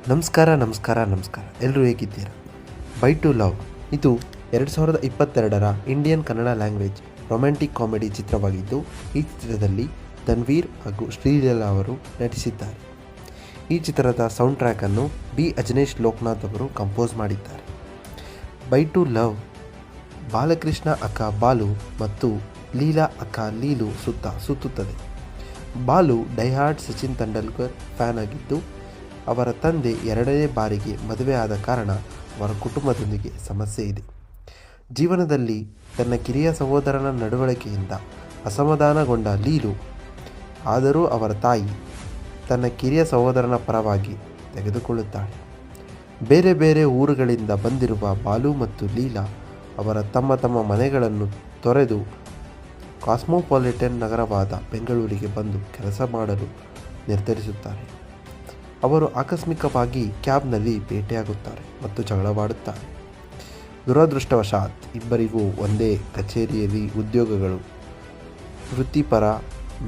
ನಮಸ್ಕಾರ ಎಲ್ಲರೂ ಹೇಗಿದ್ದೀರಾ? ಬೈ ಟು ಲವ್ ಇದು 2022ರ Indian Kannada language romantic comedy ಚಿತ್ರವಾಗಿದ್ದು, ಈ ಚಿತ್ರದಲ್ಲಿ ಧನ್ವೀರ್ ಹಾಗೂ ಶ್ರೀಲೀಲಾ ಅವರು ನಟಿಸಿದ್ದಾರೆ. ಈ ಚಿತ್ರದ ಸೌಂಡ್ ಟ್ರ್ಯಾಕನ್ನು ಬಿ ಅಜನೀಶ್ ಲೋಕನಾಥ್ ಅವರು ಕಂಪೋಸ್ ಮಾಡಿದ್ದಾರೆ. ಬೈ ಟು ಲವ್ ಬಾಲಕೃಷ್ಣ ಅಕ್ಕ ಬಾಲು ಮತ್ತು ಲೀಲಾ ಅಕ್ಕ ಲೀಲು ಸುತ್ತುತ್ತದೆ. ಬಾಲು ಡೈಹಾರ್ಡ್ ಸಚಿನ್ ತೆಂಡೂಲ್ಕರ್ ಫ್ಯಾನ್ ಆಗಿದ್ದು, ಅವರ ತಂದೆ ಎರಡನೇ ಬಾರಿಗೆ ಮದುವೆ ಆದ ಕಾರಣ ಅವರ ಕುಟುಂಬದೊಂದಿಗೆ ಸಮಸ್ಯೆ ಇದೆ. ಜೀವನದಲ್ಲಿ ತನ್ನ ಕಿರಿಯ ಸಹೋದರನ ನಡವಳಿಕೆಯಿಂದ ಅಸಮಾಧಾನಗೊಂಡ ಲೀಲು, ಆದರೂ ಅವರ ತಾಯಿ ತನ್ನ ಕಿರಿಯ ಸಹೋದರನ ಪರವಾಗಿ ತೆಗೆದುಕೊಳ್ಳುತ್ತಾಳೆ. ಬೇರೆ ಬೇರೆ ಊರುಗಳಿಂದ ಬಂದಿರುವ ಬಾಲು ಮತ್ತು ಲೀಲಾ ಅವರ ತಮ್ಮ ಮನೆಗಳನ್ನು ತೊರೆದು ಕಾಸ್ಮೋಪಾಲಿಟನ್ ನಗರವಾದ ಬೆಂಗಳೂರಿಗೆ ಬಂದು ಕೆಲಸ ಮಾಡಲು ನಿರ್ಧರಿಸುತ್ತಾರೆ. ಅವರು ಆಕಸ್ಮಿಕವಾಗಿ ಕ್ಯಾಬ್ನಲ್ಲಿ ಭೇಟಿಯಾಗುತ್ತಾರೆ ಮತ್ತು ಜಗಳವಾಡುತ್ತಾರೆ. ದುರದೃಷ್ಟವಶಾತ್ ಇಬ್ಬರಿಗೂ ಒಂದೇ ಕಚೇರಿಯಲ್ಲಿ ಉದ್ಯೋಗಗಳು. ವೃತ್ತಿಪರ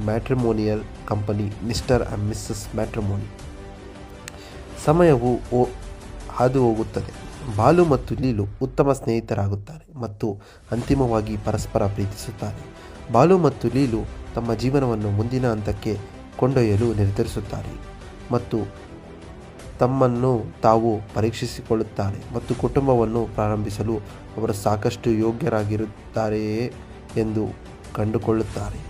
matrimonial company mister and missus matrimony. ಸಮಯವು ಹಾದು ಹೋಗುತ್ತದೆ. ಬಾಲು ಮತ್ತು ಲೀಲು ಉತ್ತಮ ಸ್ನೇಹಿತರಾಗುತ್ತಾರೆ ಮತ್ತು ಅಂತಿಮವಾಗಿ ಪರಸ್ಪರ ಪ್ರೀತಿಸುತ್ತಾರೆ. ಬಾಲು ಮತ್ತು ಲೀಲು ತಮ್ಮ ಜೀವನವನ್ನು ಮುಂದಿನ ಹಂತಕ್ಕೆ ಕೊಂಡೊಯ್ಯಲು ನಿರ್ಧರಿಸುತ್ತಾರೆ ಮತ್ತು ತಮ್ಮನ್ನು ತಾವು ಪರೀಕ್ಷಿಸಿಕೊಳ್ಳುತ್ತಾರೆ ಮತ್ತು ಕುಟುಂಬವನ್ನು ಪ್ರಾರಂಭಿಸಲು ಅವರು ಸಾಕಷ್ಟು ಯೋಗ್ಯರಾಗಿರುತ್ತಾರೆಯೇ ಎಂದು ಕಂಡುಕೊಳ್ಳುತ್ತಾರೆ.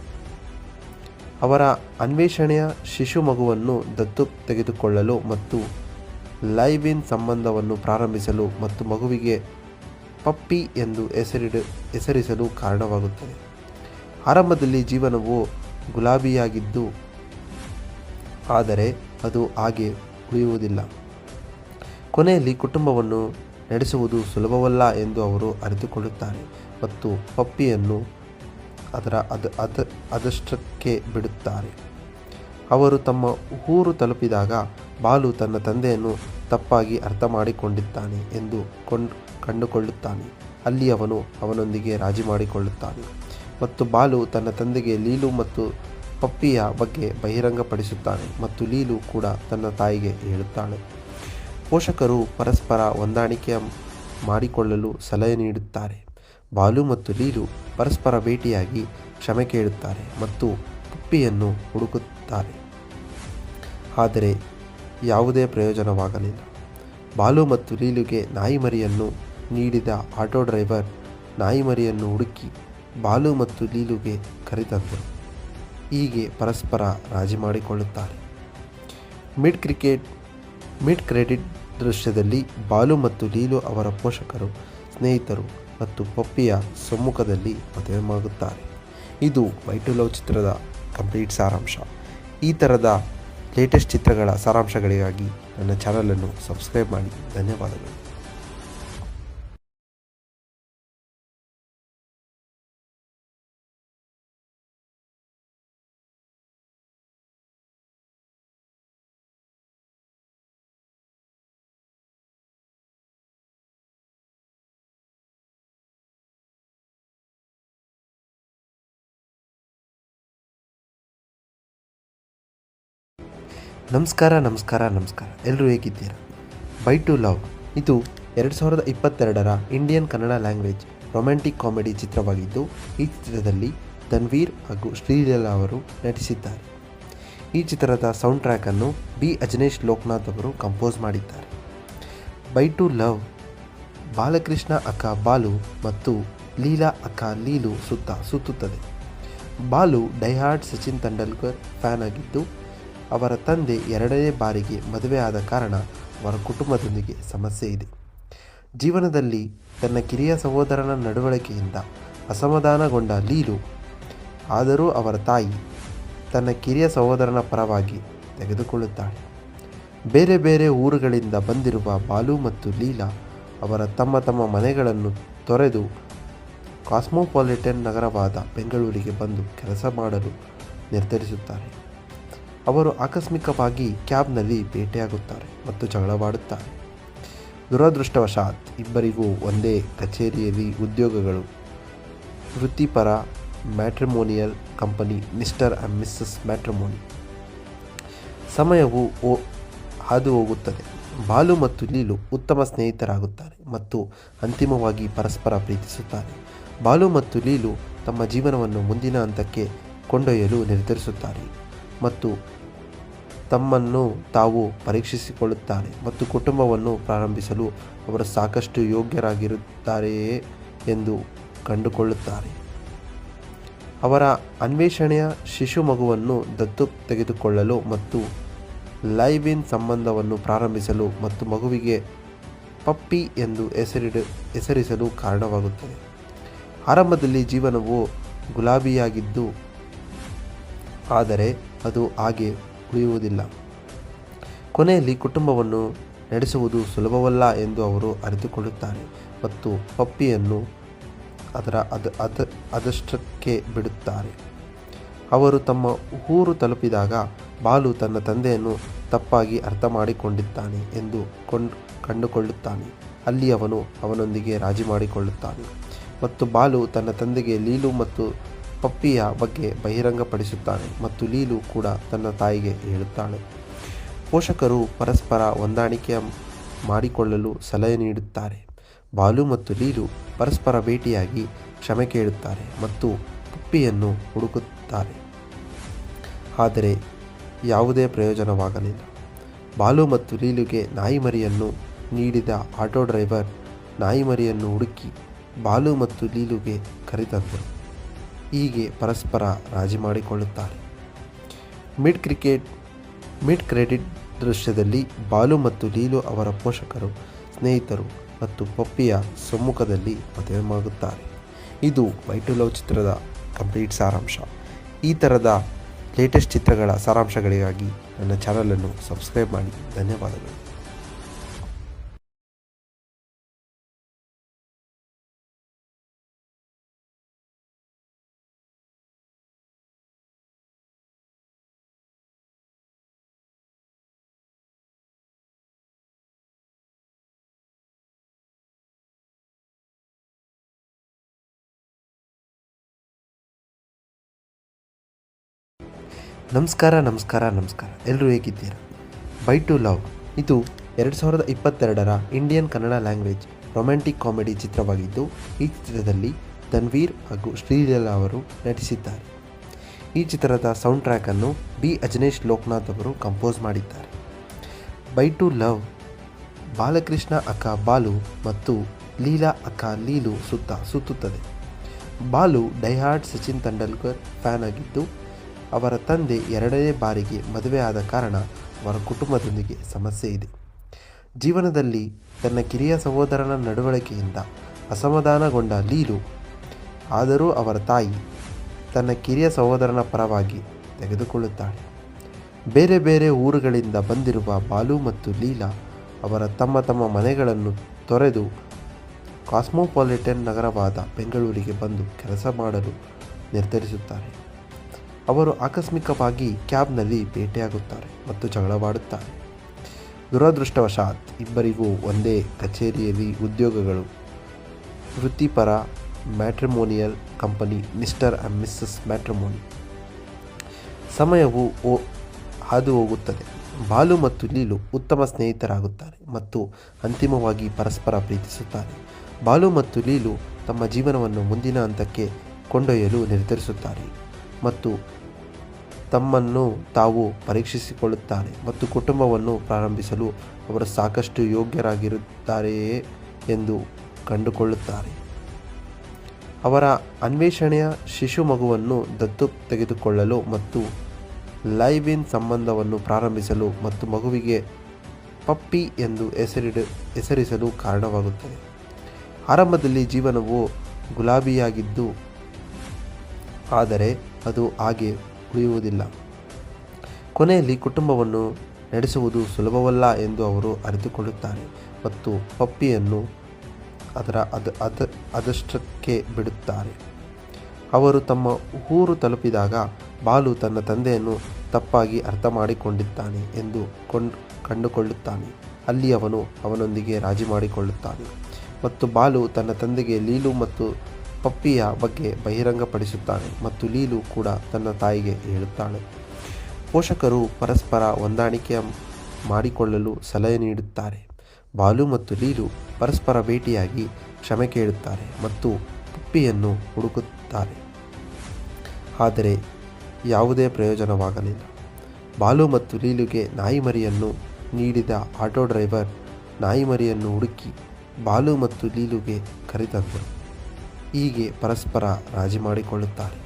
ಅವರ ಅನ್ವೇಷಣೆಯ ಶಿಶು ಮಗುವನ್ನು ದತ್ತು ತೆಗೆದುಕೊಳ್ಳಲು ಮತ್ತು ಲೈವ್ ಇನ್ ಸಂಬಂಧವನ್ನು ಪ್ರಾರಂಭಿಸಲು ಮತ್ತು ಮಗುವಿಗೆ ಪಪ್ಪಿ ಎಂದು ಹೆಸರಿಸಲು ಕಾರಣವಾಗುತ್ತದೆ. ಆರಂಭದಲ್ಲಿ ಜೀವನವು ಗುಲಾಬಿಯಾಗಿದ್ದು, ಆದರೆ ಅದು ಹಾಗೆ ಉಳಿಯುವುದಿಲ್ಲ. ಕೊನೆಯಲ್ಲಿ ಕುಟುಂಬವನ್ನು ನಡೆಸುವುದು ಸುಲಭವಲ್ಲ ಎಂದು ಅವರು ಅರಿತುಕೊಳ್ಳುತ್ತಾರೆ ಮತ್ತು ಪಪ್ಪಿಯನ್ನು ಅದಷ್ಟಕ್ಕೆ ಬಿಡುತ್ತಾರೆ. ಅವರು ತಮ್ಮ ಊರು ತಲುಪಿದಾಗ ಬಾಲು ತನ್ನ ತಂದೆಯನ್ನು ತಪ್ಪಾಗಿ ಅರ್ಥ ಮಾಡಿಕೊಂಡಿದ್ದಾನೆ ಎಂದು ಕಂಡುಕೊಳ್ಳುತ್ತಾನೆ. ಅಲ್ಲಿ ಅವನು ಅವನೊಂದಿಗೆ ರಾಜಿ ಮಾಡಿಕೊಳ್ಳುತ್ತಾನೆ ಮತ್ತು ಬಾಲು ತನ್ನ ತಂದೆಗೆ ಲೀಲು ಮತ್ತು ಪಪ್ಪಿಯ ಬಗ್ಗೆ ಬಹಿರಂಗಪಡಿಸುತ್ತಾನೆ ಮತ್ತು ಲೀಲು ಕೂಡ ತನ್ನ ತಾಯಿಗೆ ಹೇಳುತ್ತಾಳೆ. ಪೋಷಕರು ಪರಸ್ಪರ ಹೊಂದಾಣಿಕೆ ಮಾಡಿಕೊಳ್ಳಲು ಸಲಹೆ ನೀಡುತ್ತಾರೆ. ಬಾಲು ಮತ್ತು ಲೀಲು ಪರಸ್ಪರ ಭೇಟಿಯಾಗಿ ಕ್ಷಮೆ ಕೇಳುತ್ತಾರೆ ಮತ್ತು ಪಪ್ಪಿಯನ್ನು ಹುಡುಕುತ್ತಾರೆ. ಆದರೆ ಯಾವುದೇ ಪ್ರಯೋಜನವಾಗಲಿಲ್ಲ. ಬಾಲು ಮತ್ತು ಲೀಲುಗೆ ನಾಯಿಮರಿಯನ್ನು ನೀಡಿದ ಆಟೋ ಡ್ರೈವರ್ ನಾಯಿಮರಿಯನ್ನು ಹುಡುಕಿ ಬಾಲು ಮತ್ತು ಲೀಲುಗೆ ಕರೆತಂದರು. ಹೀಗೆ ಪರಸ್ಪರ ರಾಜಿ ಮಾಡಿಕೊಳ್ಳುತ್ತಾರೆ. ಮಿಡ್ ಕ್ರೆಡಿಟ್ ದೃಶ್ಯದಲ್ಲಿ ಬಾಲು ಮತ್ತು ಲೀಲು ಅವರ ಪೋಷಕರು, ಸ್ನೇಹಿತರು ಮತ್ತು ಪಪ್ಪಿಯ ಸಮ್ಮುಖದಲ್ಲಿ ಮದುವೆಯಾಗುತ್ತಾರೆ. ಇದು ಬೈ ಟು ಲವ್ ಚಿತ್ರದ ಕಂಪ್ಲೀಟ್ ಸಾರಾಂಶ. ಈ ಥರದ ಲೇಟೆಸ್ಟ್ ಚಿತ್ರಗಳ ಸಾರಾಂಶಗಳಿಗಾಗಿ ನನ್ನ ಚಾನಲನ್ನು ಸಬ್ಸ್ಕ್ರೈಬ್ ಮಾಡಿ. ಧನ್ಯವಾದಗಳು. ನಮಸ್ಕಾರ ಎಲ್ಲರೂ ಹೇಗಿದ್ದೀರಾ? ಬೈ ಟು ಲವ್ ಇದು 2022ರ Indian Kannada language romantic comedy ಚಿತ್ರವಾಗಿದ್ದು, ಈ ಚಿತ್ರದಲ್ಲಿ ಧನ್ವೀರ್ ಹಾಗೂ ಶ್ರೀಲೀಲಾ ಅವರು ನಟಿಸಿದ್ದಾರೆ. ಈ ಚಿತ್ರದ ಸೌಂಡ್ ಟ್ರ್ಯಾಕನ್ನು ಬಿ ಅಜನೀಶ್ ಲೋಕನಾಥ್ ಅವರು ಕಂಪೋಸ್ ಮಾಡಿದ್ದಾರೆ. ಬೈ ಟು ಲವ್ ಬಾಲಕೃಷ್ಣ ಅಕ್ಕ ಬಾಲು ಮತ್ತು ಲೀಲಾ ಅಕ್ಕ ಲೀಲು ಸುತ್ತುತ್ತದೆ. ಬಾಲು ಡೈಹಾರ್ಡ್ ಸಚಿನ್ ತೆಂಡೂಲ್ಕರ್ ಫ್ಯಾನ್ ಆಗಿದ್ದು, ಅವರ ತಂದೆ ಎರಡನೇ ಬಾರಿಗೆ ಮದುವೆ ಆದ ಕಾರಣ ಅವರ ಕುಟುಂಬದೊಂದಿಗೆ ಸಮಸ್ಯೆ ಇದೆ. ಜೀವನದಲ್ಲಿ ತನ್ನ ಕಿರಿಯ ಸಹೋದರನ ನಡವಳಿಕೆಯಿಂದ ಅಸಮಾಧಾನಗೊಂಡ ಲೀಲು, ಆದರೂ ಅವರ ತಾಯಿ ತನ್ನ ಕಿರಿಯ ಸಹೋದರನ ಪರವಾಗಿ ತೆಗೆದುಕೊಳ್ಳುತ್ತಾಳೆ. ಬೇರೆ ಬೇರೆ ಊರುಗಳಿಂದ ಬಂದಿರುವ ಬಾಲು ಮತ್ತು ಲೀಲಾ ಅವರ ತಮ್ಮ ಮನೆಗಳನ್ನು ತೊರೆದು ಕಾಸ್ಮೋಪಾಲಿಟನ್ ನಗರವಾದ ಬೆಂಗಳೂರಿಗೆ ಬಂದು ಕೆಲಸ ಮಾಡಲು ನಿರ್ಧರಿಸುತ್ತಾರೆ. ಅವರು ಆಕಸ್ಮಿಕವಾಗಿ ಕ್ಯಾಬ್ನಲ್ಲಿ ಭೇಟಿಯಾಗುತ್ತಾರೆ ಮತ್ತು ಜಗಳವಾಡುತ್ತಾರೆ. ದುರದೃಷ್ಟವಶಾತ್ ಇಬ್ಬರಿಗೂ ಒಂದೇ ಕಚೇರಿಯಲ್ಲಿ ಉದ್ಯೋಗಗಳು. ವೃತ್ತಿಪರ matrimonial company mister and missus matrimony. ಸಮಯವು ಹಾದು ಹೋಗುತ್ತದೆ. ಬಾಲು ಮತ್ತು ಲೀಲು ಉತ್ತಮ ಸ್ನೇಹಿತರಾಗುತ್ತಾರೆ ಮತ್ತು ಅಂತಿಮವಾಗಿ ಪರಸ್ಪರ ಪ್ರೀತಿಸುತ್ತಾರೆ. ಬಾಲು ಮತ್ತು ಲೀಲು ತಮ್ಮ ಜೀವನವನ್ನು ಮುಂದಿನ ಹಂತಕ್ಕೆ ಕೊಂಡೊಯ್ಯಲು ನಿರ್ಧರಿಸುತ್ತಾರೆ ಮತ್ತು ತಮ್ಮನ್ನು ತಾವು ಪರೀಕ್ಷಿಸಿಕೊಳ್ಳುತ್ತಾರೆ ಮತ್ತು ಕುಟುಂಬವನ್ನು ಪ್ರಾರಂಭಿಸಲು ಅವರು ಸಾಕಷ್ಟು ಯೋಗ್ಯರಾಗಿರುತ್ತಾರೆಯೇ ಎಂದು ಕಂಡುಕೊಳ್ಳುತ್ತಾರೆ. ಅವರ ಅನ್ವೇಷಣೆಯ ಶಿಶು ಮಗುವನ್ನು ದತ್ತು ತೆಗೆದುಕೊಳ್ಳಲು ಮತ್ತು ಲೈವ್ ಇನ್ ಸಂಬಂಧವನ್ನು ಪ್ರಾರಂಭಿಸಲು ಮತ್ತು ಮಗುವಿಗೆ ಪಪ್ಪಿ ಎಂದು ಹೆಸರಿಸಲು ಕಾರಣವಾಗುತ್ತದೆ. ಆರಂಭದಲ್ಲಿ ಜೀವನವು ಗುಲಾಬಿಯಾಗಿದ್ದು, ಆದರೆ ಅದು ಹಾಗೆ ಉಳಿಯುವುದಿಲ್ಲ. ಕೊನೆಯಲ್ಲಿ ಕುಟುಂಬವನ್ನು ನಡೆಸುವುದು ಸುಲಭವಲ್ಲ ಎಂದು ಅವರು ಅರಿತುಕೊಳ್ಳುತ್ತಾರೆ ಮತ್ತು ಪಪ್ಪಿಯನ್ನು ಅದಷ್ಟಕ್ಕೆ ಬಿಡುತ್ತಾರೆ. ಅವರು ತಮ್ಮ ಊರು ತಲುಪಿದಾಗ ಬಾಲು ತನ್ನ ತಂದೆಯನ್ನು ತಪ್ಪಾಗಿ ಅರ್ಥ ಮಾಡಿಕೊಂಡಿದ್ದಾನೆ ಎಂದು ಕಂಡುಕೊಳ್ಳುತ್ತಾನೆ. ಅಲ್ಲಿ ಅವನು ಅವನೊಂದಿಗೆ ರಾಜಿ ಮಾಡಿಕೊಳ್ಳುತ್ತಾನೆ ಮತ್ತು ಬಾಲು ತನ್ನ ತಂದೆಗೆ ಲೀಲು ಮತ್ತು ಪಪ್ಪಿಯ ಬಗ್ಗೆ ಬಹಿರಂಗಪಡಿಸುತ್ತಾನೆ ಮತ್ತು ಲೀಲು ಕೂಡ ತನ್ನ ತಾಯಿಗೆ ಹೇಳುತ್ತಾಳೆ. ಪೋಷಕರು ಪರಸ್ಪರ ಹೊಂದಾಣಿಕೆ ಮಾಡಿಕೊಳ್ಳಲು ಸಲಹೆ ನೀಡುತ್ತಾರೆ. ಬಾಲು ಮತ್ತು ಲೀಲು ಪರಸ್ಪರ ಭೇಟಿಯಾಗಿ ಕ್ಷಮೆ ಕೇಳುತ್ತಾರೆ ಮತ್ತು ಪಪ್ಪಿಯನ್ನು ಹುಡುಕುತ್ತಾರೆ, ಆದರೆ ಯಾವುದೇ ಪ್ರಯೋಜನವಾಗಲಿಲ್ಲ. ಬಾಲು ಮತ್ತು ಲೀಲುಗೆ ನಾಯಿಮರಿಯನ್ನು ನೀಡಿದ ಆಟೋ ಡ್ರೈವರ್ ನಾಯಿಮರಿಯನ್ನು ಹುಡುಕಿ ಬಾಲು ಮತ್ತು ಲೀಲುಗೆ ಕರೆತಂದರು. ಹೀಗೆ ಪರಸ್ಪರ ರಾಜಿ ಮಾಡಿಕೊಳ್ಳುತ್ತಾರೆ. ಮಿಡ್ ಕ್ರೆಡಿಟ್ ದೃಶ್ಯದಲ್ಲಿ ಬಾಲು ಮತ್ತು ಲೀಲು ಅವರ ಪೋಷಕರು, ಸ್ನೇಹಿತರು ಮತ್ತು ಪಪ್ಪಿಯ ಸಮ್ಮುಖದಲ್ಲಿ ಮದುವೆಯಾಗುತ್ತಾರೆ. ಇದು ಬೈ ಟು ಲವ್ ಚಿತ್ರದ ಕಂಪ್ಲೀಟ್ ಸಾರಾಂಶ. ಈ ಥರದ ಲೇಟೆಸ್ಟ್ ಚಿತ್ರಗಳ ಸಾರಾಂಶಗಳಿಗಾಗಿ ನನ್ನ ಚಾನಲನ್ನು ಸಬ್ಸ್ಕ್ರೈಬ್ ಮಾಡಿ. ಧನ್ಯವಾದಗಳು. ನಮಸ್ಕಾರ. ಎಲ್ಲರೂ ಹೇಗಿದ್ದೀರಾ? ಬೈ ಟು ಲವ್ ಇದು 2022ರ Indian Kannada language romantic comedy ಚಿತ್ರವಾಗಿದ್ದು, ಈ ಚಿತ್ರದಲ್ಲಿ ತನ್ವೀರ್ ಹಾಗೂ ಶ್ರೀಲೀಲಾ ಅವರು ನಟಿಸಿದ್ದಾರೆ. ಈ ಚಿತ್ರದ ಸೌಂಡ್ ಟ್ರ್ಯಾಕನ್ನು ಬಿ ಅಜನೇಶ್ ಲೋಕನಾಥ್ ಅವರು ಕಂಪೋಸ್ ಮಾಡಿದ್ದಾರೆ. ಬೈ ಟು ಲವ್ ಬಾಲಕೃಷ್ಣ ಅಕ್ಕ ಬಾಲು ಮತ್ತು ಲೀಲಾ ಅಕ್ಕ ಲೀಲು ಸುತ್ತುತ್ತದೆ. ಬಾಲು ಡೈಹಾರ್ಡ್ ಸಚಿನ್ ತೆಂಡೂಲ್ಕರ್ ಫ್ಯಾನ್ ಆಗಿದ್ದು, ಅವರ ತಂದೆ 2ನೇ ಬಾರಿಗೆ ಮದುವೆ ಆದ ಕಾರಣ ಅವರ ಕುಟುಂಬದೊಂದಿಗೆ ಸಮಸ್ಯೆ ಇದೆ. ಜೀವನದಲ್ಲಿ ತನ್ನ ಕಿರಿಯ ಸಹೋದರನ ನಡವಳಿಕೆಯಿಂದ ಅಸಮಾಧಾನಗೊಂಡ ಲೀಲು, ಆದರೂ ಅವರ ತಾಯಿ ತನ್ನ ಕಿರಿಯ ಸಹೋದರನ ಪರವಾಗಿ ತೆಗೆದುಕೊಳ್ಳುತ್ತಾಳೆ. ಬೇರೆ ಬೇರೆ ಊರುಗಳಿಂದ ಬಂದಿರುವ ಬಾಲು ಮತ್ತು ಲೀಲಾ ಅವರ ತಮ್ಮ ಮನೆಗಳನ್ನು ತೊರೆದು ಕಾಸ್ಮೋಪಾಲಿಟನ್ ನಗರವಾದ ಬೆಂಗಳೂರಿಗೆ ಬಂದು ಕೆಲಸ ಮಾಡಲು ನಿರ್ಧರಿಸುತ್ತಾರೆ. ಅವರು ಆಕಸ್ಮಿಕವಾಗಿ ಕ್ಯಾಬ್ನಲ್ಲಿ ಭೇಟಿಯಾಗುತ್ತಾರೆ ಮತ್ತು ಜಗಳವಾಡುತ್ತಾರೆ. ದುರದೃಷ್ಟವಶಾತ್ ಇಬ್ಬರಿಗೂ ಒಂದೇ ಕಚೇರಿಯಲ್ಲಿ ಉದ್ಯೋಗಗಳು. ವೃತ್ತಿಪರ matrimonial company mister and missus matrimony. ಸಮಯವು ಹಾದು ಹೋಗುತ್ತದೆ. ಬಾಲು ಮತ್ತು ಲೀಲು ಉತ್ತಮ ಸ್ನೇಹಿತರಾಗುತ್ತಾರೆ ಮತ್ತು ಅಂತಿಮವಾಗಿ ಪರಸ್ಪರ ಪ್ರೀತಿಸುತ್ತಾರೆ. ಬಾಲು ಮತ್ತು ಲೀಲು ತಮ್ಮ ಜೀವನವನ್ನು ಮುಂದಿನ ಹಂತಕ್ಕೆ ಕೊಂಡೊಯ್ಯಲು ನಿರ್ಧರಿಸುತ್ತಾರೆ ಮತ್ತು ತಮ್ಮನ್ನು ತಾವು ಪರೀಕ್ಷಿಸಿಕೊಳ್ಳುತ್ತಾರೆ ಮತ್ತು ಕುಟುಂಬವನ್ನು ಪ್ರಾರಂಭಿಸಲು ಅವರು ಸಾಕಷ್ಟು ಯೋಗ್ಯರಾಗಿರುತ್ತಾರೆಯೇ ಎಂದು ಕಂಡುಕೊಳ್ಳುತ್ತಾರೆ. ಅವರ ಅನ್ವೇಷಣೆಯ ಶಿಶು ಮಗುವನ್ನು ದತ್ತು ತೆಗೆದುಕೊಳ್ಳಲು ಮತ್ತು ಲೈವ್ ಇನ್ ಸಂಬಂಧವನ್ನು ಪ್ರಾರಂಭಿಸಲು ಮತ್ತು ಮಗುವಿಗೆ ಪಪ್ಪಿ ಎಂದು ಹೆಸರಿಸಲು ಕಾರಣವಾಗುತ್ತದೆ. ಆರಂಭದಲ್ಲಿ ಜೀವನವು ಗುಲಾಬಿಯಾಗಿದ್ದು, ಆದರೆ ಅದು ಹಾಗೆ ಉಳಿಯುವುದಿಲ್ಲ. ಕೊನೆಯಲ್ಲಿ ಕುಟುಂಬವನ್ನು ನಡೆಸುವುದು ಸುಲಭವಲ್ಲ ಎಂದು ಅವರು ಅರಿತುಕೊಳ್ಳುತ್ತಾರೆ ಮತ್ತು ಪಪ್ಪಿಯನ್ನು ಅದಷ್ಟಕ್ಕೆ ಬಿಡುತ್ತಾರೆ. ಅವರು ತಮ್ಮ ಊರು ತಲುಪಿದಾಗ ಬಾಲು ತನ್ನ ತಂದೆಯನ್ನು ತಪ್ಪಾಗಿ ಅರ್ಥ ಮಾಡಿಕೊಂಡಿದ್ದಾನೆ ಎಂದು ಕಂಡುಕೊಳ್ಳುತ್ತಾನೆ. ಅಲ್ಲಿ ಅವನು ಅವನೊಂದಿಗೆ ರಾಜಿ ಮಾಡಿಕೊಳ್ಳುತ್ತಾನೆ ಮತ್ತು ಬಾಲು ತನ್ನ ತಂದೆಗೆ ಲೀಲು ಮತ್ತು ಪಪ್ಪಿಯ ಬಗ್ಗೆ ಬಹಿರಂಗಪಡಿಸುತ್ತಾನೆ ಮತ್ತು ಲೀಲು ಕೂಡ ತನ್ನ ತಾಯಿಗೆ ಹೇಳುತ್ತಾಳೆ. ಪೋಷಕರು ಪರಸ್ಪರ ಹೊಂದಾಣಿಕೆ ಮಾಡಿಕೊಳ್ಳಲು ಸಲಹೆ ನೀಡುತ್ತಾರೆ. ಬಾಲು ಮತ್ತು ಲೀಲು ಪರಸ್ಪರ ಭೇಟಿಯಾಗಿ ಕ್ಷಮೆ ಕೇಳುತ್ತಾರೆ ಮತ್ತು ಪಪ್ಪಿಯನ್ನು ಹುಡುಕುತ್ತಾರೆ. ಆದರೆ ಯಾವುದೇ ಪ್ರಯೋಜನವಾಗಲಿಲ್ಲ. ಬಾಲು ಮತ್ತು ಲೀಲುಗೆ ನಾಯಿಮರಿಯನ್ನು ನೀಡಿದ ಆಟೋ ಡ್ರೈವರ್ ನಾಯಿಮರಿಯನ್ನು ಹುಡುಕಿ ಬಾಲು ಮತ್ತು ಲೀಲುಗೆ ಕರೆತಂದರು. ಹೀಗೆ ಪರಸ್ಪರ ರಾಜಿ ಮಾಡಿಕೊಳ್ಳುತ್ತಾರೆ.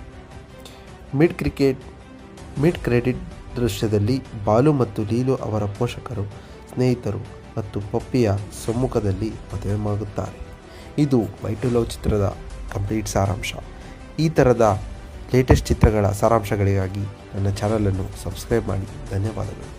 ಮಿಡ್ ಕ್ರೆಡಿಟ್ ದೃಶ್ಯದಲ್ಲಿ ಬಾಲು ಮತ್ತು ಲೀಲು ಅವರ ಪೋಷಕರು, ಸ್ನೇಹಿತರು ಮತ್ತು ಪಪ್ಪಿಯ ಸಮ್ಮುಖದಲ್ಲಿ ಮದುವೆಯಾಗುತ್ತಾರೆ. ಇದು ಬೈ ಟು ಲವ್ ಚಿತ್ರದ ಕಂಪ್ಲೀಟ್ ಸಾರಾಂಶ. ಈ ಥರದ ಲೇಟೆಸ್ಟ್ ಚಿತ್ರಗಳ ಸಾರಾಂಶಗಳಿಗಾಗಿ ನನ್ನ ಚಾನಲನ್ನು ಸಬ್ಸ್ಕ್ರೈಬ್ ಮಾಡಿ. ಧನ್ಯವಾದಗಳು.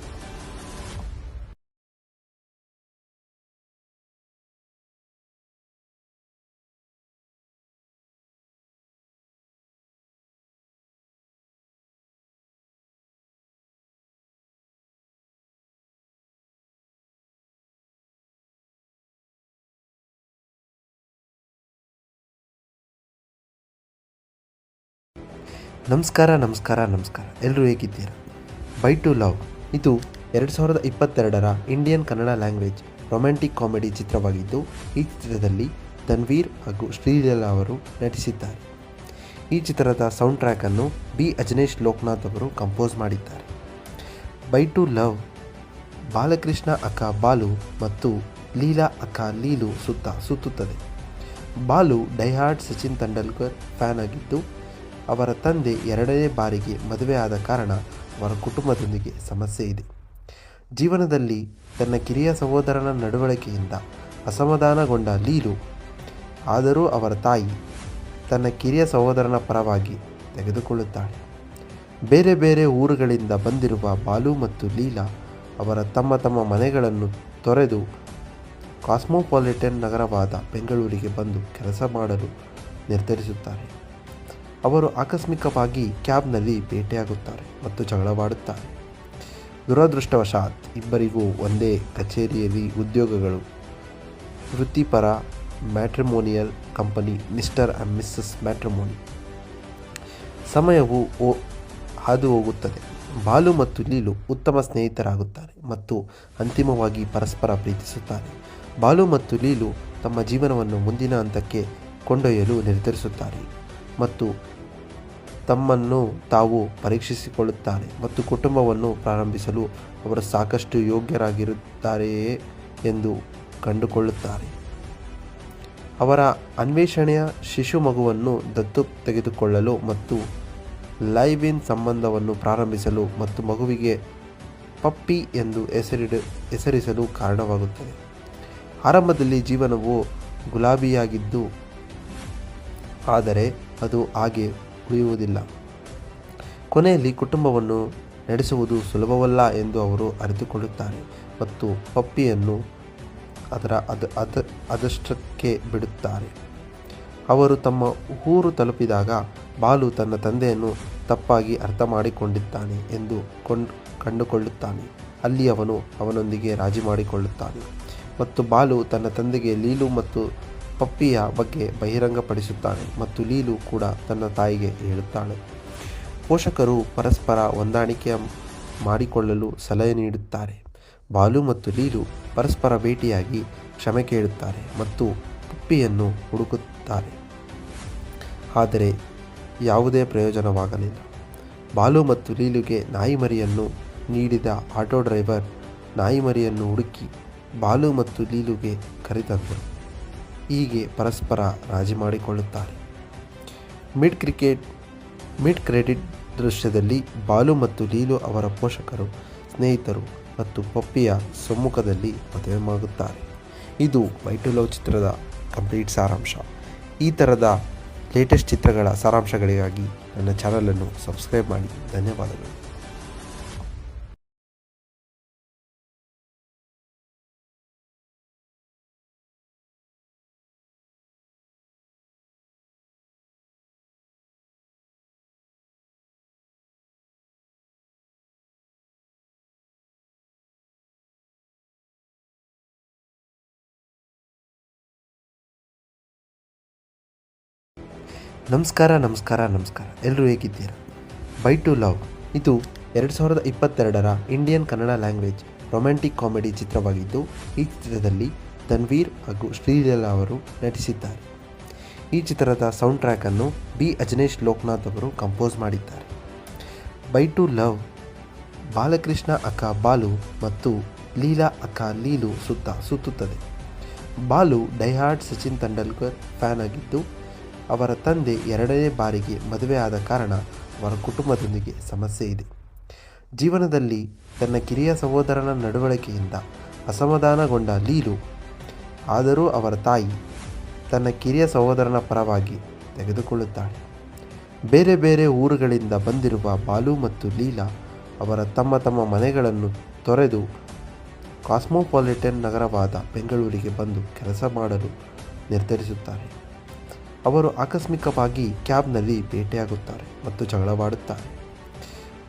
ನಮಸ್ಕಾರ. ಎಲ್ಲರೂ ಹೇಗಿದ್ದೀರಾ? ಬೈ ಟು ಲವ್ ಇದು 2022ರ Indian Kannada language romantic comedy ಚಿತ್ರವಾಗಿದ್ದು, ಈ ಚಿತ್ರದಲ್ಲಿ ತನ್ವೀರ್ ಹಾಗೂ ಶ್ರೀಲೀಲಾ ಅವರು ನಟಿಸಿದ್ದಾರೆ. ಈ ಚಿತ್ರದ ಸೌಂಡ್ ಟ್ರ್ಯಾಕನ್ನು ಬಿ ಅಜನೇಶ್ ಲೋಕನಾಥ್ ಅವರು ಕಂಪೋಸ್ ಮಾಡಿದ್ದಾರೆ. ಬೈ ಟು ಲವ್ ಬಾಲಕೃಷ್ಣ ಅಕ್ಕ ಬಾಲು ಮತ್ತು ಲೀಲಾ ಅಕ್ಕ ಲೀಲು ಸುತ್ತುತ್ತದೆ. ಬಾಲು ಡೈಹಾರ್ಡ್ ಸಚಿನ್ ತೆಂಡೂಲ್ಕರ್ ಫ್ಯಾನ್ ಆಗಿದ್ದು, ಅವರ ತಂದೆ 2ನೇ ಬಾರಿಗೆ ಮದುವೆ ಆದ ಕಾರಣ ಅವರ ಕುಟುಂಬದೊಂದಿಗೆ ಸಮಸ್ಯೆ ಇದೆ. ಜೀವನದಲ್ಲಿ ತನ್ನ ಕಿರಿಯ ಸಹೋದರನ ನಡವಳಿಕೆಯಿಂದ ಅಸಮಾಧಾನಗೊಂಡ ಲೀಲು, ಆದರೂ ಅವರ ತಾಯಿ ತನ್ನ ಕಿರಿಯ ಸಹೋದರನ ಪರವಾಗಿ ತೆಗೆದುಕೊಳ್ಳುತ್ತಾಳೆ. ಬೇರೆ ಬೇರೆ ಊರುಗಳಿಂದ ಬಂದಿರುವ ಬಾಲು ಮತ್ತು ಲೀಲಾ ಅವರ ತಮ್ಮ ಮನೆಗಳನ್ನು ತೊರೆದು ಕಾಸ್ಮೋಪಾಲಿಟನ್ ನಗರವಾದ ಬೆಂಗಳೂರಿಗೆ ಬಂದು ಕೆಲಸ ಮಾಡಲು ನಿರ್ಧರಿಸುತ್ತಾರೆ. ಅವರು ಆಕಸ್ಮಿಕವಾಗಿ ಕ್ಯಾಬ್ನಲ್ಲಿ ಭೇಟಿಯಾಗುತ್ತಾರೆ ಮತ್ತು ಜಗಳವಾಡುತ್ತಾರೆ. ದುರದೃಷ್ಟವಶಾತ್ ಇಬ್ಬರಿಗೂ ಒಂದೇ ಕಚೇರಿಯಲ್ಲಿ ಉದ್ಯೋಗಗಳು. ವೃತ್ತಿಪರ matrimonial company mister and missus matrimony. ಸಮಯವು ಹಾದು ಹೋಗುತ್ತದೆ. ಬಾಲು ಮತ್ತು ಲೀಲು ಉತ್ತಮ ಸ್ನೇಹಿತರಾಗುತ್ತಾರೆ ಮತ್ತು ಅಂತಿಮವಾಗಿ ಪರಸ್ಪರ ಪ್ರೀತಿಸುತ್ತಾರೆ. ಬಾಲು ಮತ್ತು ಲೀಲು ತಮ್ಮ ಜೀವನವನ್ನು ಮುಂದಿನ ಹಂತಕ್ಕೆ ಕೊಂಡೊಯ್ಯಲು ನಿರ್ಧರಿಸುತ್ತಾರೆ ಮತ್ತು ತಮ್ಮನ್ನು ತಾವು ಪರೀಕ್ಷಿಸಿಕೊಳ್ಳುತ್ತಾರೆ ಮತ್ತು ಕುಟುಂಬವನ್ನು ಪ್ರಾರಂಭಿಸಲು ಅವರು ಸಾಕಷ್ಟು ಯೋಗ್ಯರಾಗಿರುತ್ತಾರೆಯೇ ಎಂದು ಕಂಡುಕೊಳ್ಳುತ್ತಾರೆ. ಅವರ ಅನ್ವೇಷಣೆಯ ಶಿಶು ಮಗುವನ್ನು ದತ್ತು ತೆಗೆದುಕೊಳ್ಳಲು ಮತ್ತು ಲೈವ್ ಇನ್ ಸಂಬಂಧವನ್ನು ಪ್ರಾರಂಭಿಸಲು ಮತ್ತು ಮಗುವಿಗೆ ಪಪ್ಪಿ ಎಂದು ಹೆಸರಿಸಲು ಕಾರಣವಾಗುತ್ತದೆ. ಆರಂಭದಲ್ಲಿ ಜೀವನವು ಗುಲಾಬಿಯಾಗಿದ್ದು, ಆದರೆ ಅದು ಹಾಗೆ ಉಳಿಯುವುದಿಲ್ಲ. ಕೊನೆಯಲ್ಲಿ ಕುಟುಂಬವನ್ನು ನಡೆಸುವುದು ಸುಲಭವಲ್ಲ ಎಂದು ಅವರು ಅರಿತುಕೊಳ್ಳುತ್ತಾರೆ ಮತ್ತು ಪಪ್ಪಿಯನ್ನು ಅದಷ್ಟಕ್ಕೆ ಬಿಡುತ್ತಾರೆ. ಅವರು ತಮ್ಮ ಊರು ತಲುಪಿದಾಗ ಬಾಲು ತನ್ನ ತಂದೆಯನ್ನು ತಪ್ಪಾಗಿ ಅರ್ಥ ಮಾಡಿಕೊಂಡಿದ್ದಾನೆ ಎಂದು ಕಂಡುಕೊಳ್ಳುತ್ತಾನೆ. ಅಲ್ಲಿ ಅವನು ಅವನೊಂದಿಗೆ ರಾಜಿ ಮಾಡಿಕೊಳ್ಳುತ್ತಾನೆ ಮತ್ತು ಬಾಲು ತನ್ನ ತಂದೆಗೆ ಲೀಲು ಮತ್ತು ಪಪ್ಪಿಯ ಬಗ್ಗೆ ಬಹಿರಂಗಪಡಿಸುತ್ತಾನೆ ಮತ್ತು ಲೀಲು ಕೂಡ ತನ್ನ ತಾಯಿಗೆ ಹೇಳುತ್ತಾಳೆ. ಪೋಷಕರು ಪರಸ್ಪರ ಹೊಂದಾಣಿಕೆ ಮಾಡಿಕೊಳ್ಳಲು ಸಲಹೆ ನೀಡುತ್ತಾರೆ. ಬಾಲು ಮತ್ತು ಲೀಲು ಪರಸ್ಪರ ಭೇಟಿಯಾಗಿ ಕ್ಷಮೆ ಕೇಳುತ್ತಾರೆ ಮತ್ತು ಪಪ್ಪಿಯನ್ನು ಹುಡುಕುತ್ತಾರೆ. ಆದರೆ ಯಾವುದೇ ಪ್ರಯೋಜನವಾಗಲಿಲ್ಲ. ಬಾಲು ಮತ್ತು ಲೀಲುಗೆ ನಾಯಿಮರಿಯನ್ನು ನೀಡಿದ ಆಟೋ ಡ್ರೈವರ್ ನಾಯಿಮರಿಯನ್ನು ಹುಡುಕಿ ಬಾಲು ಮತ್ತು ಲೀಲುಗೆ ಕರೆತಂದರು. ಹೀಗೆ ಪರಸ್ಪರ ರಾಜಿ ಮಾಡಿಕೊಳ್ಳುತ್ತಾರೆ. ಮಿಡ್ ಕ್ರೆಡಿಟ್ ದೃಶ್ಯದಲ್ಲಿ ಬಾಲು ಮತ್ತು ಲೀಲು ಅವರ ಪೋಷಕರು, ಸ್ನೇಹಿತರು ಮತ್ತು ಪಪ್ಪಿಯ ಸಮ್ಮುಖದಲ್ಲಿ ಮದುವೆಯಾಗುತ್ತಾರೆ. ಇದು ಬೈ ಟು ಲವ್ ಚಿತ್ರದ ಕಂಪ್ಲೀಟ್ ಸಾರಾಂಶ. ಈ ಥರದ ಲೇಟೆಸ್ಟ್ ಚಿತ್ರಗಳ ಸಾರಾಂಶಗಳಿಗಾಗಿ ನನ್ನ ಚಾನಲನ್ನು ಸಬ್ಸ್ಕ್ರೈಬ್ ಮಾಡಿ. ಧನ್ಯವಾದಗಳು. ನಮಸ್ಕಾರ. ಎಲ್ಲರೂ ಹೇಗಿದ್ದೀರಾ? ಬೈ ಟು ಲವ್ ಇದು 2022ರ Indian Kannada language romantic comedy ಚಿತ್ರವಾಗಿದ್ದು, ಈ ಚಿತ್ರದಲ್ಲಿ ತನ್ವೀರ್ ಹಾಗೂ ಶ್ರೀಲೀಲಾ ಅವರು ನಟಿಸಿದ್ದಾರೆ. ಈ ಚಿತ್ರದ ಸೌಂಡ್ ಟ್ರ್ಯಾಕ್ ಅನ್ನು ಬಿ ಅಜನೀಶ್ ಲೋಕನಾಥ್ ಅವರು ಕಂಪೋಸ್ ಮಾಡಿದ್ದಾರೆ. ಬೈ ಟು ಲವ್ ಬಾಲಕೃಷ್ಣ ಅಕ್ಕ ಬಾಲು ಮತ್ತು ಲೀಲಾ ಅಕ್ಕ ಲೀಲು ಸುತ್ತ ಸುತ್ತುತ್ತದೆ. ಬಾಲು ಡೈಹಾರ್ಡ್ ಸಚಿನ್ ತೆಂಡೂಲ್ಕರ್ ಫ್ಯಾನ್ ಆಗಿದ್ದು, ಅವರ ತಂದೆ ಎರಡನೇ ಬಾರಿಗೆ ಮದುವೆ ಆದ ಕಾರಣ ಅವರ ಕುಟುಂಬದೊಂದಿಗೆ ಸಮಸ್ಯೆ ಇದೆ. ಜೀವನದಲ್ಲಿ ತನ್ನ ಕಿರಿಯ ಸಹೋದರನ ನಡವಳಿಕೆಯಿಂದ ಅಸಮಾಧಾನಗೊಂಡ ಲೀಲು, ಆದರೂ ಅವರ ತಾಯಿ ತನ್ನ ಕಿರಿಯ ಸಹೋದರನ ಪರವಾಗಿ ತೆಗೆದುಕೊಳ್ಳುತ್ತಾಳೆ. ಬೇರೆ ಬೇರೆ ಊರುಗಳಿಂದ ಬಂದಿರುವ ಬಾಲು ಮತ್ತು ಲೀಲಾ ಅವರ ತಮ್ಮ ತಮ್ಮ ಮನೆಗಳನ್ನು ತೊರೆದು ಕಾಸ್ಮೋಪಾಲಿಟನ್ ನಗರವಾದ ಬೆಂಗಳೂರಿಗೆ ಬಂದು ಕೆಲಸ ಮಾಡಲು ನಿರ್ಧರಿಸುತ್ತಾರೆ. ಅವರು ಆಕಸ್ಮಿಕವಾಗಿ ಕ್ಯಾಬ್ನಲ್ಲಿ ಭೇಟಿಯಾಗುತ್ತಾರೆ ಮತ್ತು ಜಗಳವಾಡುತ್ತಾರೆ.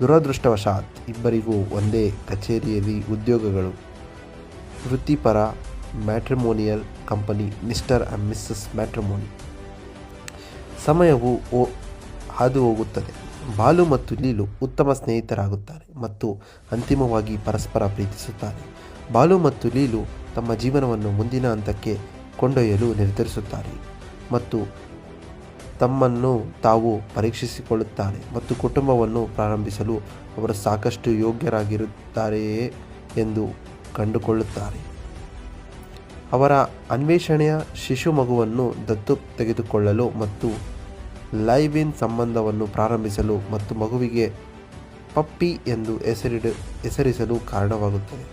ದುರದೃಷ್ಟವಶಾತ್ ಇಬ್ಬರಿಗೂ ಒಂದೇ ಕಚೇರಿಯಲ್ಲಿ ಉದ್ಯೋಗಗಳು. ವೃತ್ತಿಪರ matrimonial company mister and missus matrimony. ಸಮಯವು ಹಾದು ಹೋಗುತ್ತದೆ. ಬಾಲು ಮತ್ತು ಲೀಲು ಉತ್ತಮ ಸ್ನೇಹಿತರಾಗುತ್ತಾರೆ ಮತ್ತು ಅಂತಿಮವಾಗಿ ಪರಸ್ಪರ ಪ್ರೀತಿಸುತ್ತಾರೆ. ಬಾಲು ಮತ್ತು ಲೀಲು ತಮ್ಮ ಜೀವನವನ್ನು ಮುಂದಿನ ಹಂತಕ್ಕೆ ಕೊಂಡೊಯ್ಯಲು ನಿರ್ಧರಿಸುತ್ತಾರೆ ಮತ್ತು ತಮ್ಮನ್ನು ತಾವು ಪರೀಕ್ಷಿಸಿಕೊಳ್ಳುತ್ತಾರೆ ಮತ್ತು ಕುಟುಂಬವನ್ನು ಪ್ರಾರಂಭಿಸಲು ಅವರು ಸಾಕಷ್ಟು ಯೋಗ್ಯರಾಗಿರುತ್ತಾರೆಯೇ ಎಂದು ಕಂಡುಕೊಳ್ಳುತ್ತಾರೆ. ಅವರ ಅನ್ವೇಷಣೆಯ ಶಿಶು ಮಗುವನ್ನು ದತ್ತು ತೆಗೆದುಕೊಳ್ಳಲು ಮತ್ತು ಲೈವ್ ಇನ್ ಸಂಬಂಧವನ್ನು ಪ್ರಾರಂಭಿಸಲು ಮತ್ತು ಮಗುವಿಗೆ ಪಪ್ಪಿ ಎಂದು ಹೆಸರಿಸಲು ಕಾರಣವಾಗುತ್ತದೆ.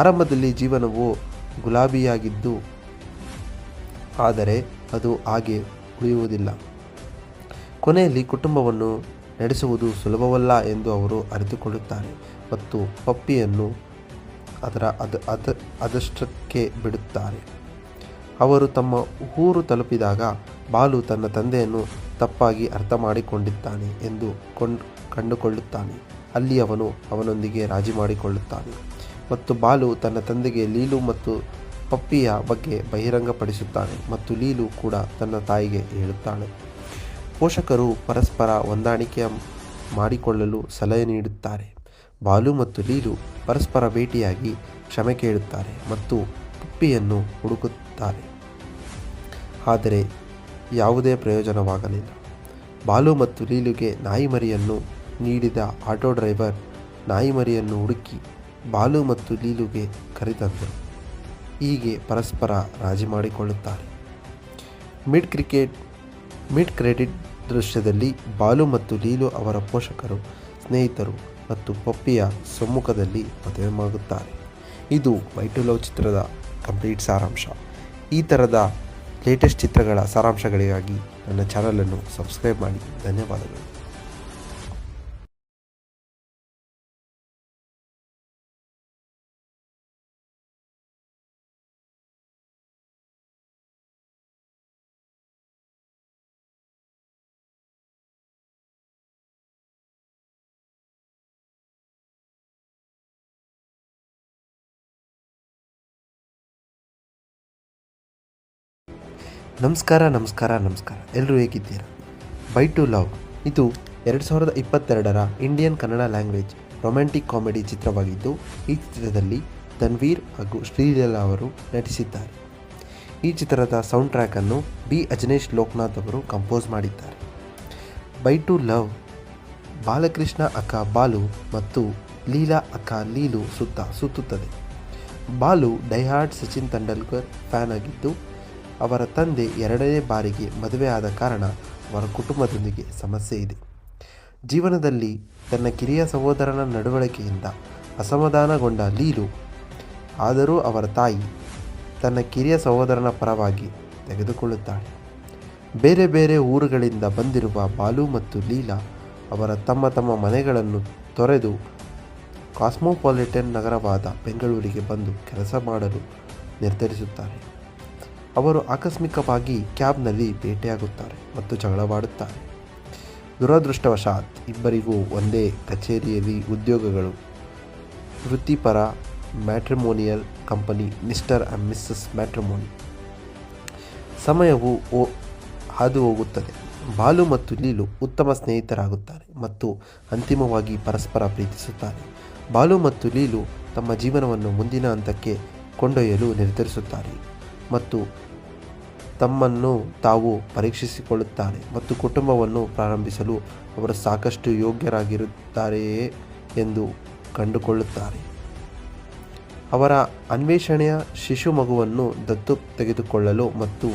ಆರಂಭದಲ್ಲಿ ಜೀವನವು ಗುಲಾಬಿಯಾಗಿದ್ದು, ಆದರೆ ಅದು ಹಾಗೆ ಉಳಿಯುವುದಿಲ್ಲ. ಕೊನೆಯಲ್ಲಿ ಕುಟುಂಬವನ್ನು ನಡೆಸುವುದು ಸುಲಭವಲ್ಲ ಎಂದು ಅವರು ಅರಿತುಕೊಳ್ಳುತ್ತಾರೆ ಮತ್ತು ಪಪ್ಪಿಯನ್ನು ಅದಷ್ಟಕ್ಕೆ ಬಿಡುತ್ತಾರೆ. ಅವರು ತಮ್ಮ ಊರು ತಲುಪಿದಾಗ ಬಾಲು ತನ್ನ ತಂದೆಯನ್ನು ತಪ್ಪಾಗಿ ಅರ್ಥ ಮಾಡಿಕೊಂಡಿದ್ದಾನೆ ಎಂದು ಕಂಡುಕೊಳ್ಳುತ್ತಾನೆ. ಅಲ್ಲಿ ಅವನು ಅವನೊಂದಿಗೆ ರಾಜಿ ಮಾಡಿಕೊಳ್ಳುತ್ತಾನೆ ಮತ್ತು ಬಾಲು ತನ್ನ ತಂದೆಗೆ ಲೀಲು ಮತ್ತು ಪಪ್ಪಿಯ ಬಗ್ಗೆ ಬಹಿರಂಗಪಡಿಸುತ್ತಾನೆ ಮತ್ತು ಲೀಲು ಕೂಡ ತನ್ನ ತಾಯಿಗೆ ಹೇಳುತ್ತಾಳೆ. ಪೋಷಕರು ಪರಸ್ಪರ ಹೊಂದಾಣಿಕೆ ಮಾಡಿಕೊಳ್ಳಲು ಸಲಹೆ ನೀಡುತ್ತಾರೆ. ಬಾಲು ಮತ್ತು ಲೀಲು ಪರಸ್ಪರ ಭೇಟಿಯಾಗಿ ಕ್ಷಮೆ ಕೇಳುತ್ತಾರೆ ಮತ್ತು ಪಪ್ಪಿಯನ್ನು ಹುಡುಕುತ್ತಾರೆ. ಆದರೆ ಯಾವುದೇ ಪ್ರಯೋಜನವಾಗಲಿಲ್ಲ. ಬಾಲು ಮತ್ತು ಲೀಲುಗೆ ನಾಯಿಮರಿಯನ್ನು ನೀಡಿದ ಆಟೋ ಡ್ರೈವರ್ ನಾಯಿಮರಿಯನ್ನು ಹುಡುಕಿ ಬಾಲು ಮತ್ತು ಲೀಲುಗೆ ಕರೆತಂದರು. ಹೀಗೆ ಪರಸ್ಪರ ರಾಜಿ ಮಾಡಿಕೊಳ್ಳುತ್ತಾರೆ. ಮಿಡ್ ಕ್ರೆಡಿಟ್ ದೃಶ್ಯದಲ್ಲಿ ಬಾಲು ಮತ್ತು ಲೀಲು ಅವರ ಪೋಷಕರು, ಸ್ನೇಹಿತರು ಮತ್ತು ಪಪ್ಪಿಯ ಸಮ್ಮುಖದಲ್ಲಿ ಮದುವೆಯಾಗುತ್ತಾರೆ. ಇದು ಬೈ ಟು ಲವ್ ಚಿತ್ರದ ಕಂಪ್ಲೀಟ್ ಸಾರಾಂಶ. ಈ ಥರದ ಲೇಟೆಸ್ಟ್ ಚಿತ್ರಗಳ ಸಾರಾಂಶಗಳಿಗಾಗಿ ನನ್ನ ಚಾನಲನ್ನು ಸಬ್ಸ್ಕ್ರೈಬ್ ಮಾಡಿ. ಧನ್ಯವಾದಗಳು. ನಮಸ್ಕಾರ. ಎಲ್ಲರೂ ಹೇಗಿದ್ದೀರಾ? ಬೈ ಟು ಲವ್ ಇದು 2022ರ Indian Kannada language romantic comedy ಚಿತ್ರವಾಗಿದ್ದು, ಈ ಚಿತ್ರದಲ್ಲಿ ತನ್ವೀರ್ ಹಾಗೂ ಶ್ರೀಲೀಲಾ ಅವರು ನಟಿಸಿದ್ದಾರೆ. ಈ ಚಿತ್ರದ ಸೌಂಡ್ ಟ್ರ್ಯಾಕ್ ಅನ್ನು ಬಿ ಅಜನೀಶ್ ಲೋಕನಾಥ್ ಅವರು ಕಂಪೋಸ್ ಮಾಡಿದ್ದಾರೆ. ಬೈ ಟು ಲವ್ ಬಾಲಕೃಷ್ಣ ಅಕ್ಕ ಬಾಲು ಮತ್ತು ಲೀಲಾ ಅಕ್ಕ ಲೀಲು ಸುತ್ತ ಸುತ್ತುತ್ತದೆ. ಬಾಲು ಡೈಹಾರ್ಡ್ ಸಚಿನ್ ತೆಂಡೂಲ್ಕರ್ ಫ್ಯಾನ್ ಆಗಿದ್ದು, ಅವರ ತಂದೆ ಎರಡನೇ ಬಾರಿಗೆ ಮದುವೆ ಆದ ಕಾರಣ ಅವರ ಕುಟುಂಬದೊಂದಿಗೆ ಸಮಸ್ಯೆ ಇದೆ. ಜೀವನದಲ್ಲಿ ತನ್ನ ಕಿರಿಯ ಸಹೋದರನ ನಡವಳಿಕೆಯಿಂದ ಅಸಮಾಧಾನಗೊಂಡ ಲೀಲು, ಆದರೂ ಅವರ ತಾಯಿ ತನ್ನ ಕಿರಿಯ ಸಹೋದರನ ಪರವಾಗಿ ತೆಗೆದುಕೊಳ್ಳುತ್ತಾಳೆ. ಬೇರೆ ಬೇರೆ ಊರುಗಳಿಂದ ಬಂದಿರುವ ಬಾಲು ಮತ್ತು ಲೀಲಾ ಅವರ ತಮ್ಮ ತಮ್ಮ ಮನೆಗಳನ್ನು ತೊರೆದು ಕಾಸ್ಮೋಪಾಲಿಟನ್ ನಗರವಾದ ಬೆಂಗಳೂರಿಗೆ ಬಂದು ಕೆಲಸ ಮಾಡಲು ನಿರ್ಧರಿಸುತ್ತಾರೆ. ಅವರು ಆಕಸ್ಮಿಕವಾಗಿ ಕ್ಯಾಬ್ನಲ್ಲಿ ಭೇಟಿಯಾಗುತ್ತಾರೆ ಮತ್ತು ಜಗಳವಾಡುತ್ತಾರೆ. ದುರದೃಷ್ಟವಶಾತ್ ಇಬ್ಬರಿಗೂ ಒಂದೇ ಕಚೇರಿಯಲ್ಲಿ ಉದ್ಯೋಗಗಳು. ವೃತ್ತಿಪರ matrimonial company mister and missus matrimony. ಸಮಯವು ಹಾದು ಹೋಗುತ್ತದೆ. ಬಾಲು ಮತ್ತು ಲೀಲು ಉತ್ತಮ ಸ್ನೇಹಿತರಾಗುತ್ತಾರೆ ಮತ್ತು ಅಂತಿಮವಾಗಿ ಪರಸ್ಪರ ಪ್ರೀತಿಸುತ್ತಾರೆ. ಬಾಲು ಮತ್ತು ಲೀಲು ತಮ್ಮ ಜೀವನವನ್ನು ಮುಂದಿನ ಹಂತಕ್ಕೆ ಕೊಂಡೊಯ್ಯಲು ನಿರ್ಧರಿಸುತ್ತಾರೆ ಮತ್ತು ತಮ್ಮನ್ನು ತಾವು ಪರೀಕ್ಷಿಸಿಕೊಳ್ಳುತ್ತಾರೆ ಮತ್ತು ಕುಟುಂಬವನ್ನು ಪ್ರಾರಂಭಿಸಲು ಅವರು ಸಾಕಷ್ಟು ಯೋಗ್ಯರಾಗಿರುತ್ತಾರೆಯೇ ಎಂದು ಕಂಡುಕೊಳ್ಳುತ್ತಾರೆ. ಅವರ ಅನ್ವೇಷಣೆಯ ಶಿಶು ಮಗುವನ್ನು ದತ್ತು ತೆಗೆದುಕೊಳ್ಳಲು ಮತ್ತು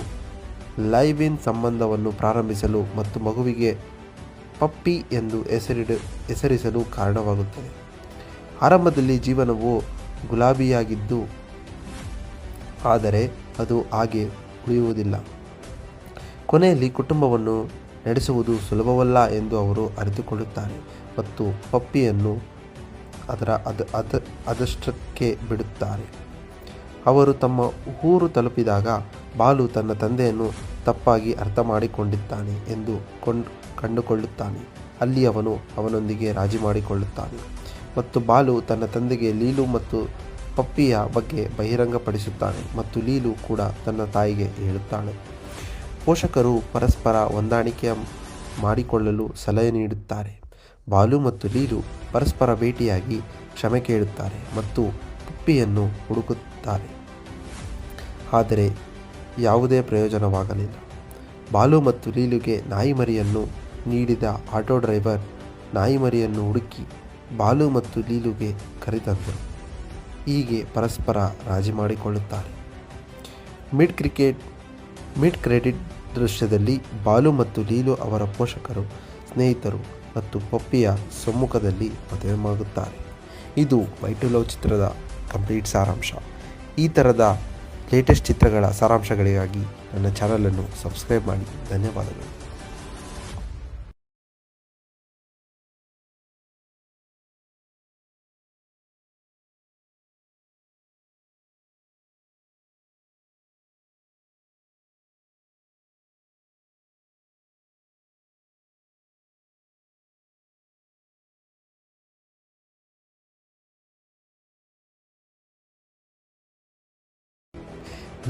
ಲೈವ್ ಇನ್ ಸಂಬಂಧವನ್ನು ಪ್ರಾರಂಭಿಸಲು ಮತ್ತು ಮಗುವಿಗೆ ಪಪ್ಪಿ ಎಂದು ಹೆಸರಿಸಲು ಕಾರಣವಾಗುತ್ತದೆ. ಆರಂಭದಲ್ಲಿ ಜೀವನವು ಗುಲಾಬಿಯಾಗಿದ್ದು, ಆದರೆ ಅದು ಹಾಗೆ ಉಳಿಯುವುದಿಲ್ಲ. ಕೊನೆಯಲ್ಲಿ ಕುಟುಂಬವನ್ನು ನಡೆಸುವುದು ಸುಲಭವಲ್ಲ ಎಂದು ಅವರು ಅರಿತುಕೊಳ್ಳುತ್ತಾರೆ ಮತ್ತು ಪಪ್ಪಿಯನ್ನು ಅದಷ್ಟಕ್ಕೆ ಬಿಡುತ್ತಾರೆ. ಅವರು ತಮ್ಮ ಊರು ತಲುಪಿದಾಗ ಬಾಲು ತನ್ನ ತಂದೆಯನ್ನು ತಪ್ಪಾಗಿ ಅರ್ಥ ಮಾಡಿಕೊಂಡಿದ್ದಾನೆ ಎಂದು ಕಂಡುಕೊಳ್ಳುತ್ತಾನೆ. ಅಲ್ಲಿ ಅವನು ಅವನೊಂದಿಗೆ ರಾಜಿ ಮಾಡಿಕೊಳ್ಳುತ್ತಾನೆ ಮತ್ತು ಬಾಲು ತನ್ನ ತಂದೆಗೆ ಲೀಲು ಮತ್ತು ಪಪ್ಪಿಯ ಬಗ್ಗೆ ಬಹಿರಂಗಪಡಿಸುತ್ತಾನೆ ಮತ್ತು ಲೀಲು ಕೂಡ ತನ್ನ ತಾಯಿಗೆ ಹೇಳುತ್ತಾಳೆ. ಪೋಷಕರು ಪರಸ್ಪರ ಹೊಂದಾಣಿಕೆ ಮಾಡಿಕೊಳ್ಳಲು ಸಲಹೆ ನೀಡುತ್ತಾರೆ. ಬಾಲು ಮತ್ತು ಲೀಲು ಪರಸ್ಪರ ಭೇಟಿಯಾಗಿ ಕ್ಷಮೆ ಕೇಳುತ್ತಾರೆ ಮತ್ತು ಪಪ್ಪಿಯನ್ನು ಹುಡುಕುತ್ತಾರೆ. ಆದರೆ ಯಾವುದೇ ಪ್ರಯೋಜನವಾಗಲಿಲ್ಲ. ಬಾಲು ಮತ್ತು ಲೀಲುಗೆ ನಾಯಿಮರಿಯನ್ನು ನೀಡಿದ ಆಟೋ ಡ್ರೈವರ್ ನಾಯಿಮರಿಯನ್ನು ಹುಡುಕಿ ಬಾಲು ಮತ್ತು ಲೀಲುಗೆ ಕರೆತಂದರು. ಹೀಗೆ ಪರಸ್ಪರ ರಾಜಿ ಮಾಡಿಕೊಳ್ಳುತ್ತಾರೆ. ಮಿಡ್ ಕ್ರೆಡಿಟ್ ದೃಶ್ಯದಲ್ಲಿ ಬಾಲು ಮತ್ತು ಲೀಲು ಅವರ ಪೋಷಕರು, ಸ್ನೇಹಿತರು ಮತ್ತು ಪಪ್ಪಿಯ ಸಮ್ಮುಖದಲ್ಲಿ ಮದುವೆಯಾಗುತ್ತಾರೆ. ಇದು ಬೈ ಟು ಲವ್ ಚಿತ್ರದ ಕಂಪ್ಲೀಟ್ ಸಾರಾಂಶ. ಈ ಥರದ ಲೇಟೆಸ್ಟ್ ಚಿತ್ರಗಳ ಸಾರಾಂಶಗಳಿಗಾಗಿ ನನ್ನ ಚಾನಲನ್ನು ಸಬ್ಸ್ಕ್ರೈಬ್ ಮಾಡಿ. ಧನ್ಯವಾದಗಳು.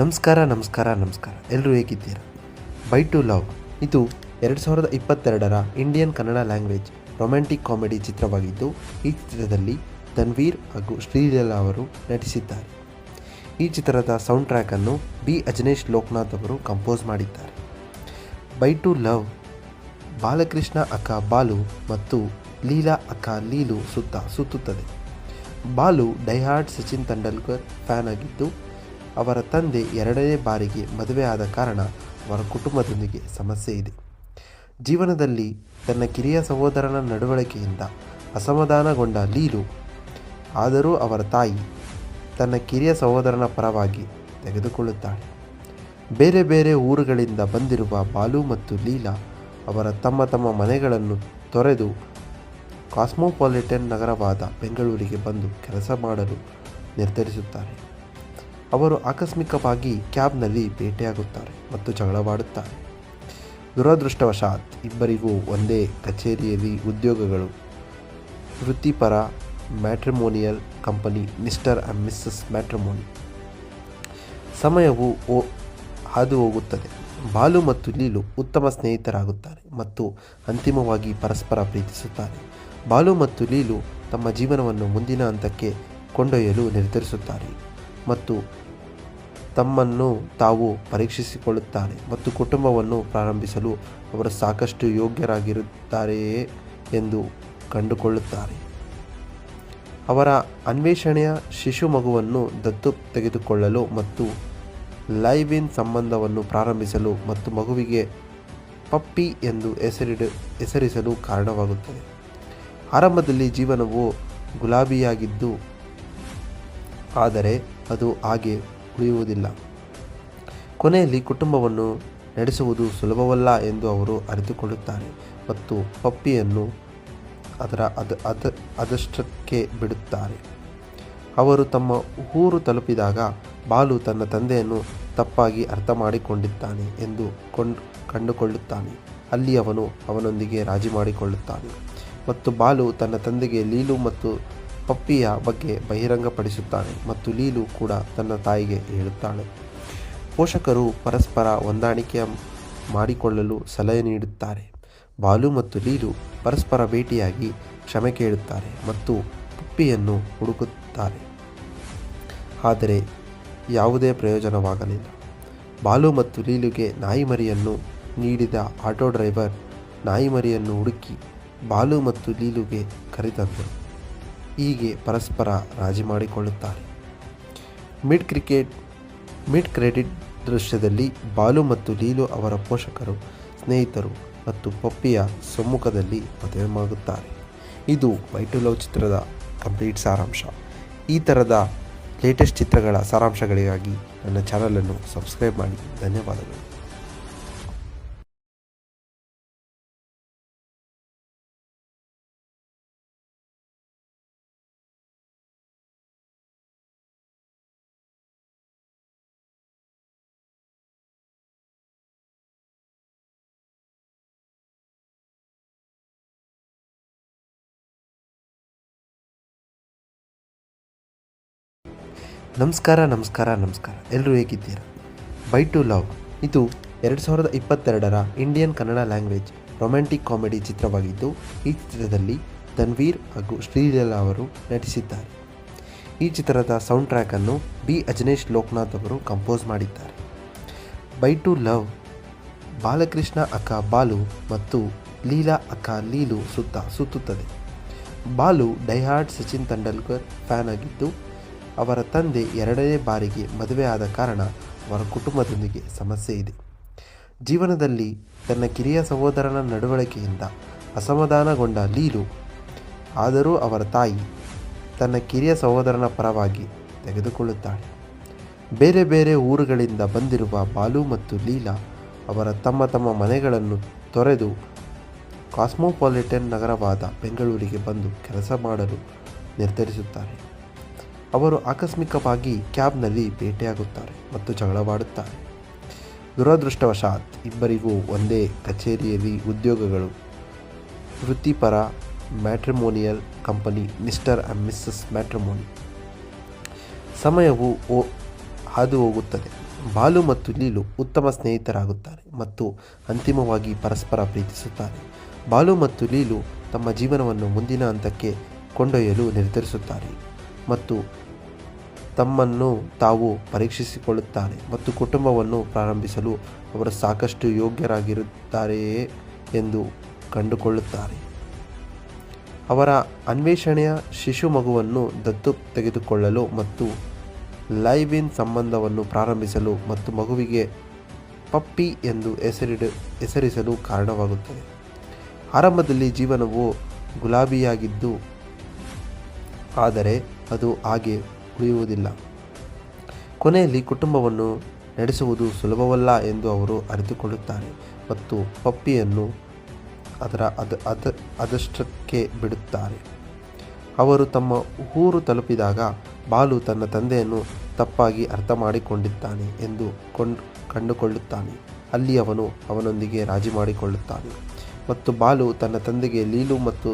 ನಮಸ್ಕಾರ. ಎಲ್ಲರೂ ಹೇಗಿದ್ದೀರಾ? ಬೈ ಟು ಲವ್ ಇದು 2022ರ Indian Kannada language romantic comedy ಚಿತ್ರವಾಗಿದ್ದು, ಈ ಚಿತ್ರದಲ್ಲಿ ತನ್ವೀರ್ ಹಾಗೂ ಶ್ರೀಲೀಲಾ ಅವರು ನಟಿಸಿದ್ದಾರೆ. ಈ ಚಿತ್ರದ ಸೌಂಡ್ ಟ್ರ್ಯಾಕನ್ನು ಬಿ ಅಜನೇಶ್ ಲೋಕನಾಥ್ ಅವರು ಕಂಪೋಸ್ ಮಾಡಿದ್ದಾರೆ. ಬೈ ಟು ಲವ್ ಬಾಲಕೃಷ್ಣ ಅಕ್ಕ ಬಾಲು ಮತ್ತು ಲೀಲಾ ಅಕ್ಕ ಲೀಲು ಸುತ್ತುತ್ತದೆ. ಬಾಲು ಡೈಹಾರ್ಡ್ ಸಚಿನ್ ತೆಂಡೂಲ್ಕರ್ ಫ್ಯಾನ್ ಆಗಿದ್ದು, ಅವರ ತಂದೆ 2ನೇ ಬಾರಿಗೆ ಮದುವೆ ಆದ ಕಾರಣ ಅವರ ಕುಟುಂಬದೊಂದಿಗೆ ಸಮಸ್ಯೆ ಇದೆ. ಜೀವನದಲ್ಲಿ ತನ್ನ ಕಿರಿಯ ಸಹೋದರನ ನಡವಳಿಕೆಯಿಂದ ಅಸಮಾಧಾನಗೊಂಡ ಲೀಲು, ಆದರೂ ಅವರ ತಾಯಿ ತನ್ನ ಕಿರಿಯ ಸಹೋದರನ ಪರವಾಗಿ ತೆಗೆದುಕೊಳ್ಳುತ್ತಾಳೆ. ಬೇರೆ ಬೇರೆ ಊರುಗಳಿಂದ ಬಂದಿರುವ ಬಾಲು ಮತ್ತು ಲೀಲಾ ಅವರ ತಮ್ಮ ಮನೆಗಳನ್ನು ತೊರೆದು ಕಾಸ್ಮೋಪಾಲಿಟನ್ ನಗರವಾದ ಬೆಂಗಳೂರಿಗೆ ಬಂದು ಕೆಲಸ ಮಾಡಲು ನಿರ್ಧರಿಸುತ್ತಾರೆ. ಅವರು ಆಕಸ್ಮಿಕವಾಗಿ ಕ್ಯಾಬ್ನಲ್ಲಿ ಭೇಟಿಯಾಗುತ್ತಾರೆ ಮತ್ತು ಜಗಳವಾಡುತ್ತಾರೆ. ದುರದೃಷ್ಟವಶಾತ್ ಇಬ್ಬರಿಗೂ ಒಂದೇ ಕಚೇರಿಯಲ್ಲಿ ಉದ್ಯೋಗಗಳು. ವೃತ್ತಿಪರ matrimonial company mister and missus matrimony. ಸಮಯವು ಹಾದು ಹೋಗುತ್ತದೆ. ಬಾಲು ಮತ್ತು ಲೀಲು ಉತ್ತಮ ಸ್ನೇಹಿತರಾಗುತ್ತಾರೆ ಮತ್ತು ಅಂತಿಮವಾಗಿ ಪರಸ್ಪರ ಪ್ರೀತಿಸುತ್ತಾರೆ. ಬಾಲು ಮತ್ತು ಲೀಲು ತಮ್ಮ ಜೀವನವನ್ನು ಮುಂದಿನ ಹಂತಕ್ಕೆ ಕೊಂಡೊಯ್ಯಲು ನಿರ್ಧರಿಸುತ್ತಾರೆ ಮತ್ತು ತಮ್ಮನ್ನು ತಾವು ಪರೀಕ್ಷಿಸಿಕೊಳ್ಳುತ್ತಾರೆ ಮತ್ತು ಕುಟುಂಬವನ್ನು ಪ್ರಾರಂಭಿಸಲು ಅವರು ಸಾಕಷ್ಟು ಯೋಗ್ಯರಾಗಿರುತ್ತಾರೆಯೇ ಎಂದು ಕಂಡುಕೊಳ್ಳುತ್ತಾರೆ. ಅವರ ಅನ್ವೇಷಣೆಯ ಶಿಶು ಮಗುವನ್ನು ದತ್ತು ತೆಗೆದುಕೊಳ್ಳಲು ಮತ್ತು ಲೈವ್ ಇನ್ ಸಂಬಂಧವನ್ನು ಪ್ರಾರಂಭಿಸಲು ಮತ್ತು ಮಗುವಿಗೆ ಪಪ್ಪಿ ಎಂದು ಹೆಸರಿಸಲು ಕಾರಣವಾಗುತ್ತದೆ. ಆರಂಭದಲ್ಲಿ ಜೀವನವು ಗುಲಾಬಿಯಾಗಿದ್ದು, ಆದರೆ ಅದು ಹಾಗೆ ಉಳಿಯುವುದಿಲ್ಲ. ಕೊನೆಯಲ್ಲಿ ಕುಟುಂಬವನ್ನು ನಡೆಸುವುದು ಸುಲಭವಲ್ಲ ಎಂದು ಅವರು ಅರಿತುಕೊಳ್ಳುತ್ತಾರೆ ಮತ್ತು ಪಪ್ಪಿಯನ್ನು ಅದಷ್ಟಕ್ಕೆ ಬಿಡುತ್ತಾರೆ. ಅವರು ತಮ್ಮ ಊರು ತಲುಪಿದಾಗ ಬಾಲು ತನ್ನ ತಂದೆಯನ್ನು ತಪ್ಪಾಗಿ ಅರ್ಥ ಮಾಡಿಕೊಂಡಿದ್ದಾನೆ ಎಂದು ಕಂಡುಕೊಳ್ಳುತ್ತಾನೆ. ಅಲ್ಲಿ ಅವನು ಅವನೊಂದಿಗೆ ರಾಜಿ ಮಾಡಿಕೊಳ್ಳುತ್ತಾನೆ ಮತ್ತು ಬಾಲು ತನ್ನ ತಂದೆಗೆ ಲೀಲು ಮತ್ತು ಪಪ್ಪಿಯ ಬಗ್ಗೆ ಬಹಿರಂಗಪಡಿಸುತ್ತಾನೆ ಮತ್ತು ಲೀಲು ಕೂಡ ತನ್ನ ತಾಯಿಗೆ ಹೇಳುತ್ತಾಳೆ. ಪೋಷಕರು ಪರಸ್ಪರ ಹೊಂದಾಣಿಕೆ ಮಾಡಿಕೊಳ್ಳಲು ಸಲಹೆ ನೀಡುತ್ತಾರೆ. ಬಾಲು ಮತ್ತು ಲೀಲು ಪರಸ್ಪರ ಭೇಟಿಯಾಗಿ ಕ್ಷಮೆ ಕೇಳುತ್ತಾರೆ ಮತ್ತು ಪಪ್ಪಿಯನ್ನು ಹುಡುಕುತ್ತಾರೆ. ಆದರೆ ಯಾವುದೇ ಪ್ರಯೋಜನವಾಗಲಿಲ್ಲ. ಬಾಲು ಮತ್ತು ಲೀಲುಗೆ ನಾಯಿಮರಿಯನ್ನು ನೀಡಿದ ಆಟೋ ಡ್ರೈವರ್ ನಾಯಿಮರಿಯನ್ನು ಹುಡುಕಿ ಬಾಲು ಮತ್ತು ಲೀಲುಗೆ ಕರೆತಂದರು. ಹೀಗೆ ಪರಸ್ಪರ ರಾಜಿ ಮಾಡಿಕೊಳ್ಳುತ್ತಾರೆ. ಮಿಡ್ ಕ್ರೆಡಿಟ್ ದೃಶ್ಯದಲ್ಲಿ ಬಾಲು ಮತ್ತು ಲೀಲು ಅವರ ಪೋಷಕರು, ಸ್ನೇಹಿತರು ಮತ್ತು ಪಪ್ಪಿಯ ಸಮ್ಮುಖದಲ್ಲಿ ಮದುವೆಯಾಗುತ್ತಾರೆ. ಇದು ಬೈ ಟು ಲವ್ ಚಿತ್ರದ ಕಂಪ್ಲೀಟ್ ಸಾರಾಂಶ. ಈ ಥರದ ಲೇಟೆಸ್ಟ್ ಚಿತ್ರಗಳ ಸಾರಾಂಶಗಳಿಗಾಗಿ ನನ್ನ ಚಾನಲನ್ನು ಸಬ್ಸ್ಕ್ರೈಬ್ ಮಾಡಿ. ಧನ್ಯವಾದಗಳು. ನಮಸ್ಕಾರ. ಎಲ್ಲರೂ ಹೇಗಿದ್ದೀರಾ? ಬೈ ಟು ಲವ್ ಇದು 2022ರ Indian Kannada language romantic comedy ಚಿತ್ರವಾಗಿದ್ದು, ಈ ಚಿತ್ರದಲ್ಲಿ ತನ್ವೀರ್ ಹಾಗೂ ಶ್ರೀಲೀಲಾ ಅವರು ನಟಿಸಿದ್ದಾರೆ. ಈ ಚಿತ್ರದ ಸೌಂಡ್ ಟ್ರ್ಯಾಕನ್ನು ಬಿ ಅಜನೇಶ್ ಲೋಕನಾಥ್ ಅವರು ಕಂಪೋಸ್ ಮಾಡಿದ್ದಾರೆ. ಬೈ ಟು ಲವ್ ಬಾಲಕೃಷ್ಣ ಅಕ್ಕ ಬಾಲು ಮತ್ತು ಲೀಲಾ ಅಕ್ಕ ಲೀಲು ಸುತ್ತುತ್ತದೆ. ಬಾಲು ಡೈಹಾರ್ಡ್ ಸಚಿನ್ ತೆಂಡೂಲ್ಕರ್ ಫ್ಯಾನ್ ಆಗಿದ್ದು, ಅವರ ತಂದೆ 2ನೇ ಬಾರಿಗೆ ಮದುವೆ ಆದ ಕಾರಣ ಅವರ ಕುಟುಂಬದೊಂದಿಗೆ ಸಮಸ್ಯೆ ಇದೆ. ಜೀವನದಲ್ಲಿ ತನ್ನ ಕಿರಿಯ ಸಹೋದರನ ನಡವಳಿಕೆಯಿಂದ ಅಸಮಾಧಾನಗೊಂಡ ಲೀಲು, ಆದರೂ ಅವರ ತಾಯಿ ತನ್ನ ಕಿರಿಯ ಸಹೋದರನ ಪರವಾಗಿ ತೆಗೆದುಕೊಳ್ಳುತ್ತಾಳೆ. ಬೇರೆ ಬೇರೆ ಊರುಗಳಿಂದ ಬಂದಿರುವ ಬಾಲು ಮತ್ತು ಲೀಲಾ ಅವರ ತಮ್ಮ ಮನೆಗಳನ್ನು ತೊರೆದು ಕಾಸ್ಮೋಪಾಲಿಟನ್ ನಗರವಾದ ಬೆಂಗಳೂರಿಗೆ ಬಂದು ಕೆಲಸ ಮಾಡಲು ನಿರ್ಧರಿಸುತ್ತಾರೆ. ಅವರು ಆಕಸ್ಮಿಕವಾಗಿ ಕ್ಯಾಬ್ನಲ್ಲಿ ಭೇಟಿಯಾಗುತ್ತಾರೆ ಮತ್ತು ಜಗಳವಾಡುತ್ತಾರೆ. ದುರದೃಷ್ಟವಶಾತ್ ಇಬ್ಬರಿಗೂ ಒಂದೇ ಕಚೇರಿಯಲ್ಲಿ ಉದ್ಯೋಗಗಳು. ವೃತ್ತಿಪರ matrimonial company mister and missus matrimony. ಸಮಯವು ಹಾದು ಹೋಗುತ್ತದೆ. ಬಾಲು ಮತ್ತು ಲೀಲು ಉತ್ತಮ ಸ್ನೇಹಿತರಾಗುತ್ತಾರೆ ಮತ್ತು ಅಂತಿಮವಾಗಿ ಪರಸ್ಪರ ಪ್ರೀತಿಸುತ್ತಾರೆ. ಬಾಲು ಮತ್ತು ಲೀಲು ತಮ್ಮ ಜೀವನವನ್ನು ಮುಂದಿನ ಹಂತಕ್ಕೆ ಕೊಂಡೊಯ್ಯಲು ನಿರ್ಧರಿಸುತ್ತಾರೆ ಮತ್ತು ತಮ್ಮನ್ನು ತಾವು ಪರೀಕ್ಷಿಸಿಕೊಳ್ಳುತ್ತಾರೆ ಮತ್ತು ಕುಟುಂಬವನ್ನು ಪ್ರಾರಂಭಿಸಲು ಅವರು ಸಾಕಷ್ಟು ಯೋಗ್ಯರಾಗಿರುತ್ತಾರೆಯೇ ಎಂದು ಕಂಡುಕೊಳ್ಳುತ್ತಾರೆ. ಅವರ ಅನ್ವೇಷಣೆಯ ಶಿಶು ಮಗುವನ್ನು ದತ್ತು ತೆಗೆದುಕೊಳ್ಳಲು ಮತ್ತು ಲೈವ್ ಇನ್ ಸಂಬಂಧವನ್ನು ಪ್ರಾರಂಭಿಸಲು ಮತ್ತು ಮಗುವಿಗೆ ಪಪ್ಪಿ ಎಂದು ಹೆಸರಿಸಲು ಕಾರಣವಾಗುತ್ತದೆ. ಆರಂಭದಲ್ಲಿ ಜೀವನವು ಗುಲಾಬಿಯಾಗಿದ್ದು, ಆದರೆ ಅದು ಹಾಗೆ ಉಳಿಯುವುದಿಲ್ಲ. ಕೊನೆಯಲ್ಲಿ ಕುಟುಂಬವನ್ನು ನಡೆಸುವುದು ಸುಲಭವಲ್ಲ ಎಂದು ಅವರು ಅರಿತುಕೊಳ್ಳುತ್ತಾರೆ ಮತ್ತು ಪಪ್ಪಿಯನ್ನು ಅದಷ್ಟಕ್ಕೆ ಬಿಡುತ್ತಾರೆ. ಅವರು ತಮ್ಮ ಊರು ತಲುಪಿದಾಗ ಬಾಲು ತನ್ನ ತಂದೆಯನ್ನು ತಪ್ಪಾಗಿ ಅರ್ಥ ಮಾಡಿಕೊಂಡಿದ್ದಾನೆ ಎಂದು ಕಂಡುಕೊಳ್ಳುತ್ತಾನೆ. ಅಲ್ಲಿ ಅವನು ಅವನೊಂದಿಗೆ ರಾಜಿ ಮಾಡಿಕೊಳ್ಳುತ್ತಾನೆ ಮತ್ತು ಬಾಲು ತನ್ನ ತಂದೆಗೆ ಲೀಲು ಮತ್ತು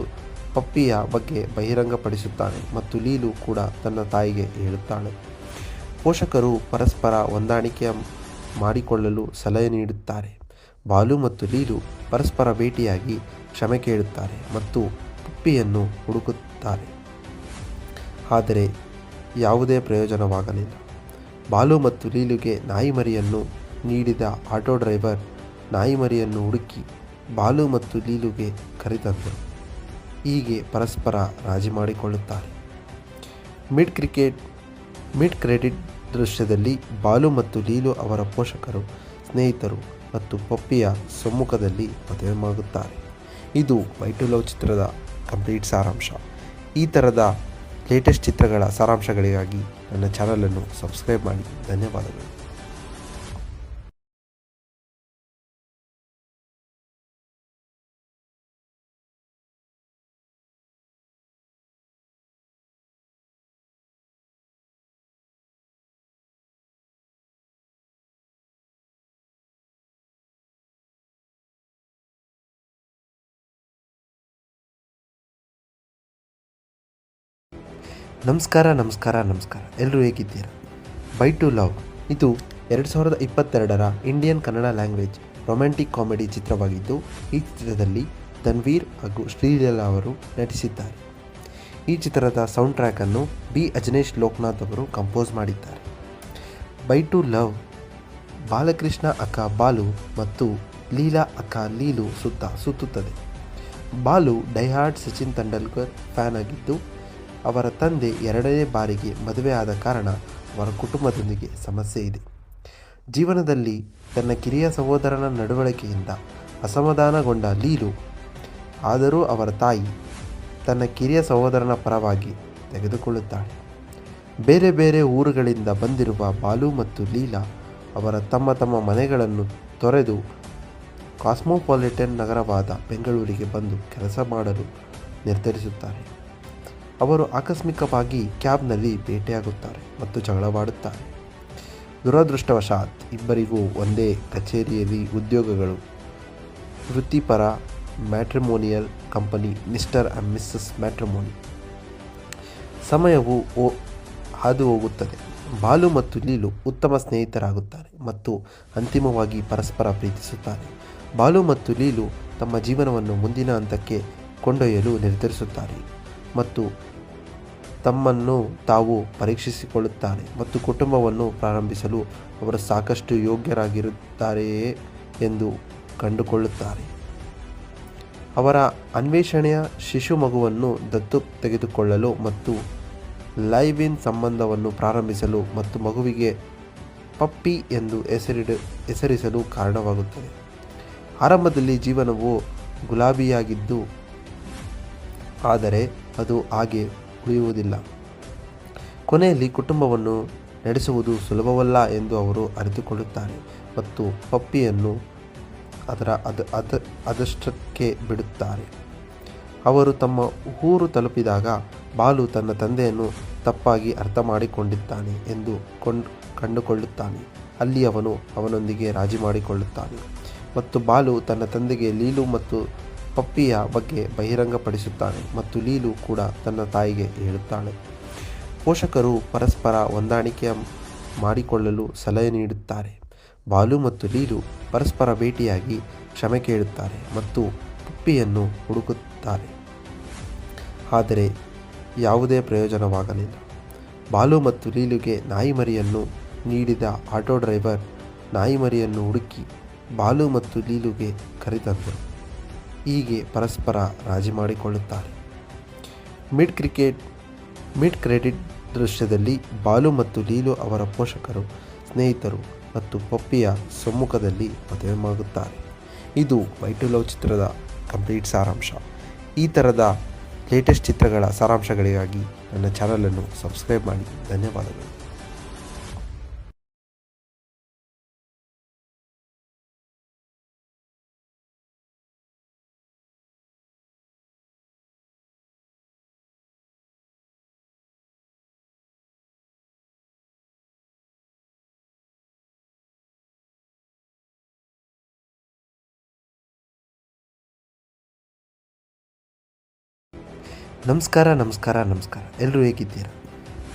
ಪಪ್ಪಿಯ ಬಗ್ಗೆ ಬಹಿರಂಗಪಡಿಸುತ್ತಾನೆ ಮತ್ತು ಲೀಲು ಕೂಡ ತನ್ನ ತಾಯಿಗೆ ಹೇಳುತ್ತಾಳೆ. ಪೋಷಕರು ಪರಸ್ಪರ ಹೊಂದಾಣಿಕೆ ಮಾಡಿಕೊಳ್ಳಲು ಸಲಹೆ ನೀಡುತ್ತಾರೆ. ಬಾಲು ಮತ್ತು ಲೀಲು ಪರಸ್ಪರ ಭೇಟಿಯಾಗಿ ಕ್ಷಮೆ ಕೇಳುತ್ತಾರೆ ಮತ್ತು ಪಪ್ಪಿಯನ್ನು ಹುಡುಕುತ್ತಾರೆ. ಆದರೆ ಯಾವುದೇ ಪ್ರಯೋಜನವಾಗಲಿಲ್ಲ. ಬಾಲು ಮತ್ತು ಲೀಲುಗೆ ನಾಯಿಮರಿಯನ್ನು ನೀಡಿದ ಆಟೋ ಡ್ರೈವರ್ ನಾಯಿಮರಿಯನ್ನು ಹುಡುಕಿ ಬಾಲು ಮತ್ತು ಲೀಲುಗೆ ಕರೆತಂದರು. ಹೀಗೆ ಪರಸ್ಪರ ರಾಜಿ ಮಾಡಿಕೊಳ್ಳುತ್ತಾರೆ. ಮಿಡ್ ಕ್ರೆಡಿಟ್ ದೃಶ್ಯದಲ್ಲಿ ಬಾಲು ಮತ್ತು ಲೀಲು ಅವರ ಪೋಷಕರು, ಸ್ನೇಹಿತರು ಮತ್ತು ಪಪ್ಪಿಯ ಸಮ್ಮುಖದಲ್ಲಿ ಮದುವೆಯಾಗುತ್ತಾರೆ. ಇದು ಬೈ ಟು ಲವ್ ಚಿತ್ರದ ಕಂಪ್ಲೀಟ್ ಸಾರಾಂಶ. ಈ ಥರದ ಲೇಟೆಸ್ಟ್ ಚಿತ್ರಗಳ ಸಾರಾಂಶಗಳಿಗಾಗಿ ನನ್ನ ಚಾನಲನ್ನು ಸಬ್ಸ್ಕ್ರೈಬ್ ಮಾಡಿ. ಧನ್ಯವಾದಗಳು. ನಮಸ್ಕಾರ. ಎಲ್ಲರೂ ಹೇಗಿದ್ದೀರಾ? ಬೈ ಟು ಲವ್ ಇದು 2022ರ Indian Kannada language romantic comedy ಚಿತ್ರವಾಗಿದ್ದು, ಈ ಚಿತ್ರದಲ್ಲಿ ತನ್ವೀರ್ ಹಾಗೂ ಶ್ರೀಲೀಲಾ ಅವರು ನಟಿಸಿದ್ದಾರೆ. ಈ ಚಿತ್ರದ ಸೌಂಡ್ ಟ್ರ್ಯಾಕನ್ನು ಬಿ ಅಜನೀಶ್ ಲೋಕನಾಥ್ ಅವರು ಕಂಪೋಸ್ ಮಾಡಿದ್ದಾರೆ. ಬೈ ಟು ಲವ್ ಬಾಲಕೃಷ್ಣ ಅಕ್ಕ ಬಾಲು ಮತ್ತು ಲೀಲಾ ಅಕ್ಕ ಲೀಲು ಸುತ್ತ ಸುತ್ತುತ್ತದೆ. ಬಾಲು ಡೈಹಾರ್ಡ್ ಸಚಿನ್ ತೆಂಡೂಲ್ಕರ್ ಫ್ಯಾನ್ ಆಗಿದ್ದು, ಅವರ ತಂದೆ ಎರಡನೇ ಬಾರಿಗೆ ಮದುವೆ ಆದ ಕಾರಣ ಅವರ ಕುಟುಂಬದೊಂದಿಗೆ ಸಮಸ್ಯೆ ಇದೆ. ಜೀವನದಲ್ಲಿ ತನ್ನ ಕಿರಿಯ ಸಹೋದರನ ನಡವಳಿಕೆಯಿಂದ ಅಸಮಾಧಾನಗೊಂಡ ಲೀಲು, ಆದರೂ ಅವರ ತಾಯಿ ತನ್ನ ಕಿರಿಯ ಸಹೋದರನ ಪರವಾಗಿ ತೆಗೆದುಕೊಳ್ಳುತ್ತಾಳೆ. ಬೇರೆ ಬೇರೆ ಊರುಗಳಿಂದ ಬಂದಿರುವ ಬಾಲು ಮತ್ತು ಲೀಲಾ ಅವರ ತಮ್ಮ ಮನೆಗಳನ್ನು ತೊರೆದು ಕಾಸ್ಮೋಪಾಲಿಟನ್ ನಗರವಾದ ಬೆಂಗಳೂರಿಗೆ ಬಂದು ಕೆಲಸ ಮಾಡಲು ನಿರ್ಧರಿಸುತ್ತಾರೆ. ಅವರು ಆಕಸ್ಮಿಕವಾಗಿ ಕ್ಯಾಬ್ನಲ್ಲಿ ಭೇಟಿಯಾಗುತ್ತಾರೆ ಮತ್ತು ಜಗಳವಾಡುತ್ತಾರೆ. ದುರದೃಷ್ಟವಶಾತ್ ಇಬ್ಬರಿಗೂ ಒಂದೇ ಕಚೇರಿಯಲ್ಲಿ ಉದ್ಯೋಗಗಳು. ವೃತ್ತಿಪರ matrimonial company mister and missus matrimony. ಸಮಯವು ಹಾದು ಹೋಗುತ್ತದೆ. ಬಾಲು ಮತ್ತು ಲೀಲು ಉತ್ತಮ ಸ್ನೇಹಿತರಾಗುತ್ತಾರೆ ಮತ್ತು ಅಂತಿಮವಾಗಿ ಪರಸ್ಪರ ಪ್ರೀತಿಸುತ್ತಾರೆ. ಬಾಲು ಮತ್ತು ಲೀಲು ತಮ್ಮ ಜೀವನವನ್ನು ಮುಂದಿನ ಹಂತಕ್ಕೆ ಕೊಂಡೊಯ್ಯಲು ನಿರ್ಧರಿಸುತ್ತಾರೆ ಮತ್ತು ತಮ್ಮನ್ನು ತಾವು ಪರೀಕ್ಷಿಸಿಕೊಳ್ಳುತ್ತಾರೆ ಮತ್ತು ಕುಟುಂಬವನ್ನು ಪ್ರಾರಂಭಿಸಲು ಅವರು ಸಾಕಷ್ಟು ಯೋಗ್ಯರಾಗಿರುತ್ತಾರೆಯೇ ಎಂದು ಕಂಡುಕೊಳ್ಳುತ್ತಾರೆ. ಅವರ ಅನ್ವೇಷಣೆಯ ಶಿಶು ಮಗುವನ್ನು ದತ್ತು ತೆಗೆದುಕೊಳ್ಳಲು ಮತ್ತು ಲೈವ್ ಇನ್ ಸಂಬಂಧವನ್ನು ಪ್ರಾರಂಭಿಸಲು ಮತ್ತು ಮಗುವಿಗೆ ಪಪ್ಪಿ ಎಂದು ಹೆಸರಿಸಲು ಕಾರಣವಾಗುತ್ತದೆ. ಆರಂಭದಲ್ಲಿ ಜೀವನವು ಗುಲಾಬಿಯಾಗಿದ್ದು, ಆದರೆ ಅದು ಹಾಗೆ ಉಳಿಯುವುದಿಲ್ಲ. ಕೊನೆಯಲ್ಲಿ ಕುಟುಂಬವನ್ನು ನಡೆಸುವುದು ಸುಲಭವಲ್ಲ ಎಂದು ಅವರು ಅರಿತುಕೊಳ್ಳುತ್ತಾರೆ ಮತ್ತು ಪಪ್ಪಿಯನ್ನು ಅದಷ್ಟಕ್ಕೆ ಬಿಡುತ್ತಾರೆ. ಅವರು ತಮ್ಮ ಊರು ತಲುಪಿದಾಗ ಬಾಲು ತನ್ನ ತಂದೆಯನ್ನು ತಪ್ಪಾಗಿ ಅರ್ಥ ಮಾಡಿಕೊಂಡಿದ್ದಾನೆ ಎಂದು ಕಂಡುಕೊಳ್ಳುತ್ತಾನೆ. ಅಲ್ಲಿ ಅವನು ಅವನೊಂದಿಗೆ ರಾಜಿ ಮಾಡಿಕೊಳ್ಳುತ್ತಾನೆ ಮತ್ತು ಬಾಲು ತನ್ನ ತಂದೆಗೆ ಲೀಲು ಮತ್ತು ಪಪ್ಪಿಯ ಬಗ್ಗೆ ಬಹಿರಂಗಪಡಿಸುತ್ತಾನೆ ಮತ್ತು ಲೀಲು ಕೂಡ ತನ್ನ ತಾಯಿಗೆ ಹೇಳುತ್ತಾಳೆ. ಪೋಷಕರು ಪರಸ್ಪರ ಹೊಂದಾಣಿಕೆ ಮಾಡಿಕೊಳ್ಳಲು ಸಲಹೆ ನೀಡುತ್ತಾರೆ. ಬಾಲು ಮತ್ತು ಲೀಲು ಪರಸ್ಪರ ಭೇಟಿಯಾಗಿ ಕ್ಷಮೆ ಕೇಳುತ್ತಾರೆ ಮತ್ತು ಪಪ್ಪಿಯನ್ನು ಹುಡುಕುತ್ತಾರೆ. ಆದರೆ ಯಾವುದೇ ಪ್ರಯೋಜನವಾಗಲಿಲ್ಲ. ಬಾಲು ಮತ್ತು ಲೀಲುಗೆ ನಾಯಿಮರಿಯನ್ನು ನೀಡಿದ ಆಟೋ ಡ್ರೈವರ್ ನಾಯಿಮರಿಯನ್ನು ಹುಡುಕಿ ಬಾಲು ಮತ್ತು ಲೀಲುಗೆ ಕರೆತಂದರು. ಹೀಗೆ ಪರಸ್ಪರ ರಾಜಿ ಮಾಡಿಕೊಳ್ಳುತ್ತಾರೆ. ಮಿಡ್ ಕ್ರೆಡಿಟ್ ದೃಶ್ಯದಲ್ಲಿ ಬಾಲು ಮತ್ತು ಲೀಲು ಅವರ ಪೋಷಕರು, ಸ್ನೇಹಿತರು ಮತ್ತು ಪಪ್ಪಿಯ ಸಮ್ಮುಖದಲ್ಲಿ ಮದುವೆಯಾಗುತ್ತಾರೆ. ಇದು ಬೈ ಟು ಲವ್ ಚಿತ್ರದ ಕಂಪ್ಲೀಟ್ ಸಾರಾಂಶ. ಈ ಥರದ ಲೇಟೆಸ್ಟ್ ಚಿತ್ರಗಳ ಸಾರಾಂಶಗಳಿಗಾಗಿ ನನ್ನ ಚಾನಲನ್ನು ಸಬ್ಸ್ಕ್ರೈಬ್ ಮಾಡಿ. ಧನ್ಯವಾದಗಳು. ನಮಸ್ಕಾರ. ಎಲ್ಲರೂ ಹೇಗಿದ್ದೀರಾ?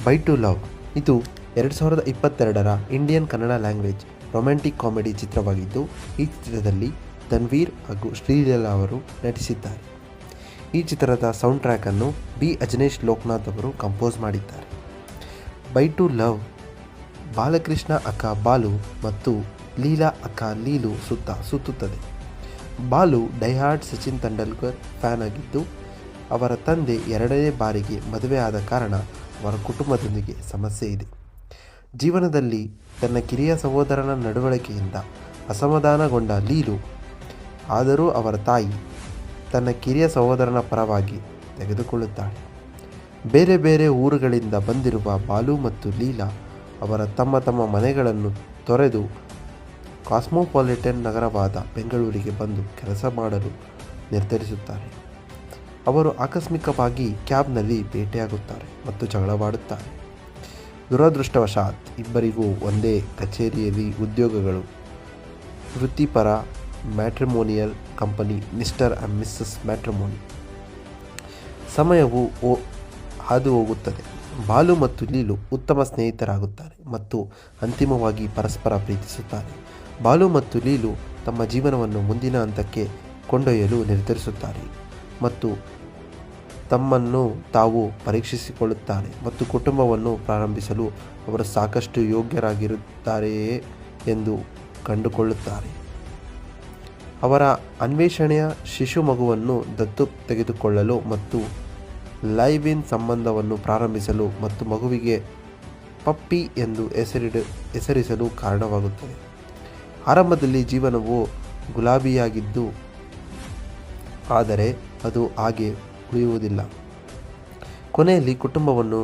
ಬೈ ಟು ಲವ್ ಇದು 2022ರ Indian Kannada language romantic comedy ಚಿತ್ರವಾಗಿದ್ದು, ಈ ಚಿತ್ರದಲ್ಲಿ ತನ್ವೀರ್ ಹಾಗೂ ಶ್ರೀಲೀಲಾ ಅವರು ನಟಿಸಿದ್ದಾರೆ. ಈ ಚಿತ್ರದ ಸೌಂಡ್ ಟ್ರ್ಯಾಕನ್ನು ಬಿ ಅಜನೀಶ್ ಲೋಕನಾಥ್ ಅವರು ಕಂಪೋಸ್ ಮಾಡಿದ್ದಾರೆ. ಬೈ ಟು ಲವ್ ಬಾಲಕೃಷ್ಣ ಅಕ್ಕ ಬಾಲು ಮತ್ತು ಲೀಲಾ ಅಕ್ಕ ಲೀಲು ಸುತ್ತ ಸುತ್ತುತ್ತದೆ. ಬಾಲು ಡೈಹಾರ್ಡ್ ಸಚಿನ್ ತೆಂಡೂಲ್ಕರ್ ಫ್ಯಾನ್ ಆಗಿದ್ದು, ಅವರ ತಂದೆ ಎರಡನೇ ಬಾರಿಗೆ ಮದುವೆ ಆದ ಕಾರಣ ಅವರ ಕುಟುಂಬದೊಂದಿಗೆ ಸಮಸ್ಯೆ ಇದೆ. ಜೀವನದಲ್ಲಿ ತನ್ನ ಕಿರಿಯ ಸಹೋದರನ ನಡವಳಿಕೆಯಿಂದ ಅಸಮಾಧಾನಗೊಂಡ ಲೀಲು, ಆದರೂ ಅವರ ತಾಯಿ ತನ್ನ ಕಿರಿಯ ಸಹೋದರನ ಪರವಾಗಿ ತೆಗೆದುಕೊಳ್ಳುತ್ತಾಳೆ. ಬೇರೆ ಬೇರೆ ಊರುಗಳಿಂದ ಬಂದಿರುವ ಬಾಲು ಮತ್ತು ಲೀಲಾ ಅವರ ತಮ್ಮ ಮನೆಗಳನ್ನು ತೊರೆದು ಕಾಸ್ಮೋಪಾಲಿಟನ್ ನಗರವಾದ ಬೆಂಗಳೂರಿಗೆ ಬಂದು ಕೆಲಸ ಮಾಡಲು ನಿರ್ಧರಿಸುತ್ತಾರೆ. ಅವರು ಆಕಸ್ಮಿಕವಾಗಿ ಕ್ಯಾಬ್ನಲ್ಲಿ ಭೇಟಿಯಾಗುತ್ತಾರೆ ಮತ್ತು ಜಗಳವಾಡುತ್ತಾರೆ. ದುರದೃಷ್ಟವಶಾತ್ ಇಬ್ಬರಿಗೂ ಒಂದೇ ಕಚೇರಿಯಲ್ಲಿ ಉದ್ಯೋಗಗಳು. ವೃತ್ತಿಪರ matrimonial company mister and missus matrimony. ಸಮಯವು ಹಾದು ಹೋಗುತ್ತದೆ. ಬಾಲು ಮತ್ತು ಲೀಲು ಉತ್ತಮ ಸ್ನೇಹಿತರಾಗುತ್ತಾರೆ ಮತ್ತು ಅಂತಿಮವಾಗಿ ಪರಸ್ಪರ ಪ್ರೀತಿಸುತ್ತಾರೆ. ಬಾಲು ಮತ್ತು ಲೀಲು ತಮ್ಮ ಜೀವನವನ್ನು ಮುಂದಿನ ಹಂತಕ್ಕೆ ಕೊಂಡೊಯ್ಯಲು ನಿರ್ಧರಿಸುತ್ತಾರೆ ಮತ್ತು ತಮ್ಮನ್ನು ತಾವು ಪರೀಕ್ಷಿಸಿಕೊಳ್ಳುತ್ತಾರೆ ಮತ್ತು ಕುಟುಂಬವನ್ನು ಪ್ರಾರಂಭಿಸಲು ಅವರು ಸಾಕಷ್ಟು ಯೋಗ್ಯರಾಗಿರುತ್ತಾರೆಯೇ ಎಂದು ಕಂಡುಕೊಳ್ಳುತ್ತಾರೆ. ಅವರ ಅನ್ವೇಷಣೆಯ ಶಿಶು ಮಗುವನ್ನು ದತ್ತು ತೆಗೆದುಕೊಳ್ಳಲು ಮತ್ತು ಲೈವ್ ಇನ್ ಸಂಬಂಧವನ್ನು ಪ್ರಾರಂಭಿಸಲು ಮತ್ತು ಮಗುವಿಗೆ ಪಪ್ಪಿ ಎಂದು ಹೆಸರಿಸಲು ಕಾರಣವಾಗುತ್ತದೆ. ಆರಂಭದಲ್ಲಿ ಜೀವನವು ಗುಲಾಬಿಯಾಗಿದ್ದು, ಆದರೆ ಅದು ಹಾಗೆ ಉಳಿಯುವುದಿಲ್ಲ. ಕೊನೆಯಲ್ಲಿ ಕುಟುಂಬವನ್ನು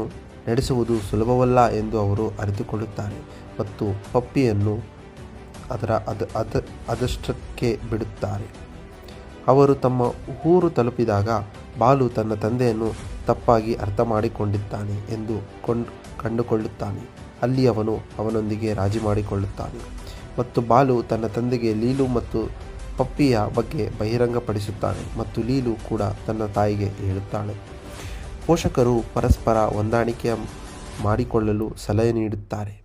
ನಡೆಸುವುದು ಸುಲಭವಲ್ಲ ಎಂದು ಅವರು ಅರಿತುಕೊಳ್ಳುತ್ತಾರೆ ಮತ್ತು ಪಪ್ಪಿಯನ್ನು ಅದಷ್ಟಕ್ಕೆ ಬಿಡುತ್ತಾರೆ. ಅವರು ತಮ್ಮ ಊರು ತಲುಪಿದಾಗ ಬಾಲು ತನ್ನ ತಂದೆಯನ್ನು ತಪ್ಪಾಗಿ ಅರ್ಥ ಮಾಡಿಕೊಂಡಿದ್ದಾನೆ ಎಂದು ಕಂಡುಕೊಳ್ಳುತ್ತಾನೆ. ಅಲ್ಲಿ ಅವನು ಅವನೊಂದಿಗೆ ರಾಜಿ ಮಾಡಿಕೊಳ್ಳುತ್ತಾನೆ ಮತ್ತು ಬಾಲು ತನ್ನ ತಂದೆಗೆ ಲೀಲು ಮತ್ತು ಪಪ್ಪಿಯ ಬಗ್ಗೆ ಬಹಿರಂಗಪಡಿಸುತ್ತಾನೆ ಮತ್ತು ಲೀಲು ಕೂಡ ತನ್ನ ತಾಯಿಗೆ ಹೇಳುತ್ತಾಳೆ. ಪೋಷಕರು ಪರಸ್ಪರ ಹೊಂದಾಣಿಕೆ ಮಾಡಿಕೊಳ್ಳಲು ಸಲಹೆ ನೀಡುತ್ತಾರೆ.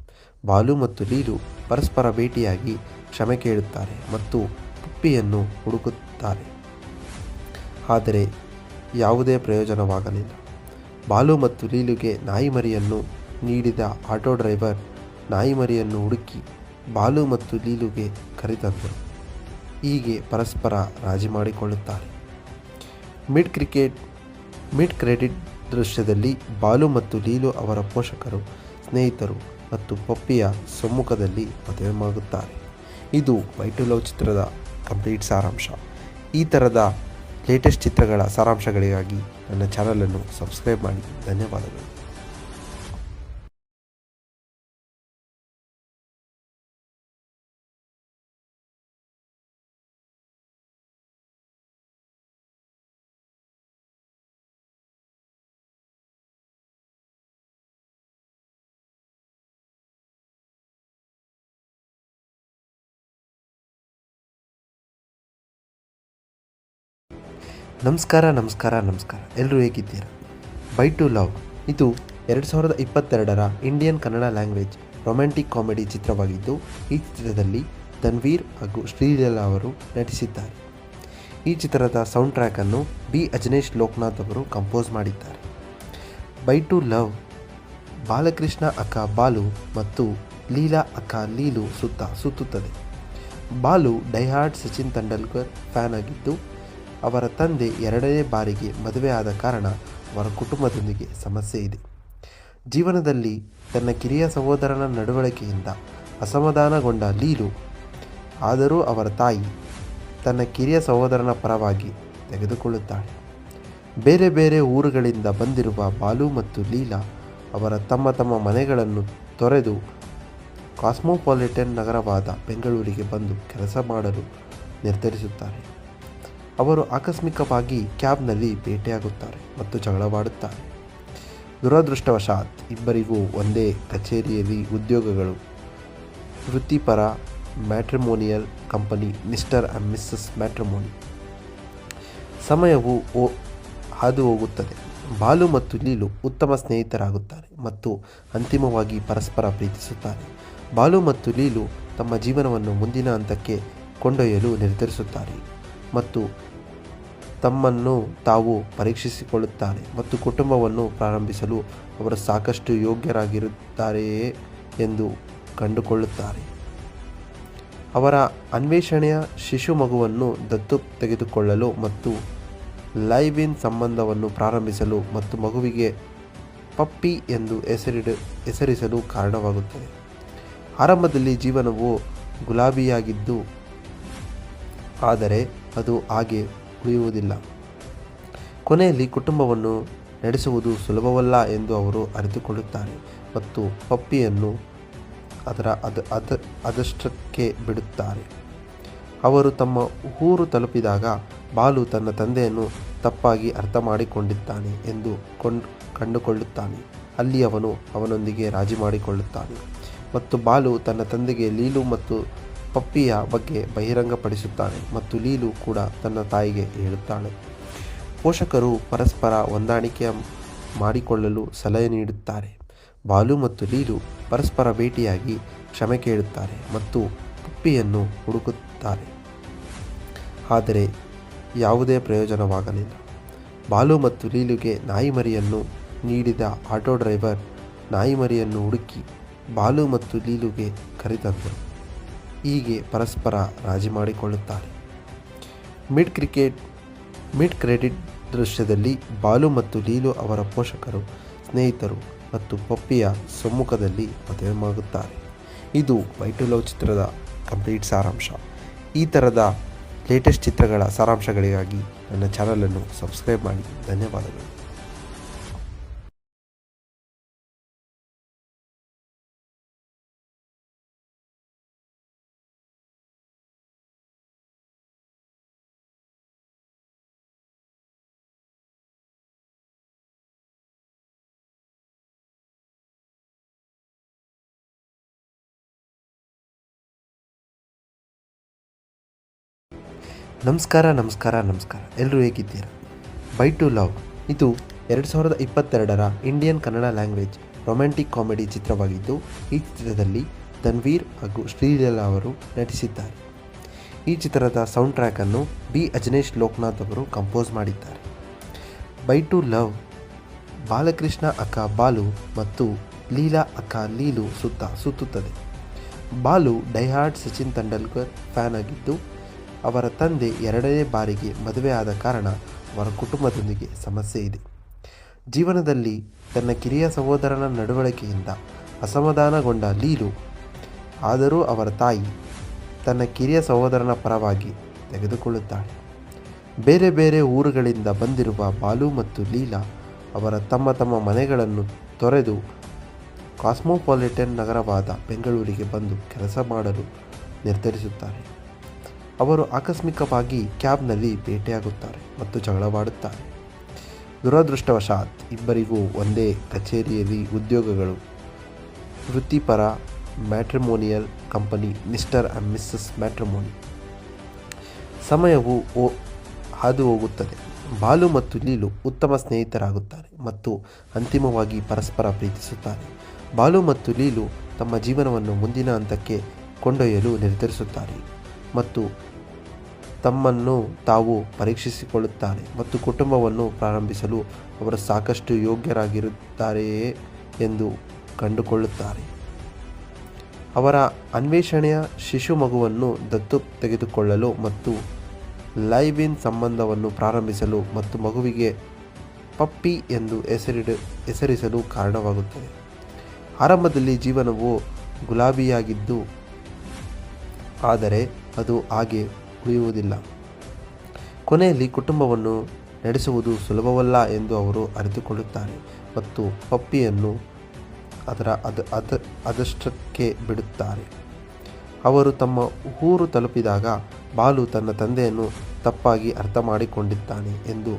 ಬಾಲು ಮತ್ತು ಲೀಲು ಪರಸ್ಪರ ಭೇಟಿಯಾಗಿ ಕ್ಷಮೆ ಕೇಳುತ್ತಾರೆ ಮತ್ತು ಪಪ್ಪಿಯನ್ನು ಹುಡುಕುತ್ತಾರೆ, ಆದರೆ ಯಾವುದೇ ಪ್ರಯೋಜನವಾಗಲಿಲ್ಲ. ಬಾಲು ಮತ್ತು ಲೀಲುಗೆ ನಾಯಿಮರಿಯನ್ನು ನೀಡಿದ ಆಟೋ ಡ್ರೈವರ್ ನಾಯಿಮರಿಯನ್ನು ಹುಡುಕಿ ಬಾಲು ಮತ್ತು ಲೀಲುಗೆ ಕರೆತಂದರು. ಹೀಗೆ ಪರಸ್ಪರ ರಾಜಿ ಮಾಡಿಕೊಳ್ಳುತ್ತಾರೆ. ಮಿಡ್ ಕ್ರೆಡಿಟ್ ದೃಶ್ಯದಲ್ಲಿ ಬಾಲು ಮತ್ತು ಲೀಲು ಅವರ ಪೋಷಕರು, ಸ್ನೇಹಿತರು ಮತ್ತು ಪಪ್ಪಿಯ ಸಮ್ಮುಖದಲ್ಲಿ ಮದುವೆಯಾಗುತ್ತಾರೆ. ಇದು ಬೈ ಟು ಲವ್ ಚಿತ್ರದ ಕಂಪ್ಲೀಟ್ ಸಾರಾಂಶ. ಈ ಥರದ ಲೇಟೆಸ್ಟ್ ಚಿತ್ರಗಳ ಸಾರಾಂಶಗಳಿಗಾಗಿ ನನ್ನ ಚಾನಲನ್ನು ಸಬ್ಸ್ಕ್ರೈಬ್ ಮಾಡಿ. ಧನ್ಯವಾದಗಳು. ನಮಸ್ಕಾರ. ಎಲ್ಲರೂ ಹೇಗಿದ್ದೀರಾ? ಬೈ ಟು ಲವ್ ಇದು 2022ರ Indian Kannada language romantic comedy ಚಿತ್ರವಾಗಿದ್ದು, ಈ ಚಿತ್ರದಲ್ಲಿ ತನ್ವೀರ್ ಹಾಗೂ ಶ್ರೀಲೀಲಾ ಅವರು ನಟಿಸಿದ್ದಾರೆ. ಈ ಚಿತ್ರದ ಸೌಂಡ್ ಟ್ರ್ಯಾಕನ್ನು ಬಿ ಅಜನೇಶ್ ಲೋಕನಾಥ್ ಅವರು ಕಂಪೋಸ್ ಮಾಡಿದ್ದಾರೆ. ಬೈ ಟು ಲವ್ ಬಾಲಕೃಷ್ಣ ಅಕ್ಕ ಬಾಲು ಮತ್ತು ಲೀಲಾ ಅಕ್ಕ ಲೀಲು ಸುತ್ತುತ್ತದೆ. ಬಾಲು ಡೈಹಾರ್ಡ್ ಸಚಿನ್ ತೆಂಡೂಲ್ಕರ್ ಫ್ಯಾನ್ ಆಗಿದ್ದು, ಅವರ ತಂದೆ 2ನೇ ಬಾರಿಗೆ ಮದುವೆ ಆದ ಕಾರಣ ಅವರ ಕುಟುಂಬದೊಂದಿಗೆ ಸಮಸ್ಯೆ ಇದೆ. ಜೀವನದಲ್ಲಿ ತನ್ನ ಕಿರಿಯ ಸಹೋದರನ ನಡವಳಿಕೆಯಿಂದ ಅಸಮಾಧಾನಗೊಂಡ ಲೀಲು, ಆದರೂ ಅವರ ತಾಯಿ ತನ್ನ ಕಿರಿಯ ಸಹೋದರನ ಪರವಾಗಿ ತೆಗೆದುಕೊಳ್ಳುತ್ತಾಳೆ. ಬೇರೆ ಬೇರೆ ಊರುಗಳಿಂದ ಬಂದಿರುವ ಬಾಲು ಮತ್ತು ಲೀಲಾ ಅವರ ತಮ್ಮ ಮನೆಗಳನ್ನು ತೊರೆದು ಕಾಸ್ಮೋಪಾಲಿಟನ್ ನಗರವಾದ ಬೆಂಗಳೂರಿಗೆ ಬಂದು ಕೆಲಸ ಮಾಡಲು ನಿರ್ಧರಿಸುತ್ತಾರೆ. ಅವರು ಆಕಸ್ಮಿಕವಾಗಿ ಕ್ಯಾಬ್ನಲ್ಲಿ ಭೇಟಿಯಾಗುತ್ತಾರೆ ಮತ್ತು ಜಗಳವಾಡುತ್ತಾರೆ. ದುರದೃಷ್ಟವಶಾತ್ ಇಬ್ಬರಿಗೂ ಒಂದೇ ಕಚೇರಿಯಲ್ಲಿ ಉದ್ಯೋಗಗಳು. ವೃತ್ತಿಪರ matrimonial company mister and missus matrimony. ಸಮಯವು ಹಾದು ಹೋಗುತ್ತದೆ. ಬಾಲು ಮತ್ತು ಲೀಲು ಉತ್ತಮ ಸ್ನೇಹಿತರಾಗುತ್ತಾರೆ ಮತ್ತು ಅಂತಿಮವಾಗಿ ಪರಸ್ಪರ ಪ್ರೀತಿಸುತ್ತಾರೆ. ಬಾಲು ಮತ್ತು ಲೀಲು ತಮ್ಮ ಜೀವನವನ್ನು ಮುಂದಿನ ಹಂತಕ್ಕೆ ಕೊಂಡೊಯ್ಯಲು ನಿರ್ಧರಿಸುತ್ತಾರೆ ಮತ್ತು ತಮ್ಮನ್ನು ತಾವು ಪರೀಕ್ಷಿಸಿಕೊಳ್ಳುತ್ತಾರೆ ಮತ್ತು ಕುಟುಂಬವನ್ನು ಪ್ರಾರಂಭಿಸಲು ಅವರು ಸಾಕಷ್ಟು ಯೋಗ್ಯರಾಗಿರುತ್ತಾರೆಯೇ ಎಂದು ಕಂಡುಕೊಳ್ಳುತ್ತಾರೆ. ಅವರ ಅನ್ವೇಷಣೆಯ ಶಿಶು ಮಗುವನ್ನು ದತ್ತು ತೆಗೆದುಕೊಳ್ಳಲು ಮತ್ತು ಲೈವ್ ಇನ್ ಸಂಬಂಧವನ್ನು ಪ್ರಾರಂಭಿಸಲು ಮತ್ತು ಮಗುವಿಗೆ ಪಪ್ಪಿ ಎಂದು ಹೆಸರಿಸಲು ಕಾರಣವಾಗುತ್ತದೆ. ಆರಂಭದಲ್ಲಿ ಜೀವನವು ಗುಲಾಬಿಯಾಗಿದ್ದು, ಆದರೆ ಅದು ಹಾಗೆ ಉಳಿಯುವುದಿಲ್ಲ. ಕೊನೆಯಲ್ಲಿ ಕುಟುಂಬವನ್ನು ನಡೆಸುವುದು ಸುಲಭವಲ್ಲ ಎಂದು ಅವರು ಅರಿತುಕೊಳ್ಳುತ್ತಾರೆ ಮತ್ತು ಪಪ್ಪಿಯನ್ನು ಅದಷ್ಟಕ್ಕೆ ಬಿಡುತ್ತಾರೆ. ಅವರು ತಮ್ಮ ಊರು ತಲುಪಿದಾಗ ಬಾಲು ತನ್ನ ತಂದೆಯನ್ನು ತಪ್ಪಾಗಿ ಅರ್ಥ ಮಾಡಿಕೊಂಡಿದ್ದಾನೆ ಎಂದು ಕಂಡುಕೊಳ್ಳುತ್ತಾನೆ. ಅಲ್ಲಿ ಅವನು ಅವನೊಂದಿಗೆ ರಾಜಿ ಮಾಡಿಕೊಳ್ಳುತ್ತಾನೆ ಮತ್ತು ಬಾಲು ತನ್ನ ತಂದೆಗೆ ಲೀಲು ಮತ್ತು ಪಪ್ಪಿಯ ಬಗ್ಗೆ ಬಹಿರಂಗಪಡಿಸುತ್ತಾನೆ ಮತ್ತು ಲೀಲು ಕೂಡ ತನ್ನ ತಾಯಿಗೆ ಹೇಳುತ್ತಾಳೆ. ಪೋಷಕರು ಪರಸ್ಪರ ಹೊಂದಾಣಿಕೆ ಮಾಡಿಕೊಳ್ಳಲು ಸಲಹೆ ನೀಡುತ್ತಾರೆ. ಬಾಲು ಮತ್ತು ಲೀಲು ಪರಸ್ಪರ ಭೇಟಿಯಾಗಿ ಕ್ಷಮೆ ಕೇಳುತ್ತಾರೆ ಮತ್ತು ಪಪ್ಪಿಯನ್ನು ಹುಡುಕುತ್ತಾರೆ, ಆದರೆ ಯಾವುದೇ ಪ್ರಯೋಜನವಾಗಲಿಲ್ಲ. ಬಾಲು ಮತ್ತು ಲೀಲುಗೆ ನಾಯಿಮರಿಯನ್ನು ನೀಡಿದ ಆಟೋ ಡ್ರೈವರ್ ನಾಯಿಮರಿಯನ್ನು ಹುಡುಕಿ ಬಾಲು ಮತ್ತು ಲೀಲುಗೆ ಕರೆತಂದರು. ಹೀಗೆ ಪರಸ್ಪರ ರಾಜಿ ಮಾಡಿಕೊಳ್ಳುತ್ತಾರೆ. ಮಿಡ್ ಕ್ರೆಡಿಟ್ ದೃಶ್ಯದಲ್ಲಿ ಬಾಲು ಮತ್ತು ಲೀಲು ಅವರ ಪೋಷಕರು, ಸ್ನೇಹಿತರು ಮತ್ತು ಪಪ್ಪಿಯ ಸಮ್ಮುಖದಲ್ಲಿ ಮದುವೆಯಾಗುತ್ತಾರೆ. ಇದು ಬೈ ಟು ಲವ್ ಚಿತ್ರದ ಕಂಪ್ಲೀಟ್ ಸಾರಾಂಶ. ಈ ಥರದ ಲೇಟೆಸ್ಟ್ ಚಿತ್ರಗಳ ಸಾರಾಂಶಗಳಿಗಾಗಿ ನನ್ನ ಚಾನಲನ್ನು ಸಬ್ಸ್ಕ್ರೈಬ್ ಮಾಡಿ. ಧನ್ಯವಾದಗಳು. ನಮಸ್ಕಾರ. ಎಲ್ಲರೂ ಹೇಗಿದ್ದೀರಾ? ಬೈ ಟು ಲವ್ ಇದು 2022ರ Indian Kannada language romantic comedy ಚಿತ್ರವಾಗಿದ್ದು, ಈ ಚಿತ್ರದಲ್ಲಿ ಧನ್ವೀರ್ ಹಾಗೂ ಶ್ರೀಲೀಲಾ ಅವರು ನಟಿಸಿದ್ದಾರೆ. ಈ ಚಿತ್ರದ ಸೌಂಡ್ ಟ್ರ್ಯಾಕನ್ನು ಬಿ ಅಜನೀಶ್ ಲೋಕನಾಥ್ ಅವರು ಕಂಪೋಸ್ ಮಾಡಿದ್ದಾರೆ. ಬೈ ಟು ಲವ್ ಬಾಲಕೃಷ್ಣ ಅಕ್ಕ ಬಾಲು ಮತ್ತು ಲೀಲಾ ಅಕ್ಕ ಲೀಲು ಸುತ್ತುತ್ತದೆ. ಬಾಲು ಡೈಹಾರ್ಡ್ ಸಚಿನ್ ತೆಂಡೂಲ್ಕರ್ ಫ್ಯಾನ್ ಆಗಿದ್ದು, ಅವರ ತಂದೆ 2ನೇ ಬಾರಿಗೆ ಮದುವೆ ಆದ ಕಾರಣ ಅವರ ಕುಟುಂಬದೊಂದಿಗೆ ಸಮಸ್ಯೆ ಇದೆ. ಜೀವನದಲ್ಲಿ ತನ್ನ ಕಿರಿಯ ಸಹೋದರನ ನಡವಳಿಕೆಯಿಂದ ಅಸಮಾಧಾನಗೊಂಡ ಲೀಲು, ಆದರೂ ಅವರ ತಾಯಿ ತನ್ನ ಕಿರಿಯ ಸಹೋದರನ ಪರವಾಗಿ ತೆಗೆದುಕೊಳ್ಳುತ್ತಾಳೆ. ಬೇರೆ ಬೇರೆ ಊರುಗಳಿಂದ ಬಂದಿರುವ ಬಾಲು ಮತ್ತು ಲೀಲಾ ಅವರ ತಮ್ಮ ಮನೆಗಳನ್ನು ತೊರೆದು ಕಾಸ್ಮೋಪಾಲಿಟನ್ ನಗರವಾದ ಬೆಂಗಳೂರಿಗೆ ಬಂದು ಕೆಲಸ ಮಾಡಲು ನಿರ್ಧರಿಸುತ್ತಾರೆ. ಅವರು ಆಕಸ್ಮಿಕವಾಗಿ ಕ್ಯಾಬ್ನಲ್ಲಿ ಭೇಟಿಯಾಗುತ್ತಾರೆ ಮತ್ತು ಜಗಳವಾಡುತ್ತಾರೆ. ದುರದೃಷ್ಟವಶಾತ್ ಇಬ್ಬರಿಗೂ ಒಂದೇ ಕಚೇರಿಯಲ್ಲಿ ಉದ್ಯೋಗಗಳು. ವೃತ್ತಿಪರ matrimonial company mister and missus matrimony. ಸಮಯವು ಹಾದು ಹೋಗುತ್ತದೆ. ಬಾಲು ಮತ್ತು ಲೀಲು ಉತ್ತಮ ಸ್ನೇಹಿತರಾಗುತ್ತಾರೆ ಮತ್ತು ಅಂತಿಮವಾಗಿ ಪರಸ್ಪರ ಪ್ರೀತಿಸುತ್ತಾರೆ. ಬಾಲು ಮತ್ತು ಲೀಲು ತಮ್ಮ ಜೀವನವನ್ನು ಮುಂದಿನ ಹಂತಕ್ಕೆ ಕೊಂಡೊಯ್ಯಲು ನಿರ್ಧರಿಸುತ್ತಾರೆ ಮತ್ತು ತಮ್ಮನ್ನು ತಾವು ಪರೀಕ್ಷಿಸಿಕೊಳ್ಳುತ್ತಾರೆ ಮತ್ತು ಕುಟುಂಬವನ್ನು ಪ್ರಾರಂಭಿಸಲು ಅವರು ಸಾಕಷ್ಟು ಯೋಗ್ಯರಾಗಿರುತ್ತಾರೆಯೇ ಎಂದು ಕಂಡುಕೊಳ್ಳುತ್ತಾರೆ. ಅವರ ಅನ್ವೇಷಣೆಯ ಶಿಶು ಮಗುವನ್ನು ದತ್ತು ತೆಗೆದುಕೊಳ್ಳಲು ಮತ್ತು ಲೈವ್ ಇನ್ ಸಂಬಂಧವನ್ನು ಪ್ರಾರಂಭಿಸಲು ಮತ್ತು ಮಗುವಿಗೆ ಪಪ್ಪಿ ಎಂದು ಹೆಸರಿಸಲು ಕಾರಣವಾಗುತ್ತದೆ. ಆರಂಭದಲ್ಲಿ ಜೀವನವು ಗುಲಾಬಿಯಾಗಿದ್ದು, ಆದರೆ ಅದು ಹಾಗೆ ಉಳಿಯುವುದಿಲ್ಲ. ಕೊನೆಯಲ್ಲಿ ಕುಟುಂಬವನ್ನು ನಡೆಸುವುದು ಸುಲಭವಲ್ಲ ಎಂದು ಅವರು ಅರಿತುಕೊಳ್ಳುತ್ತಾರೆ ಮತ್ತು ಪಪ್ಪಿಯನ್ನು ಅದಷ್ಟಕ್ಕೆ ಬಿಡುತ್ತಾರೆ. ಅವರು ತಮ್ಮ ಊರು ತಲುಪಿದಾಗ ಬಾಲು ತನ್ನ ತಂದೆಯನ್ನು ತಪ್ಪಾಗಿ ಅರ್ಥ ಮಾಡಿಕೊಂಡಿದ್ದಾನೆ ಎಂದು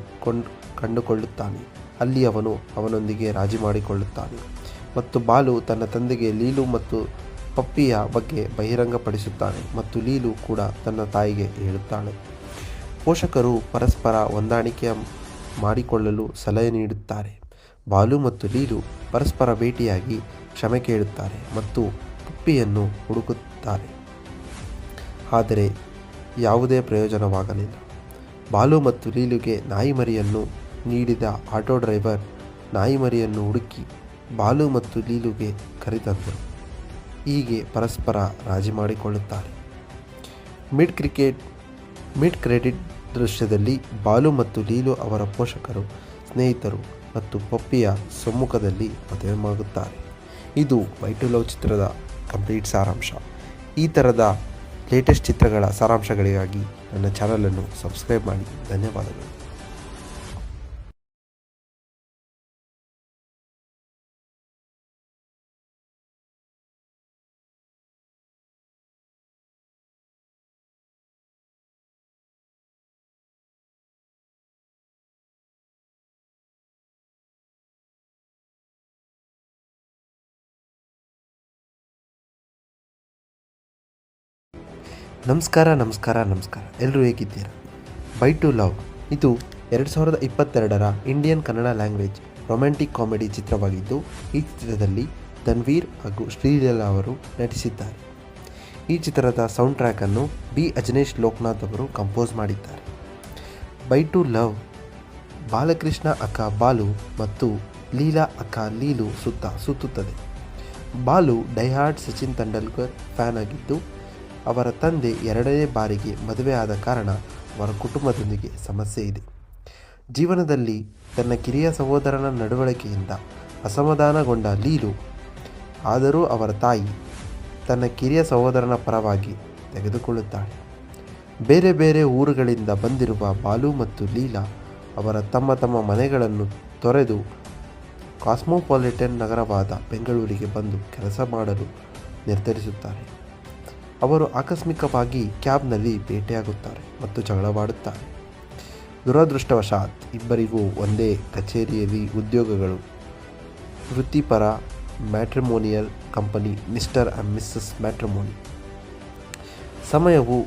ಕಂಡುಕೊಳ್ಳುತ್ತಾನೆ. ಅಲ್ಲಿ ಅವನು ಅವನೊಂದಿಗೆ ರಾಜಿ ಮಾಡಿಕೊಳ್ಳುತ್ತಾನೆ ಮತ್ತು ಬಾಲು ತನ್ನ ತಂದೆಗೆ ಲೀಲು ಮತ್ತು ಪಪ್ಪಿಯ ಬಗ್ಗೆ ಬಹಿರಂಗಪಡಿಸುತ್ತಾನೆ ಮತ್ತು ಲೀಲು ಕೂಡ ತನ್ನ ತಾಯಿಗೆ ಹೇಳುತ್ತಾಳೆ. ಪೋಷಕರು ಪರಸ್ಪರ ಹೊಂದಾಣಿಕೆ ಮಾಡಿಕೊಳ್ಳಲು ಸಲಹೆ ನೀಡುತ್ತಾರೆ. ಬಾಲು ಮತ್ತು ಲೀಲು ಪರಸ್ಪರ ಭೇಟಿಯಾಗಿ ಕ್ಷಮೆ ಕೇಳುತ್ತಾರೆ ಮತ್ತು ಪಪ್ಪಿಯನ್ನು ಹುಡುಕುತ್ತಾರೆ. ಆದರೆ ಯಾವುದೇ ಪ್ರಯೋಜನವಾಗಲಿಲ್ಲ. ಬಾಲು ಮತ್ತು ಲೀಲುಗೆ ನಾಯಿಮರಿಯನ್ನು ನೀಡಿದ ಆಟೋ ಡ್ರೈವರ್ ನಾಯಿಮರಿಯನ್ನು ಹುಡುಕಿ ಬಾಲು ಮತ್ತು ಲೀಲುಗೆ ಕರೆತಂದರು. ಹೀಗೆ ಪರಸ್ಪರ ರಾಜಿ ಮಾಡಿಕೊಳ್ಳುತ್ತಾರೆ. ಮಿಡ್ ಕ್ರೆಡಿಟ್ ದೃಶ್ಯದಲ್ಲಿ ಬಾಲು ಮತ್ತು ಲೀಲು ಅವರ ಪೋಷಕರು, ಸ್ನೇಹಿತರು ಮತ್ತು ಪಪ್ಪಿಯ ಸಮ್ಮುಖದಲ್ಲಿ ಮದುವೆಯಾಗುತ್ತಾರೆ. ಇದು ಬೈ ಟು ಲವ್ ಚಿತ್ರದ ಕಂಪ್ಲೀಟ್ ಸಾರಾಂಶ. ಈ ಥರದ ಲೇಟೆಸ್ಟ್ ಚಿತ್ರಗಳ ಸಾರಾಂಶಗಳಿಗಾಗಿ ನನ್ನ ಚಾನಲನ್ನು ಸಬ್ಸ್ಕ್ರೈಬ್ ಮಾಡಿ. ಧನ್ಯವಾದಗಳು. ನಮಸ್ಕಾರ. ಎಲ್ಲರೂ ಹೇಗಿದ್ದೀರಾ? ಬೈ ಟು ಲವ್ ಇದು 2022ರ Indian Kannada language romantic comedy ಚಿತ್ರವಾಗಿದ್ದು, ಈ ಚಿತ್ರದಲ್ಲಿ ಧನ್ವೀರ್ ಹಾಗೂ ಶ್ರೀಲೀಲಾ ಅವರು ನಟಿಸಿದ್ದಾರೆ. ಈ ಚಿತ್ರದ ಸೌಂಡ್ ಟ್ರ್ಯಾಕನ್ನು ಬಿ ಅಜನೀಶ್ ಲೋಕನಾಥ್ ಅವರು ಕಂಪೋಸ್ ಮಾಡಿದ್ದಾರೆ. ಬೈ ಟು ಲವ್ ಬಾಲಕೃಷ್ಣ ಅಕ್ಕ ಬಾಲು ಮತ್ತು ಲೀಲಾ ಅಕ್ಕ ಲೀಲು ಸುತ್ತ ಸುತ್ತುತ್ತದೆ. ಬಾಲು ಡೈಹಾರ್ಡ್ ಸಚಿನ್ ತೆಂಡೂಲ್ಕರ್ ಫ್ಯಾನ್ ಆಗಿದ್ದು, ಅವರ ತಂದೆ ಎರಡನೇ ಬಾರಿಗೆ ಮದುವೆ ಆದ ಕಾರಣ ಅವರ ಕುಟುಂಬದೊಂದಿಗೆ ಸಮಸ್ಯೆ ಇದೆ. ಜೀವನದಲ್ಲಿ ತನ್ನ ಕಿರಿಯ ಸಹೋದರನ ನಡವಳಿಕೆಯಿಂದ ಅಸಮಾಧಾನಗೊಂಡ ಲೀಲು, ಆದರೂ ಅವರ ತಾಯಿ ತನ್ನ ಕಿರಿಯ ಸಹೋದರನ ಪರವಾಗಿ ತೆಗೆದುಕೊಳ್ಳುತ್ತಾಳೆ. ಬೇರೆ ಬೇರೆ ಊರುಗಳಿಂದ ಬಂದಿರುವ ಬಾಲು ಮತ್ತು ಲೀಲಾ ಅವರ ತಮ್ಮ ಮನೆಗಳನ್ನು ತೊರೆದು ಕಾಸ್ಮೋಪಾಲಿಟನ್ ನಗರವಾದ ಬೆಂಗಳೂರಿಗೆ ಬಂದು ಕೆಲಸ ಮಾಡಲು ನಿರ್ಧರಿಸುತ್ತಾರೆ. ಅವರು ಆಕಸ್ಮಿಕವಾಗಿ ಕ್ಯಾಬ್ನಲ್ಲಿ ಭೇಟಿಯಾಗುತ್ತಾರೆ ಮತ್ತು ಜಗಳವಾಡುತ್ತಾರೆ. ದುರದೃಷ್ಟವಶಾತ್ ಇಬ್ಬರಿಗೂ ಒಂದೇ ಕಚೇರಿಯಲ್ಲಿ ಉದ್ಯೋಗಗಳು. ವೃತ್ತಿಪರ matrimonial company mister and missus matrimony. ಸಮಯವು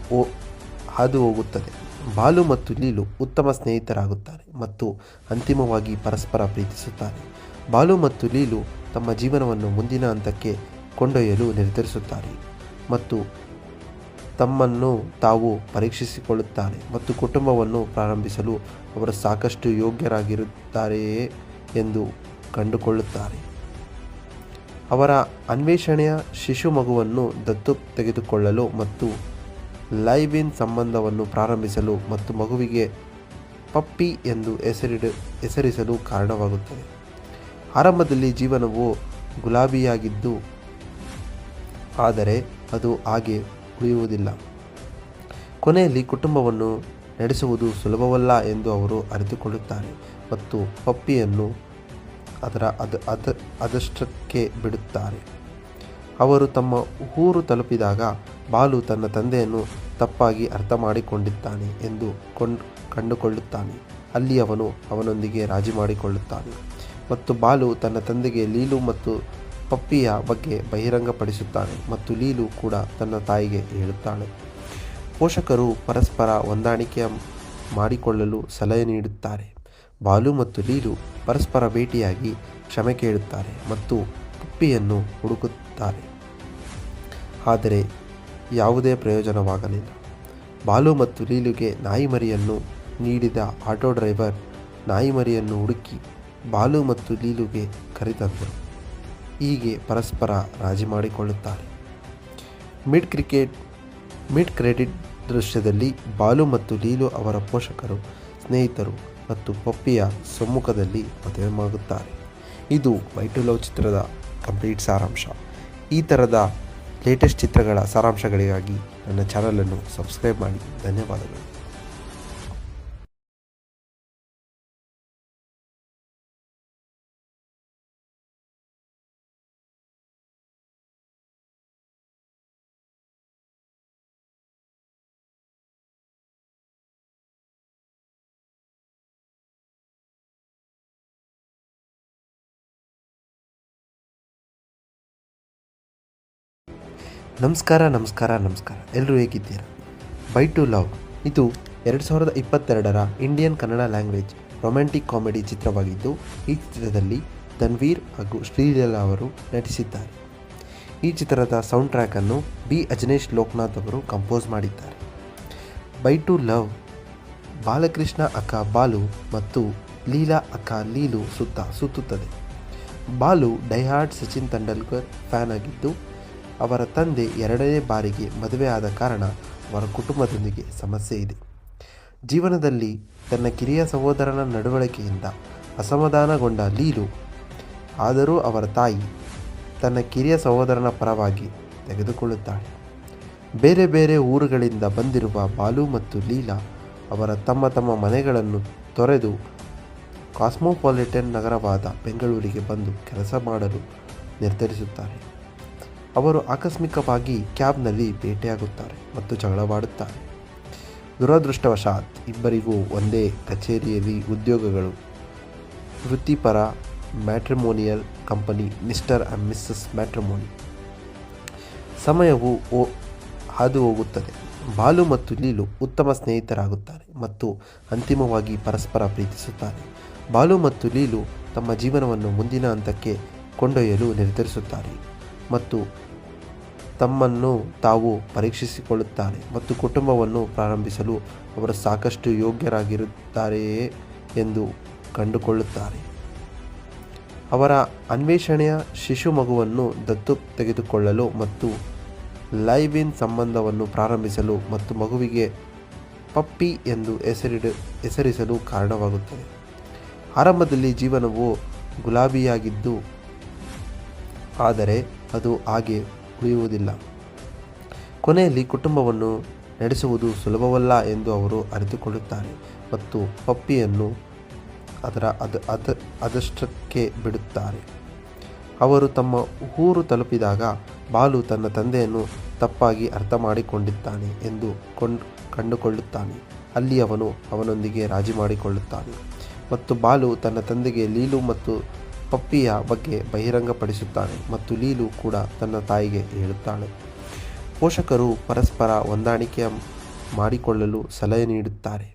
ಹಾದು ಹೋಗುತ್ತದೆ. ಬಾಲು ಮತ್ತು ಲೀಲು ಉತ್ತಮ ಸ್ನೇಹಿತರಾಗುತ್ತಾರೆ ಮತ್ತು ಅಂತಿಮವಾಗಿ ಪರಸ್ಪರ ಪ್ರೀತಿಸುತ್ತಾರೆ. ಬಾಲು ಮತ್ತು ಲೀಲು ತಮ್ಮ ಜೀವನವನ್ನು ಮುಂದಿನ ಹಂತಕ್ಕೆ ಕೊಂಡೊಯ್ಯಲು ನಿರ್ಧರಿಸುತ್ತಾರೆ ಮತ್ತು ತಮ್ಮನ್ನು ತಾವು ಪರೀಕ್ಷಿಸಿಕೊಳ್ಳುತ್ತಾರೆ ಮತ್ತು ಕುಟುಂಬವನ್ನು ಪ್ರಾರಂಭಿಸಲು ಅವರು ಸಾಕಷ್ಟು ಯೋಗ್ಯರಾಗಿರುತ್ತಾರೆಯೇ ಎಂದು ಕಂಡುಕೊಳ್ಳುತ್ತಾರೆ. ಅವರ ಅನ್ವೇಷಣೆಯ ಶಿಶು ಮಗುವನ್ನು ದತ್ತು ತೆಗೆದುಕೊಳ್ಳಲು ಮತ್ತು ಲೈವ್ ಇನ್ ಸಂಬಂಧವನ್ನು ಪ್ರಾರಂಭಿಸಲು ಮತ್ತು ಮಗುವಿಗೆ ಪಪ್ಪಿ ಎಂದು ಹೆಸರಿಸಲು ಕಾರಣವಾಗುತ್ತದೆ. ಆರಂಭದಲ್ಲಿ ಜೀವನವು ಗುಲಾಬಿಯಾಗಿದ್ದು, ಆದರೆ ಅದು ಹಾಗೆ ಉಳಿಯುವುದಿಲ್ಲ. ಕೊನೆಯಲ್ಲಿ ಕುಟುಂಬವನ್ನು ನಡೆಸುವುದು ಸುಲಭವಲ್ಲ ಎಂದು ಅವರು ಅರಿತುಕೊಳ್ಳುತ್ತಾರೆ ಮತ್ತು ಪಪ್ಪಿಯನ್ನು ಅದಷ್ಟಕ್ಕೆ ಬಿಡುತ್ತಾರೆ. ಅವರು ತಮ್ಮ ಊರು ತಲುಪಿದಾಗ ಬಾಲು ತನ್ನ ತಂದೆಯನ್ನು ತಪ್ಪಾಗಿ ಅರ್ಥ ಮಾಡಿಕೊಂಡಿದ್ದಾನೆ ಎಂದು ಕಂಡುಕೊಳ್ಳುತ್ತಾನೆ. ಅಲ್ಲಿ ಅವನು ಅವನೊಂದಿಗೆ ರಾಜಿ ಮಾಡಿಕೊಳ್ಳುತ್ತಾನೆ ಮತ್ತು ಬಾಲು ತನ್ನ ತಂದೆಗೆ ಲೀಲು ಮತ್ತು ಪಪ್ಪಿಯ ಬಗ್ಗೆ ಬಹಿರಂಗಪಡಿಸುತ್ತಾನೆ ಮತ್ತು ಲೀಲು ಕೂಡ ತನ್ನ ತಾಯಿಗೆ ಹೇಳುತ್ತಾಳೆ. ಪೋಷಕರು ಪರಸ್ಪರ ಹೊಂದಾಣಿಕೆ ಮಾಡಿಕೊಳ್ಳಲು ಸಲಹೆ ನೀಡುತ್ತಾರೆ. ಬಾಲು ಮತ್ತು ಲೀಲು ಪರಸ್ಪರ ಭೇಟಿಯಾಗಿ ಕ್ಷಮೆ ಕೇಳುತ್ತಾರೆ ಮತ್ತು ಪಪ್ಪಿಯನ್ನು ಹುಡುಕುತ್ತಾರೆ. ಆದರೆ ಯಾವುದೇ ಪ್ರಯೋಜನವಾಗಲಿಲ್ಲ. ಬಾಲು ಮತ್ತು ಲೀಲುಗೆ ನಾಯಿಮರಿಯನ್ನು ನೀಡಿದ ಆಟೋ ಡ್ರೈವರ್ ನಾಯಿಮರಿಯನ್ನು ಹುಡುಕಿ ಬಾಲು ಮತ್ತು ಲೀಲುಗೆ ಕರೆತಂದರು. ಹೀಗೆ ಪರಸ್ಪರ ರಾಜಿ ಮಾಡಿಕೊಳ್ಳುತ್ತಾರೆ. ಮಿಡ್ ಕ್ರೆಡಿಟ್ ದೃಶ್ಯದಲ್ಲಿ ಬಾಲು ಮತ್ತು ಲೀಲು ಅವರ ಪೋಷಕರು, ಸ್ನೇಹಿತರು ಮತ್ತು ಪಪ್ಪಿಯ ಸಮ್ಮುಖದಲ್ಲಿ ಮದುವೆಯಾಗುತ್ತಾರೆ. ಇದು ಬೈ ಟು ಲವ್ ಚಿತ್ರದ ಕಂಪ್ಲೀಟ್ ಸಾರಾಂಶ. ಈ ಥರದ ಲೇಟೆಸ್ಟ್ ಚಿತ್ರಗಳ ಸಾರಾಂಶಗಳಿಗಾಗಿ ನನ್ನ ಚಾನಲನ್ನು ಸಬ್ಸ್ಕ್ರೈಬ್ ಮಾಡಿ. ಧನ್ಯವಾದಗಳು. ನಮಸ್ಕಾರ. ಎಲ್ಲರೂ ಹೇಗಿದ್ದೀರಾ? ಬೈ ಟು ಲವ್ ಇದು 2022ರ Indian Kannada language romantic comedy ಚಿತ್ರವಾಗಿದ್ದು, ಈ ಚಿತ್ರದಲ್ಲಿ ತನ್ವೀರ್ ಹಾಗೂ ಶ್ರೀಲೀಲಾ ಅವರು ನಟಿಸಿದ್ದಾರೆ. ಈ ಚಿತ್ರದ ಸೌಂಡ್ ಟ್ರ್ಯಾಕನ್ನು ಬಿ ಅಜನೇಶ್ ಲೋಕನಾಥ್ ಅವರು ಕಂಪೋಸ್ ಮಾಡಿದ್ದಾರೆ. ಬೈ ಟು ಲವ್ ಬಾಲಕೃಷ್ಣ ಅಕ್ಕ ಬಾಲು ಮತ್ತು ಲೀಲಾ ಅಕ್ಕ ಲೀಲು ಸುತ್ತ ಸುತ್ತುತ್ತದೆ. ಬಾಲು ಡೈಹಾರ್ಡ್ ಸಚಿನ್ ತೆಂಡೂಲ್ಕರ್ ಫ್ಯಾನ್ ಆಗಿದ್ದು, ಅವರ ತಂದೆ ಎರಡನೇ ಬಾರಿಗೆ ಮದುವೆ ಆದ ಕಾರಣ ಅವರ ಕುಟುಂಬದೊಂದಿಗೆ ಸಮಸ್ಯೆ ಇದೆ. ಜೀವನದಲ್ಲಿ ತನ್ನ ಕಿರಿಯ ಸಹೋದರನ ನಡವಳಿಕೆಯಿಂದ ಅಸಮಾಧಾನಗೊಂಡ ಲೀಲು, ಆದರೂ ಅವರ ತಾಯಿ ತನ್ನ ಕಿರಿಯ ಸಹೋದರನ ಪರವಾಗಿ ತೆಗೆದುಕೊಳ್ಳುತ್ತಾಳೆ. ಬೇರೆ ಬೇರೆ ಊರುಗಳಿಂದ ಬಂದಿರುವ ಬಾಲು ಮತ್ತು ಲೀಲಾ ಅವರ ತಮ್ಮ ಮನೆಗಳನ್ನು ತೊರೆದು ಕಾಸ್ಮೋಪಾಲಿಟನ್ ನಗರವಾದ ಬೆಂಗಳೂರಿಗೆ ಬಂದು ಕೆಲಸ ಮಾಡಲು ನಿರ್ಧರಿಸುತ್ತಾರೆ. ಅವರು ಆಕಸ್ಮಿಕವಾಗಿ ಕ್ಯಾಬ್ನಲ್ಲಿ ಭೇಟಿಯಾಗುತ್ತಾರೆ ಮತ್ತು ಜಗಳವಾಡುತ್ತಾರೆ. ದುರದೃಷ್ಟವಶಾತ್ ಇಬ್ಬರಿಗೂ ಒಂದೇ ಕಚೇರಿಯಲ್ಲಿ ಉದ್ಯೋಗಗಳು. ವೃತ್ತಿಪರ matrimonial company mister and missus matrimony. ಸಮಯವು ಹಾದು ಹೋಗುತ್ತದೆ. ಬಾಲು ಮತ್ತು ಲೀಲು ಉತ್ತಮ ಸ್ನೇಹಿತರಾಗುತ್ತಾರೆ ಮತ್ತು ಅಂತಿಮವಾಗಿ ಪರಸ್ಪರ ಪ್ರೀತಿಸುತ್ತಾರೆ. ಬಾಲು ಮತ್ತು ಲೀಲು ತಮ್ಮ ಜೀವನವನ್ನು ಮುಂದಿನ ಹಂತಕ್ಕೆ ಕೊಂಡೊಯ್ಯಲು ನಿರ್ಧರಿಸುತ್ತಾರೆ ಮತ್ತು ತಮ್ಮನ್ನು ತಾವು ಪರೀಕ್ಷಿಸಿಕೊಳ್ಳುತ್ತಾರೆ ಮತ್ತು ಕುಟುಂಬವನ್ನು ಪ್ರಾರಂಭಿಸಲು ಅವರು ಸಾಕಷ್ಟು ಯೋಗ್ಯರಾಗಿರುತ್ತಾರೆಯೇ ಎಂದು ಕಂಡುಕೊಳ್ಳುತ್ತಾರೆ. ಅವರ ಅನ್ವೇಷಣೆಯ ಶಿಶು ಮಗುವನ್ನು ದತ್ತು ತೆಗೆದುಕೊಳ್ಳಲು ಮತ್ತು ಲೈವ್ ಇನ್ ಸಂಬಂಧವನ್ನು ಪ್ರಾರಂಭಿಸಲು ಮತ್ತು ಮಗುವಿಗೆ ಪಪ್ಪಿ ಎಂದು ಹೆಸರಿಸಲು ಕಾರಣವಾಗುತ್ತದೆ. ಆರಂಭದಲ್ಲಿ ಜೀವನವು ಗುಲಾಬಿಯಾಗಿದ್ದು, ಆದರೆ ಅದು ಹಾಗೆ ಉಳಿಯುವುದಿಲ್ಲ. ಕೊನೆಯಲ್ಲಿ ಕುಟುಂಬವನ್ನು ನಡೆಸುವುದು ಸುಲಭವಲ್ಲ ಎಂದು ಅವರು ಅರಿತುಕೊಳ್ಳುತ್ತಾರೆ ಮತ್ತು ಪಪ್ಪಿಯನ್ನು ಅದಷ್ಟಕ್ಕೆ ಬಿಡುತ್ತಾರೆ. ಅವರು ತಮ್ಮ ಊರು ತಲುಪಿದಾಗ ಬಾಲು ತನ್ನ ತಂದೆಯನ್ನು ತಪ್ಪಾಗಿ ಅರ್ಥ ಮಾಡಿಕೊಂಡಿದ್ದಾನೆ ಎಂದು ಕಂಡುಕೊಳ್ಳುತ್ತಾನೆ. ಅಲ್ಲಿ ಅವನು ಅವನೊಂದಿಗೆ ರಾಜಿ ಮಾಡಿಕೊಳ್ಳುತ್ತಾನೆ ಮತ್ತು ಬಾಲು ತನ್ನ ತಂದೆಗೆ ಲೀಲು ಮತ್ತು ಪಪ್ಪಿಯ ಬಗ್ಗೆ ಬಹಿರಂಗಪಡಿಸುತ್ತಾನೆ ಮತ್ತು ಲೀಲು ಕೂಡ ತನ್ನ ತಾಯಿಗೆ ಹೇಳುತ್ತಾಳೆ. ಪೋಷಕರು ಪರಸ್ಪರ ಹೊಂದಾಣಿಕೆ ಮಾಡಿಕೊಳ್ಳಲು ಸಲಹೆ ನೀಡುತ್ತಾರೆ.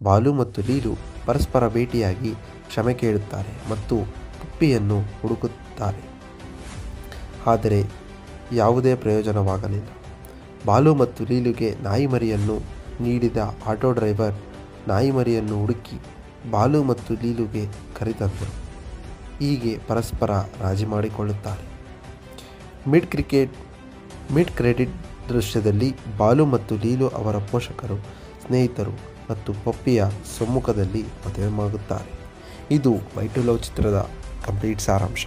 ಬಾಲು ಮತ್ತು ಲೀಲು ಪರಸ್ಪರ ಭೇಟಿಯಾಗಿ ಕ್ಷಮೆ ಕೇಳುತ್ತಾರೆ ಮತ್ತು ಪಪ್ಪಿಯನ್ನು ಹುಡುಕುತ್ತಾರೆ, ಆದರೆ ಯಾವುದೇ ಪ್ರಯೋಜನವಾಗಲಿಲ್ಲ. ಬಾಲು ಮತ್ತು ಲೀಲುಗೆ ನಾಯಿಮರಿಯನ್ನು ನೀಡಿದ ಆಟೋ ಡ್ರೈವರ್ ನಾಯಿಮರಿಯನ್ನು ಹುಡುಕಿ ಬಾಲು ಮತ್ತು ಲೀಲುಗೆ ಕರೆತಂದರು. ಹೀಗೆ ಪರಸ್ಪರ ರಾಜಿ ಮಾಡಿಕೊಳ್ಳುತ್ತಾರೆ. ಮಿಡ್ ಕ್ರೆಡಿಟ್ ದೃಶ್ಯದಲ್ಲಿ ಬಾಲು ಮತ್ತು ಲೀಲು ಅವರ ಪೋಷಕರು, ಸ್ನೇಹಿತರು ಮತ್ತು ಪಪ್ಪಿಯ ಸಮ್ಮುಖದಲ್ಲಿ ಮದುವೆಯಾಗುತ್ತಾರೆ. ಇದು ಬೈ ಟು ಲವ್ ಚಿತ್ರದ ಕಂಪ್ಲೀಟ್ ಸಾರಾಂಶ.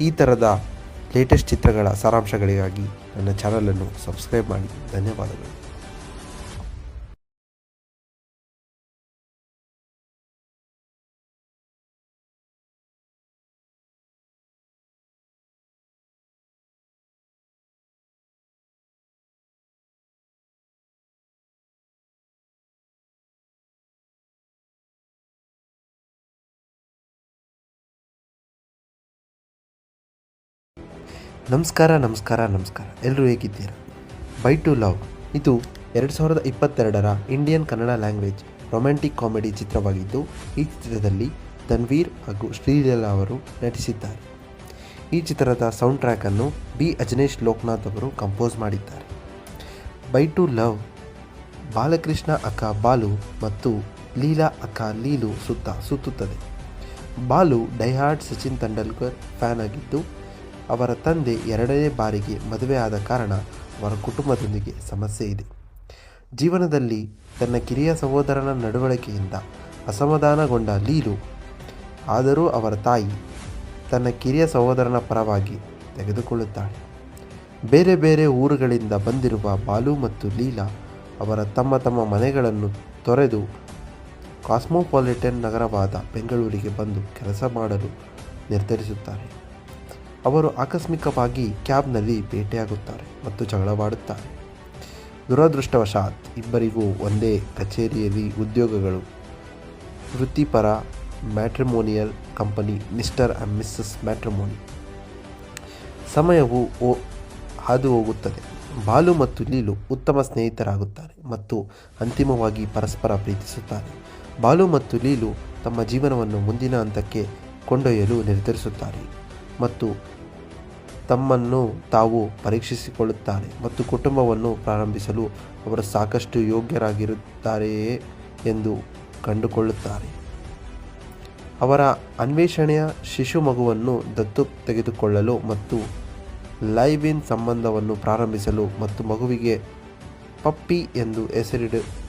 ಈ ಥರದ ಲೇಟೆಸ್ಟ್ ಚಿತ್ರಗಳ ಸಾರಾಂಶಗಳಿಗಾಗಿ ನನ್ನ ಚಾನಲನ್ನು ಸಬ್ಸ್ಕ್ರೈಬ್ ಮಾಡಿ. ಧನ್ಯವಾದಗಳು. ನಮಸ್ಕಾರ. ಎಲ್ಲರೂ ಹೇಗಿದ್ದೀರಾ? ಬೈ ಟು ಲವ್ ಇದು 2022ರ Indian Kannada language romantic comedy ಚಿತ್ರವಾಗಿದ್ದು, ಈ ಚಿತ್ರದಲ್ಲಿ ತನ್ವೀರ್ ಹಾಗೂ ಶ್ರೀಲೀಲಾ ಅವರು ನಟಿಸಿದ್ದಾರೆ. ಈ ಚಿತ್ರದ ಸೌಂಡ್ ಟ್ರ್ಯಾಕನ್ನು ಬಿ ಅಜನೇಶ್ ಲೋಕನಾಥ್ ಅವರು ಕಂಪೋಸ್ ಮಾಡಿದ್ದಾರೆ. ಬೈ ಟು ಲವ್ ಬಾಲಕೃಷ್ಣ ಅಕ್ಕ ಬಾಲು ಮತ್ತು ಲೀಲಾ ಅಕ್ಕ ಲೀಲು ಸುತ್ತುತ್ತದೆ. ಬಾಲು ಡೈಹಾರ್ಡ್ ಸಚಿನ್ ತೆಂಡೂಲ್ಕರ್ ಫ್ಯಾನ್ ಆಗಿದ್ದು, ಅವರ ತಂದೆ 2ನೇ ಬಾರಿಗೆ ಮದುವೆ ಆದ ಕಾರಣ ಅವರ ಕುಟುಂಬದೊಂದಿಗೆ ಸಮಸ್ಯೆ ಇದೆ. ಜೀವನದಲ್ಲಿ ತನ್ನ ಕಿರಿಯ ಸಹೋದರನ ನಡವಳಿಕೆಯಿಂದ ಅಸಮಾಧಾನಗೊಂಡ ಲೀಲು, ಆದರೂ ಅವರ ತಾಯಿ ತನ್ನ ಕಿರಿಯ ಸಹೋದರನ ಪರವಾಗಿ ತೆಗೆದುಕೊಳ್ಳುತ್ತಾಳೆ. ಬೇರೆ ಬೇರೆ ಊರುಗಳಿಂದ ಬಂದಿರುವ ಬಾಲು ಮತ್ತು ಲೀಲಾ ಅವರ ತಮ್ಮ ಮನೆಗಳನ್ನು ತೊರೆದು ಕಾಸ್ಮೋಪಾಲಿಟನ್ ನಗರವಾದ ಬೆಂಗಳೂರಿಗೆ ಬಂದು ಕೆಲಸ ಮಾಡಲು ನಿರ್ಧರಿಸುತ್ತಾರೆ. ಅವರು ಆಕಸ್ಮಿಕವಾಗಿ ಕ್ಯಾಬ್ನಲ್ಲಿ ಭೇಟಿಯಾಗುತ್ತಾರೆ ಮತ್ತು ಜಗಳವಾಡುತ್ತಾರೆ. ದುರದೃಷ್ಟವಶಾತ್ ಇಬ್ಬರಿಗೂ ಒಂದೇ ಕಚೇರಿಯಲ್ಲಿ ಉದ್ಯೋಗಗಳು. ವೃತ್ತಿಪರ matrimonial company mister and missus matrimony. ಸಮಯವು ಹಾದು ಹೋಗುತ್ತದೆ. ಬಾಲು ಮತ್ತು ಲೀಲು ಉತ್ತಮ ಸ್ನೇಹಿತರಾಗುತ್ತಾರೆ ಮತ್ತು ಅಂತಿಮವಾಗಿ ಪರಸ್ಪರ ಪ್ರೀತಿಸುತ್ತಾರೆ. ಬಾಲು ಮತ್ತು ಲೀಲು ತಮ್ಮ ಜೀವನವನ್ನು ಮುಂದಿನ ಹಂತಕ್ಕೆ ಕೊಂಡೊಯ್ಯಲು ನಿರ್ಧರಿಸುತ್ತಾರೆ ಮತ್ತು ತಮ್ಮನ್ನು ತಾವು ಪರೀಕ್ಷಿಸಿಕೊಳ್ಳುತ್ತಾರೆ ಮತ್ತು ಕುಟುಂಬವನ್ನು ಪ್ರಾರಂಭಿಸಲು ಅವರು ಸಾಕಷ್ಟು ಯೋಗ್ಯರಾಗಿರುತ್ತಾರೆಯೇ ಎಂದು ಕಂಡುಕೊಳ್ಳುತ್ತಾರೆ. ಅವರ ಅನ್ವೇಷಣೆಯ ಶಿಶು ಮಗುವನ್ನು ದತ್ತು ತೆಗೆದುಕೊಳ್ಳಲು ಮತ್ತು ಲೈವ್ ಇನ್ ಸಂಬಂಧವನ್ನು ಪ್ರಾರಂಭಿಸಲು ಮತ್ತು ಮಗುವಿಗೆ ಪಪ್ಪಿ ಎಂದು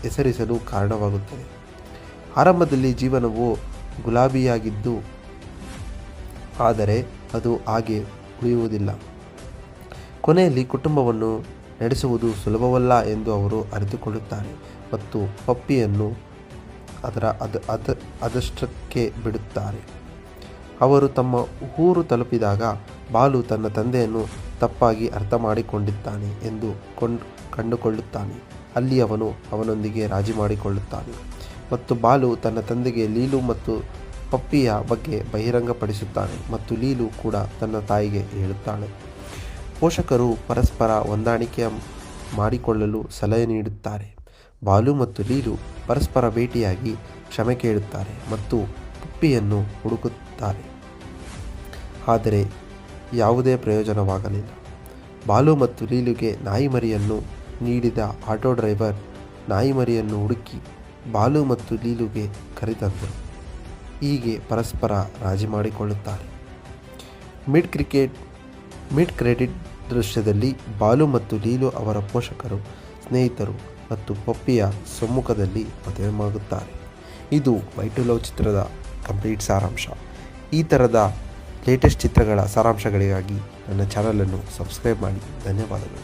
ಹೆಸರಿಸಲು ಕಾರಣವಾಗುತ್ತದೆ. ಆರಂಭದಲ್ಲಿ ಜೀವನವು ಗುಲಾಬಿಯಾಗಿದ್ದು, ಆದರೆ ಅದು ಹಾಗೆ ಉಳಿಯುವುದಿಲ್ಲ. ಕೊನೆಯಲ್ಲಿ ಕುಟುಂಬವನ್ನು ನಡೆಸುವುದು ಸುಲಭವಲ್ಲ ಎಂದು ಅವರು ಅರಿತುಕೊಳ್ಳುತ್ತಾರೆ ಮತ್ತು ಪಪ್ಪಿಯನ್ನು ಅದಷ್ಟಕ್ಕೆ ಬಿಡುತ್ತಾರೆ. ಅವರು ತಮ್ಮ ಊರು ತಲುಪಿದಾಗ ಬಾಲು ತನ್ನ ತಂದೆಯನ್ನು ತಪ್ಪಾಗಿ ಅರ್ಥ ಮಾಡಿಕೊಂಡಿದ್ದಾನೆ ಎಂದು ಕಂಡುಕೊಳ್ಳುತ್ತಾನೆ. ಅಲ್ಲಿ ಅವನು ಅವನೊಂದಿಗೆ ರಾಜಿ ಮಾಡಿಕೊಳ್ಳುತ್ತಾನೆ ಮತ್ತು ಬಾಲು ತನ್ನ ತಂದೆಗೆ ಲೀಲು ಮತ್ತು ಪಪ್ಪಿಯ ಬಗ್ಗೆ ಬಹಿರಂಗಪಡಿಸುತ್ತಾನೆ ಮತ್ತು ಲೀಲು ಕೂಡ ತನ್ನ ತಾಯಿಗೆ ಹೇಳುತ್ತಾಳೆ. ಪೋಷಕರು ಪರಸ್ಪರ ಹೊಂದಾಣಿಕೆ ಮಾಡಿಕೊಳ್ಳಲು ಸಲಹೆ ನೀಡುತ್ತಾರೆ. ಬಾಲು ಮತ್ತು ಲೀಲು ಪರಸ್ಪರ ಭೇಟಿಯಾಗಿ ಕ್ಷಮೆ ಕೇಳುತ್ತಾರೆ ಮತ್ತು ಪಪ್ಪಿಯನ್ನು ಹುಡುಕುತ್ತಾರೆ, ಆದರೆ ಯಾವುದೇ ಪ್ರಯೋಜನವಾಗಲಿಲ್ಲ. ಬಾಲು ಮತ್ತು ಲೀಲುಗೆ ನಾಯಿಮರಿಯನ್ನು ನೀಡಿದ ಆಟೋ ಡ್ರೈವರ್ ನಾಯಿಮರಿಯನ್ನು ಹುಡುಕಿ ಬಾಲು ಮತ್ತು ಲೀಲುಗೆ ಕರೆತಂದರು. ಹೀಗೆ ಪರಸ್ಪರ ರಾಜಿ ಮಾಡಿಕೊಳ್ಳುತ್ತಾರೆ. ಮಿಡ್ ಕ್ರೆಡಿಟ್ ದೃಶ್ಯದಲ್ಲಿ ಬಾಲು ಮತ್ತು ಲೀಲು ಅವರ ಪೋಷಕರು, ಸ್ನೇಹಿತರು ಮತ್ತು ಪಪ್ಪಿಯ ಸಮ್ಮುಖದಲ್ಲಿ ಮದುವೆಯಾಗುತ್ತಾರೆ. ಇದು ಬೈ ಟು ಲವ್ ಚಿತ್ರದ ಕಂಪ್ಲೀಟ್ ಸಾರಾಂಶ. ಈ ಥರದ ಲೇಟೆಸ್ಟ್ ಚಿತ್ರಗಳ ಸಾರಾಂಶಗಳಿಗಾಗಿ ನನ್ನ ಚಾನಲನ್ನು ಸಬ್ಸ್ಕ್ರೈಬ್ ಮಾಡಿ. ಧನ್ಯವಾದಗಳು.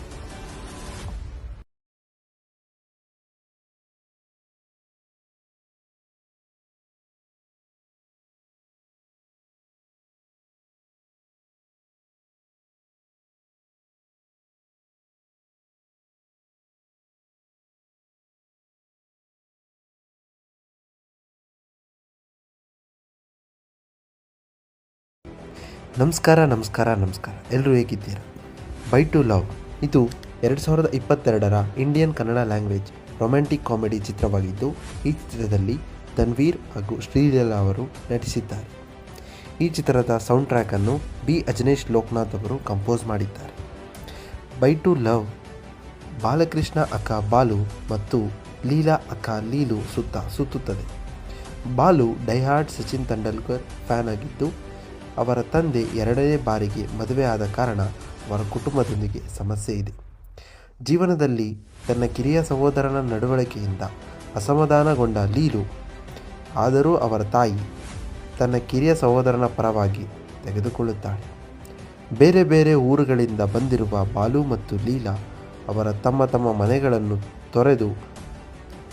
ನಮಸ್ಕಾರ. ಎಲ್ಲರೂ ಹೇಗಿದ್ದೀರಾ? ಬೈ ಟು ಲವ್ ಇದು 2022ರ Indian Kannada language romantic comedy ಚಿತ್ರವಾಗಿದ್ದು, ಈ ಚಿತ್ರದಲ್ಲಿ ತನ್ವೀರ್ ಹಾಗೂ ಶ್ರೀಲೀಲಾ ಅವರು ನಟಿಸಿದ್ದಾರೆ. ಈ ಚಿತ್ರದ ಸೌಂಡ್ ಟ್ರ್ಯಾಕನ್ನು ಬಿ ಅಜನೀಶ್ ಲೋಕನಾಥ್ ಅವರು ಕಂಪೋಸ್ ಮಾಡಿದ್ದಾರೆ. ಬೈ ಟು ಲವ್ ಬಾಲಕೃಷ್ಣ ಅಕ್ಕ ಬಾಲು ಮತ್ತು ಲೀಲಾ ಅಕ್ಕ ಲೀಲು ಸುತ್ತುತ್ತದೆ. ಬಾಲು ಡೈಹಾರ್ಡ್ ಸಚಿನ್ ತೆಂಡೂಲ್ಕರ್ ಫ್ಯಾನ್ ಆಗಿದ್ದು, ಅವರ ತಂದೆ 2ನೇ ಬಾರಿಗೆ ಮದುವೆ ಆದ ಕಾರಣ ಅವರ ಕುಟುಂಬದೊಂದಿಗೆ ಸಮಸ್ಯೆ ಇದೆ. ಜೀವನದಲ್ಲಿ ತನ್ನ ಕಿರಿಯ ಸಹೋದರನ ನಡವಳಿಕೆಯಿಂದ ಅಸಮಾಧಾನಗೊಂಡ ಲೀಲು, ಆದರೂ ಅವರ ತಾಯಿ ತನ್ನ ಕಿರಿಯ ಸಹೋದರನ ಪರವಾಗಿ ತೆಗೆದುಕೊಳ್ಳುತ್ತಾಳೆ. ಬೇರೆ ಬೇರೆ ಊರುಗಳಿಂದ ಬಂದಿರುವ ಬಾಲು ಮತ್ತು ಲೀಲಾ ಅವರ ತಮ್ಮ ಮನೆಗಳನ್ನು ತೊರೆದು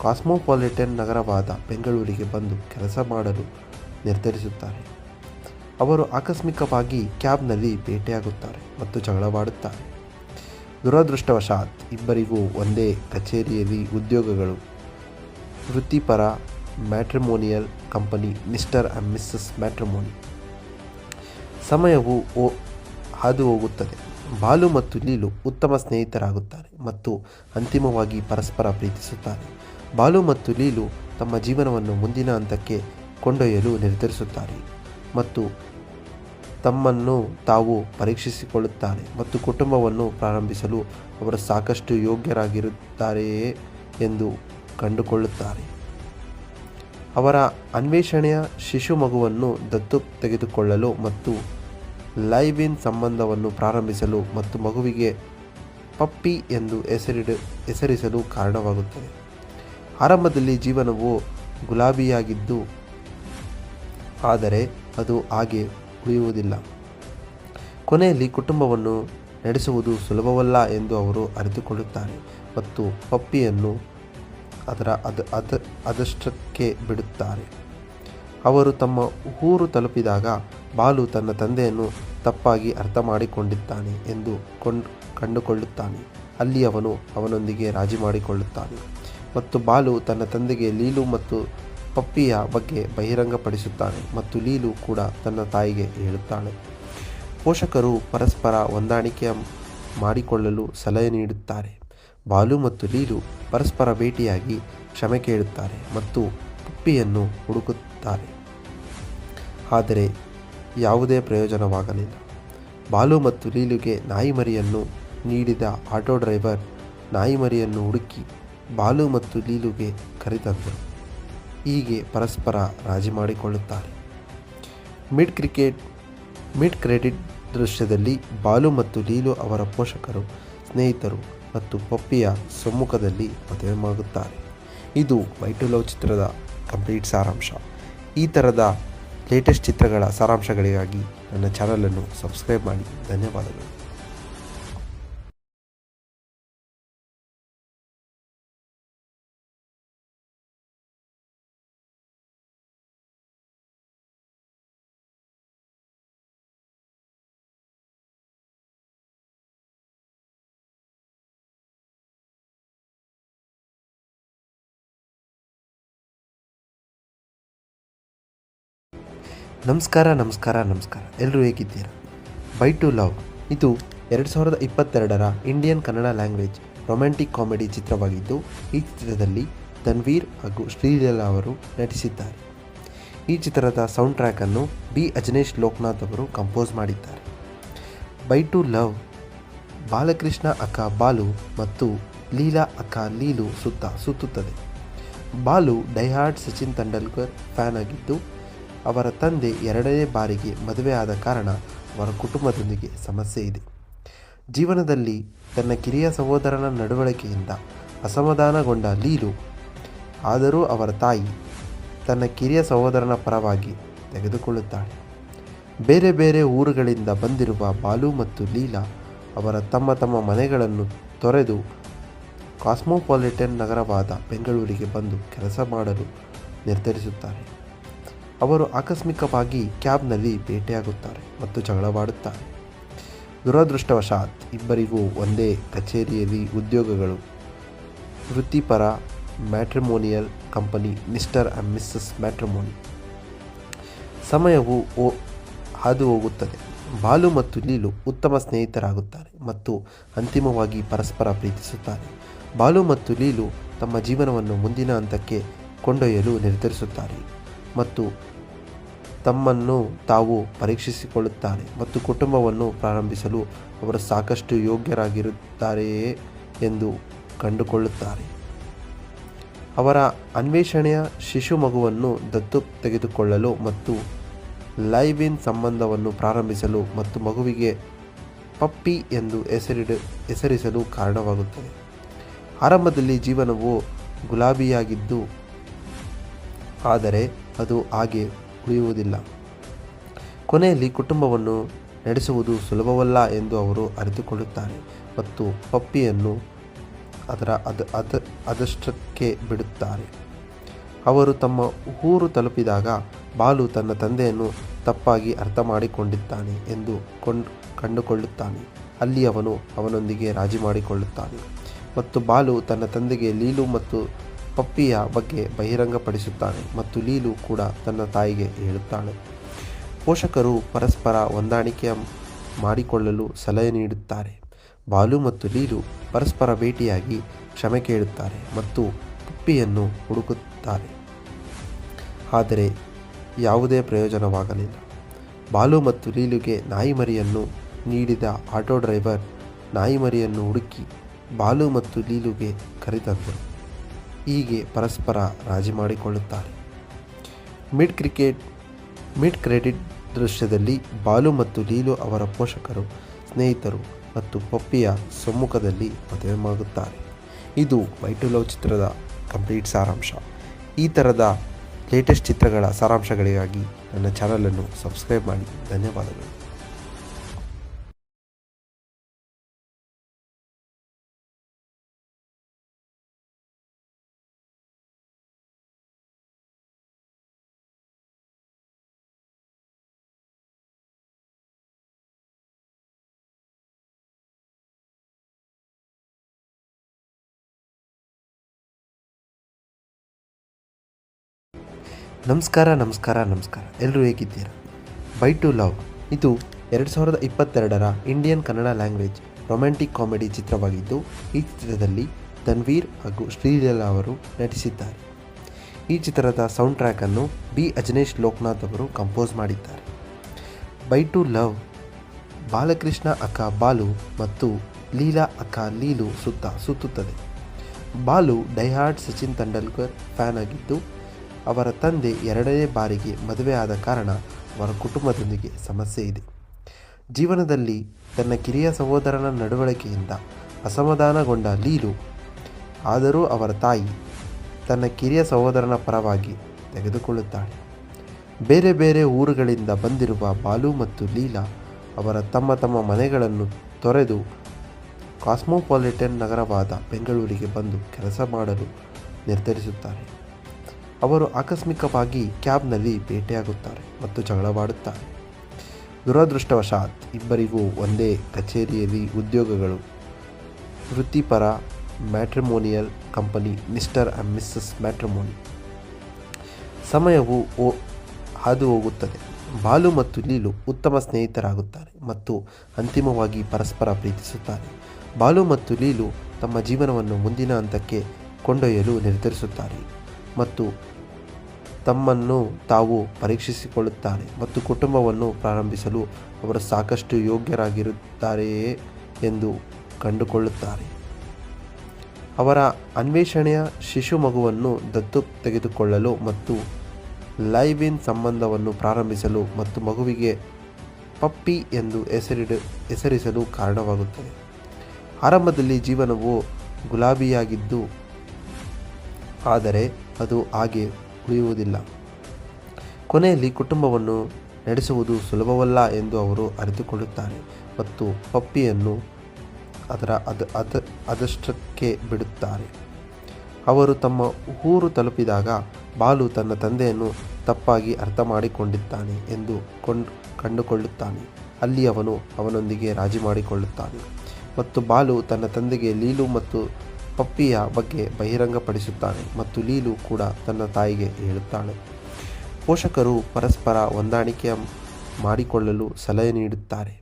ಕಾಸ್ಮೋಪಾಲಿಟನ್ ನಗರವಾದ ಬೆಂಗಳೂರಿಗೆ ಬಂದು ಕೆಲಸ ಮಾಡಲು ನಿರ್ಧರಿಸುತ್ತಾರೆ. ಅವರು ಆಕಸ್ಮಿಕವಾಗಿ ಕ್ಯಾಬ್ನಲ್ಲಿ ಭೇಟಿಯಾಗುತ್ತಾರೆ ಮತ್ತು ಜಗಳವಾಡುತ್ತಾರೆ. ದುರದೃಷ್ಟವಶಾತ್ ಇಬ್ಬರಿಗೂ ಒಂದೇ ಕಚೇರಿಯಲ್ಲಿ ಉದ್ಯೋಗಗಳು. ವೃತ್ತಿಪರ matrimonial company mister and missus matrimony. ಸಮಯವು ಹಾದು ಹೋಗುತ್ತದೆ. ಬಾಲು ಮತ್ತು ಲೀಲು ಉತ್ತಮ ಸ್ನೇಹಿತರಾಗುತ್ತಾರೆ ಮತ್ತು ಅಂತಿಮವಾಗಿ ಪರಸ್ಪರ ಪ್ರೀತಿಸುತ್ತಾರೆ. ಬಾಲು ಮತ್ತು ಲೀಲು ತಮ್ಮ ಜೀವನವನ್ನು ಮುಂದಿನ ಹಂತಕ್ಕೆ ಕೊಂಡೊಯ್ಯಲು ನಿರ್ಧರಿಸುತ್ತಾರೆ ಮತ್ತು ತಮ್ಮನ್ನು ತಾವು ಪರೀಕ್ಷಿಸಿಕೊಳ್ಳುತ್ತಾರೆ ಮತ್ತು ಕುಟುಂಬವನ್ನು ಪ್ರಾರಂಭಿಸಲು ಅವರು ಸಾಕಷ್ಟು ಯೋಗ್ಯರಾಗಿರುತ್ತಾರೆಯೇ ಎಂದು ಕಂಡುಕೊಳ್ಳುತ್ತಾರೆ. ಅವರ ಅನ್ವೇಷಣೆಯ ಶಿಶು ಮಗುವನ್ನು ದತ್ತು ತೆಗೆದುಕೊಳ್ಳಲು ಮತ್ತು ಲೈವ್ ಇನ್ ಸಂಬಂಧವನ್ನು ಪ್ರಾರಂಭಿಸಲು ಮತ್ತು ಮಗುವಿಗೆ ಪಪ್ಪಿ ಎಂದು ಹೆಸರಿಸಲು ಕಾರಣವಾಗುತ್ತದೆ. ಆರಂಭದಲ್ಲಿ ಜೀವನವು ಗುಲಾಬಿಯಾಗಿದ್ದು, ಆದರೆ ಅದು ಹಾಗೆ ಉಳಿಯುವುದಿಲ್ಲ. ಕೊನೆಯಲ್ಲಿ ಕುಟುಂಬವನ್ನು ನಡೆಸುವುದು ಸುಲಭವಲ್ಲ ಎಂದು ಅವರು ಅರಿತುಕೊಳ್ಳುತ್ತಾರೆ ಮತ್ತು ಪಪ್ಪಿಯನ್ನು ಅದಷ್ಟಕ್ಕೆ ಬಿಡುತ್ತಾರೆ. ಅವರು ತಮ್ಮ ಊರು ತಲುಪಿದಾಗ ಬಾಲು ತನ್ನ ತಂದೆಯನ್ನು ತಪ್ಪಾಗಿ ಅರ್ಥ ಮಾಡಿಕೊಂಡಿದ್ದಾನೆ ಎಂದು ಕಂಡುಕೊಳ್ಳುತ್ತಾನೆ. ಅಲ್ಲಿ ಅವನು ಅವನೊಂದಿಗೆ ರಾಜಿ ಮಾಡಿಕೊಳ್ಳುತ್ತಾನೆ ಮತ್ತು ಬಾಲು ತನ್ನ ತಂದೆಗೆ ಲೀಲು ಮತ್ತು ಪಪ್ಪಿಯ ಬಗ್ಗೆ ಬಹಿರಂಗಪಡಿಸುತ್ತಾನೆ ಮತ್ತು ಲೀಲು ಕೂಡ ತನ್ನ ತಾಯಿಗೆ ಹೇಳುತ್ತಾಳೆ. ಪೋಷಕರು ಪರಸ್ಪರ ಹೊಂದಾಣಿಕೆ ಮಾಡಿಕೊಳ್ಳಲು ಸಲಹೆ ನೀಡುತ್ತಾರೆ. ಬಾಲು ಮತ್ತು ಲೀಲು ಪರಸ್ಪರ ಭೇಟಿಯಾಗಿ ಕ್ಷಮೆ ಕೇಳುತ್ತಾರೆ ಮತ್ತು ಪಪ್ಪಿಯನ್ನು ಹುಡುಕುತ್ತಾರೆ. ಆದರೆ ಯಾವುದೇ ಪ್ರಯೋಜನವಾಗಲಿಲ್ಲ. ಬಾಲು ಮತ್ತು ಲೀಲುಗೆ ನಾಯಿಮರಿಯನ್ನು ನೀಡಿದ ಆಟೋ ಡ್ರೈವರ್ ನಾಯಿಮರಿಯನ್ನು ಹುಡುಕಿ ಬಾಲು ಮತ್ತು ಲೀಲುಗೆ ಕರೆತಂದರು. ಹೀಗೆ ಪರಸ್ಪರ ರಾಜಿ ಮಾಡಿಕೊಳ್ಳುತ್ತಾರೆ. ಮಿಡ್ ಕ್ರೆಡಿಟ್ ದೃಶ್ಯದಲ್ಲಿ ಬಾಲು ಮತ್ತು ಲೀಲು ಅವರ ಪೋಷಕರು, ಸ್ನೇಹಿತರು ಮತ್ತು ಪಪ್ಪಿಯ ಸಮ್ಮುಖದಲ್ಲಿ ಮದುವೆಯಾಗುತ್ತಾರೆ. ಇದು ಬೈ ಟು ಲವ್ ಚಿತ್ರದ ಕಂಪ್ಲೀಟ್ ಸಾರಾಂಶ. ಈ ಥರದ ಲೇಟೆಸ್ಟ್ ಚಿತ್ರಗಳ ಸಾರಾಂಶಗಳಿಗಾಗಿ ನನ್ನ ಚಾನಲನ್ನು ಸಬ್ಸ್ಕ್ರೈಬ್ ಮಾಡಿ. ಧನ್ಯವಾದಗಳು. ನಮಸ್ಕಾರ. ಎಲ್ಲರೂ ಹೇಗಿದ್ದೀರಾ? ಬೈ ಟು ಲವ್ ಇದು 2022ರ Indian Kannada language romantic comedy ಚಿತ್ರವಾಗಿದ್ದು, ಈ ಚಿತ್ರದಲ್ಲಿ ತನ್ವೀರ್ ಹಾಗೂ ಶ್ರೀಲೀಲಾ ಅವರು ನಟಿಸಿದ್ದಾರೆ. ಈ ಚಿತ್ರದ ಸೌಂಡ್ ಟ್ರ್ಯಾಕನ್ನು ಬಿ ಅಜನೀಶ್ ಲೋಕನಾಥ್ ಅವರು ಕಂಪೋಸ್ ಮಾಡಿದ್ದಾರೆ. ಬೈ ಟು ಲವ್ ಬಾಲಕೃಷ್ಣ ಅಕ್ಕ ಬಾಲು ಮತ್ತು ಲೀಲಾ ಅಕ್ಕ ಲೀಲು ಸುತ್ತುತ್ತದೆ. ಬಾಲು ಡೈಹಾರ್ಡ್ ಸಚಿನ್ ತೆಂಡೂಲ್ಕರ್ ಫ್ಯಾನ್ ಆಗಿದ್ದು, ಅವರ ತಂದೆ ಎರಡನೇ ಬಾರಿಗೆ ಮದುವೆಯಾದ ಕಾರಣ ಅವರ ಕುಟುಂಬದೊಂದಿಗೆ ಸಮಸ್ಯೆ ಇದೆ. ಜೀವನದಲ್ಲಿ ತನ್ನ ಕಿರಿಯ ಸಹೋದರನ ನಡವಳಿಕೆಯಿಂದ ಅಸಮಾಧಾನಗೊಂಡ ಲೀಲು, ಆದರೂ ಅವರ ತಾಯಿ ತನ್ನ ಕಿರಿಯ ಸಹೋದರನ ಪರವಾಗಿ ತೆಗೆದುಕೊಳ್ಳುತ್ತಾಳೆ. ಬೇರೆ ಬೇರೆ ಊರುಗಳಿಂದ ಬಂದಿರುವ ಬಾಲು ಮತ್ತು ಲೀಲಾ ಅವರ ತಮ್ಮ ಮನೆಗಳನ್ನು ತೊರೆದು ಕಾಸ್ಮೋಪಾಲಿಟನ್ ನಗರವಾದ ಬೆಂಗಳೂರಿಗೆ ಬಂದು ಕೆಲಸ ಮಾಡಲು ನಿರ್ಧರಿಸುತ್ತಾರೆ. ಅವರು ಆಕಸ್ಮಿಕವಾಗಿ ಕ್ಯಾಬ್ನಲ್ಲಿ ಭೇಟಿಯಾಗುತ್ತಾರೆ ಮತ್ತು ಜಗಳವಾಡುತ್ತಾರೆ. ದುರದೃಷ್ಟವಶಾತ್ ಇಬ್ಬರಿಗೂ ಒಂದೇ ಕಚೇರಿಯಲ್ಲಿ ಉದ್ಯೋಗಗಳು. ವೃತ್ತಿಪರ matrimonial company mister and missus matrimony. ಸಮಯವು ಹಾದು ಹೋಗುತ್ತದೆ. ಬಾಲು ಮತ್ತು ಲೀಲು ಉತ್ತಮ ಸ್ನೇಹಿತರಾಗುತ್ತಾರೆ ಮತ್ತು ಅಂತಿಮವಾಗಿ ಪರಸ್ಪರ ಪ್ರೀತಿಸುತ್ತಾರೆ. ಬಾಲು ಮತ್ತು ಲೀಲು ತಮ್ಮ ಜೀವನವನ್ನು ಮುಂದಿನ ಹಂತಕ್ಕೆ ಕೊಂಡೊಯ್ಯಲು ನಿರ್ಧರಿಸುತ್ತಾರೆ ಮತ್ತು ತಮ್ಮನ್ನು ತಾವು ಪರೀಕ್ಷಿಸಿಕೊಳ್ಳುತ್ತಾರೆ ಮತ್ತು ಕುಟುಂಬವನ್ನು ಪ್ರಾರಂಭಿಸಲು ಅವರು ಸಾಕಷ್ಟು ಯೋಗ್ಯರಾಗಿರುತ್ತಾರೆಯೇ ಎಂದು ಕಂಡುಕೊಳ್ಳುತ್ತಾರೆ. ಅವರ ಅನ್ವೇಷಣೆಯ ಶಿಶು ಮಗುವನ್ನು ದತ್ತು ತೆಗೆದುಕೊಳ್ಳಲು ಮತ್ತು ಲೈವ್ ಇನ್ ಸಂಬಂಧವನ್ನು ಪ್ರಾರಂಭಿಸಲು ಮತ್ತು ಮಗುವಿಗೆ ಪಪ್ಪಿ ಎಂದು ಹೆಸರಿಸಲು ಕಾರಣವಾಗುತ್ತದೆ. ಆರಂಭದಲ್ಲಿ ಜೀವನವು ಗುಲಾಬಿಯಾಗಿದ್ದು, ಆದರೆ ಅದು ಹಾಗೆ ಉಳಿಯುವುದಿಲ್ಲ. ಕೊನೆಯಲ್ಲಿ ಕುಟುಂಬವನ್ನು ನಡೆಸುವುದು ಸುಲಭವಲ್ಲ ಎಂದು ಅವರು ಅರಿತುಕೊಳ್ಳುತ್ತಾರೆ ಮತ್ತು ಪಪ್ಪಿಯನ್ನು ಅದಷ್ಟಕ್ಕೆ ಬಿಡುತ್ತಾರೆ. ಅವರು ತಮ್ಮ ಊರು ತಲುಪಿದಾಗ ಬಾಲು ತನ್ನ ತಂದೆಯನ್ನು ತಪ್ಪಾಗಿ ಅರ್ಥ ಮಾಡಿಕೊಂಡಿದ್ದಾನೆ ಎಂದು ಕಂಡುಕೊಳ್ಳುತ್ತಾನೆ. ಅಲ್ಲಿ ಅವನು ಅವನೊಂದಿಗೆ ರಾಜಿ ಮಾಡಿಕೊಳ್ಳುತ್ತಾನೆ ಮತ್ತು ಬಾಲು ತನ್ನ ತಂದೆಗೆ ಲೀಲು ಮತ್ತು ಪಪ್ಪಿಯ ಬಗ್ಗೆ ಬಹಿರಂಗಪಡಿಸುತ್ತಾನೆ ಮತ್ತು ಲೀಲು ಕೂಡ ತನ್ನ ತಾಯಿಗೆ ಹೇಳುತ್ತಾಳೆ. ಪೋಷಕರು ಪರಸ್ಪರ ಹೊಂದಾಣಿಕೆ ಮಾಡಿಕೊಳ್ಳಲು ಸಲಹೆ ನೀಡುತ್ತಾರೆ. ಬಾಲು ಮತ್ತು ಲೀಲು ಪರಸ್ಪರ ಭೇಟಿಯಾಗಿ ಕ್ಷಮೆ ಕೇಳುತ್ತಾರೆ ಮತ್ತು ಪಪ್ಪಿಯನ್ನು ಹುಡುಕುತ್ತಾರೆ. ಆದರೆ ಯಾವುದೇ ಪ್ರಯೋಜನವಾಗಲಿಲ್ಲ. ಬಾಲು ಮತ್ತು ಲೀಲುಗೆ ನಾಯಿಮರಿಯನ್ನು ನೀಡಿದ ಆಟೋ ಡ್ರೈವರ್ ನಾಯಿಮರಿಯನ್ನು ಹುಡುಕಿ ಬಾಲು ಮತ್ತು ಲೀಲುಗೆ ಕರೆತಂದರು. ಹೀಗೆ ಪರಸ್ಪರ ರಾಜಿ ಮಾಡಿಕೊಳ್ಳುತ್ತಾರೆ. ಮಿಡ್ ಕ್ರೆಡಿಟ್ ದೃಶ್ಯದಲ್ಲಿ ಬಾಲು ಮತ್ತು ಲೀಲು ಅವರ ಪೋಷಕರು, ಸ್ನೇಹಿತರು ಮತ್ತು ಪಪ್ಪಿಯ ಸಮ್ಮುಖದಲ್ಲಿ ಮದುವೆಯಾಗುತ್ತಾರೆ. ಇದು ಬೈ ಟು ಲವ್ ಚಿತ್ರದ ಕಂಪ್ಲೀಟ್ ಸಾರಾಂಶ. ಈ ಥರದ ಲೇಟೆಸ್ಟ್ ಚಿತ್ರಗಳ ಸಾರಾಂಶಗಳಿಗಾಗಿ ನನ್ನ ಚಾನಲನ್ನು ಸಬ್ಸ್ಕ್ರೈಬ್ ಮಾಡಿ. ಧನ್ಯವಾದಗಳು. ನಮಸ್ಕಾರ. ಎಲ್ಲರೂ ಹೇಗಿದ್ದೀರಾ? ಬೈ ಟು ಲವ್ ಇದು 2022ರ Indian Kannada language romantic comedy ಚಿತ್ರವಾಗಿದ್ದು, ಈ ಚಿತ್ರದಲ್ಲಿ ತನ್ವೀರ್ ಹಾಗೂ ಶ್ರೀಲೀಲಾ ಅವರು ನಟಿಸಿದ್ದಾರೆ. ಈ ಚಿತ್ರದ ಸೌಂಡ್ ಟ್ರ್ಯಾಕನ್ನು ಬಿ ಅಜನೇಶ್ ಲೋಕನಾಥ್ ಅವರು ಕಂಪೋಸ್ ಮಾಡಿದ್ದಾರೆ. ಬೈ ಟು ಲವ್ ಬಾಲಕೃಷ್ಣ ಅಕ್ಕ ಬಾಲು ಮತ್ತು ಲೀಲಾ ಅಕ್ಕ ಲೀಲು ಸುತ್ತುತ್ತದೆ. ಬಾಲು ಡೈಹಾರ್ಡ್ ಸಚಿನ್ ತೆಂಡೂಲ್ಕರ್ ಫ್ಯಾನ್ ಆಗಿದ್ದು, ಅವರ ತಂದೆ ಎರಡನೇ ಬಾರಿಗೆ ಮದುವೆಯಾದ ಕಾರಣ ಅವರ ಕುಟುಂಬದೊಂದಿಗೆ ಸಮಸ್ಯೆ ಇದೆ. ಜೀವನದಲ್ಲಿ ತನ್ನ ಕಿರಿಯ ಸಹೋದರನ ನಡವಳಿಕೆಯಿಂದ ಅಸಮಾಧಾನಗೊಂಡ ಲೀಲು, ಆದರೂ ಅವರ ತಾಯಿ ತನ್ನ ಕಿರಿಯ ಸಹೋದರನ ಪರವಾಗಿ ತೆಗೆದುಕೊಳ್ಳುತ್ತಾಳೆ. ಬೇರೆ ಬೇರೆ ಊರುಗಳಿಂದ ಬಂದಿರುವ ಬಾಲು ಮತ್ತು ಲೀಲಾ ಅವರ ತಮ್ಮ ಮನೆಗಳನ್ನು ತೊರೆದು ಕಾಸ್ಮೋಪಾಲಿಟನ್ ನಗರವಾದ ಬೆಂಗಳೂರಿಗೆ ಬಂದು ಕೆಲಸ ಮಾಡಲು ನಿರ್ಧರಿಸುತ್ತಾರೆ. ಅವರು ಆಕಸ್ಮಿಕವಾಗಿ ಕ್ಯಾಬ್ನಲ್ಲಿ ಭೇಟಿಯಾಗುತ್ತಾರೆ ಮತ್ತು ಜಗಳವಾಡುತ್ತಾರೆ. ದುರದೃಷ್ಟವಶಾತ್ ಇಬ್ಬರಿಗೂ ಒಂದೇ ಕಚೇರಿಯಲ್ಲಿ ಉದ್ಯೋಗಗಳು. ವೃತ್ತಿಪರ matrimonial company mister and missus matrimony. ಸಮಯವು ಹಾದು ಹೋಗುತ್ತದೆ. ಬಾಲು ಮತ್ತು ಲೀಲು ಉತ್ತಮ ಸ್ನೇಹಿತರಾಗುತ್ತಾರೆ ಮತ್ತು ಅಂತಿಮವಾಗಿ ಪರಸ್ಪರ ಪ್ರೀತಿಸುತ್ತಾರೆ. ಬಾಲು ಮತ್ತು ಲೀಲು ತಮ್ಮ ಜೀವನವನ್ನು ಮುಂದಿನ ಹಂತಕ್ಕೆ ಕೊಂಡೊಯ್ಯಲು ನಿರ್ಧರಿಸುತ್ತಾರೆ ಮತ್ತು ತಮ್ಮನ್ನು ತಾವು ಪರೀಕ್ಷಿಸಿಕೊಳ್ಳುತ್ತಾರೆ ಮತ್ತು ಕುಟುಂಬವನ್ನು ಪ್ರಾರಂಭಿಸಲು ಅವರು ಸಾಕಷ್ಟು ಯೋಗ್ಯರಾಗಿರುತ್ತಾರೆಯೇ ಎಂದು ಕಂಡುಕೊಳ್ಳುತ್ತಾರೆ. ಅವರ ಅನ್ವೇಷಣೆಯ ಶಿಶು ಮಗುವನ್ನು ದತ್ತು ತೆಗೆದುಕೊಳ್ಳಲು ಮತ್ತು ಲೈವ್ ಇನ್ ಸಂಬಂಧವನ್ನು ಪ್ರಾರಂಭಿಸಲು ಮತ್ತು ಮಗುವಿಗೆ ಪಪ್ಪಿ ಎಂದು ಹೆಸರಿಸಲು ಕಾರಣವಾಗುತ್ತದೆ. ಆರಂಭದಲ್ಲಿ ಜೀವನವು ಗುಲಾಬಿಯಾಗಿದ್ದು, ಆದರೆ ಅದು ಹಾಗೆ ಉಳಿಯುವುದಿಲ್ಲ. ಕೊನೆಯಲ್ಲಿ ಕುಟುಂಬವನ್ನು ನಡೆಸುವುದು ಸುಲಭವಲ್ಲ ಎಂದು ಅವರು ಅರಿತುಕೊಳ್ಳುತ್ತಾರೆ ಮತ್ತು ಪಪ್ಪಿಯನ್ನು ಅದಷ್ಟಕ್ಕೆ ಬಿಡುತ್ತಾರೆ. ಅವರು ತಮ್ಮ ಊರು ತಲುಪಿದಾಗ ಬಾಲು ತನ್ನ ತಂದೆಯನ್ನು ತಪ್ಪಾಗಿ ಅರ್ಥ ಮಾಡಿಕೊಂಡಿದ್ದಾನೆ ಎಂದು ಕಂಡುಕೊಳ್ಳುತ್ತಾನೆ. ಅಲ್ಲಿ ಅವನು ಅವನೊಂದಿಗೆ ರಾಜಿ ಮಾಡಿಕೊಳ್ಳುತ್ತಾನೆ ಮತ್ತು ಬಾಲು ತನ್ನ ತಂದೆಗೆ ಲೀಲು ಮತ್ತು ಪಪ್ಪಿಯ ಬಗ್ಗೆ ಬಹಿರಂಗಪಡಿಸುತ್ತಾನೆ ಮತ್ತು ಲೀಲು ಕೂಡ ತನ್ನ ತಾಯಿಗೆ ಹೇಳುತ್ತಾಳೆ. ಪೋಷಕರು ಪರಸ್ಪರ ಹೊಂದಾಣಿಕೆ ಮಾಡಿಕೊಳ್ಳಲು ಸಲಹೆ ನೀಡುತ್ತಾರೆ.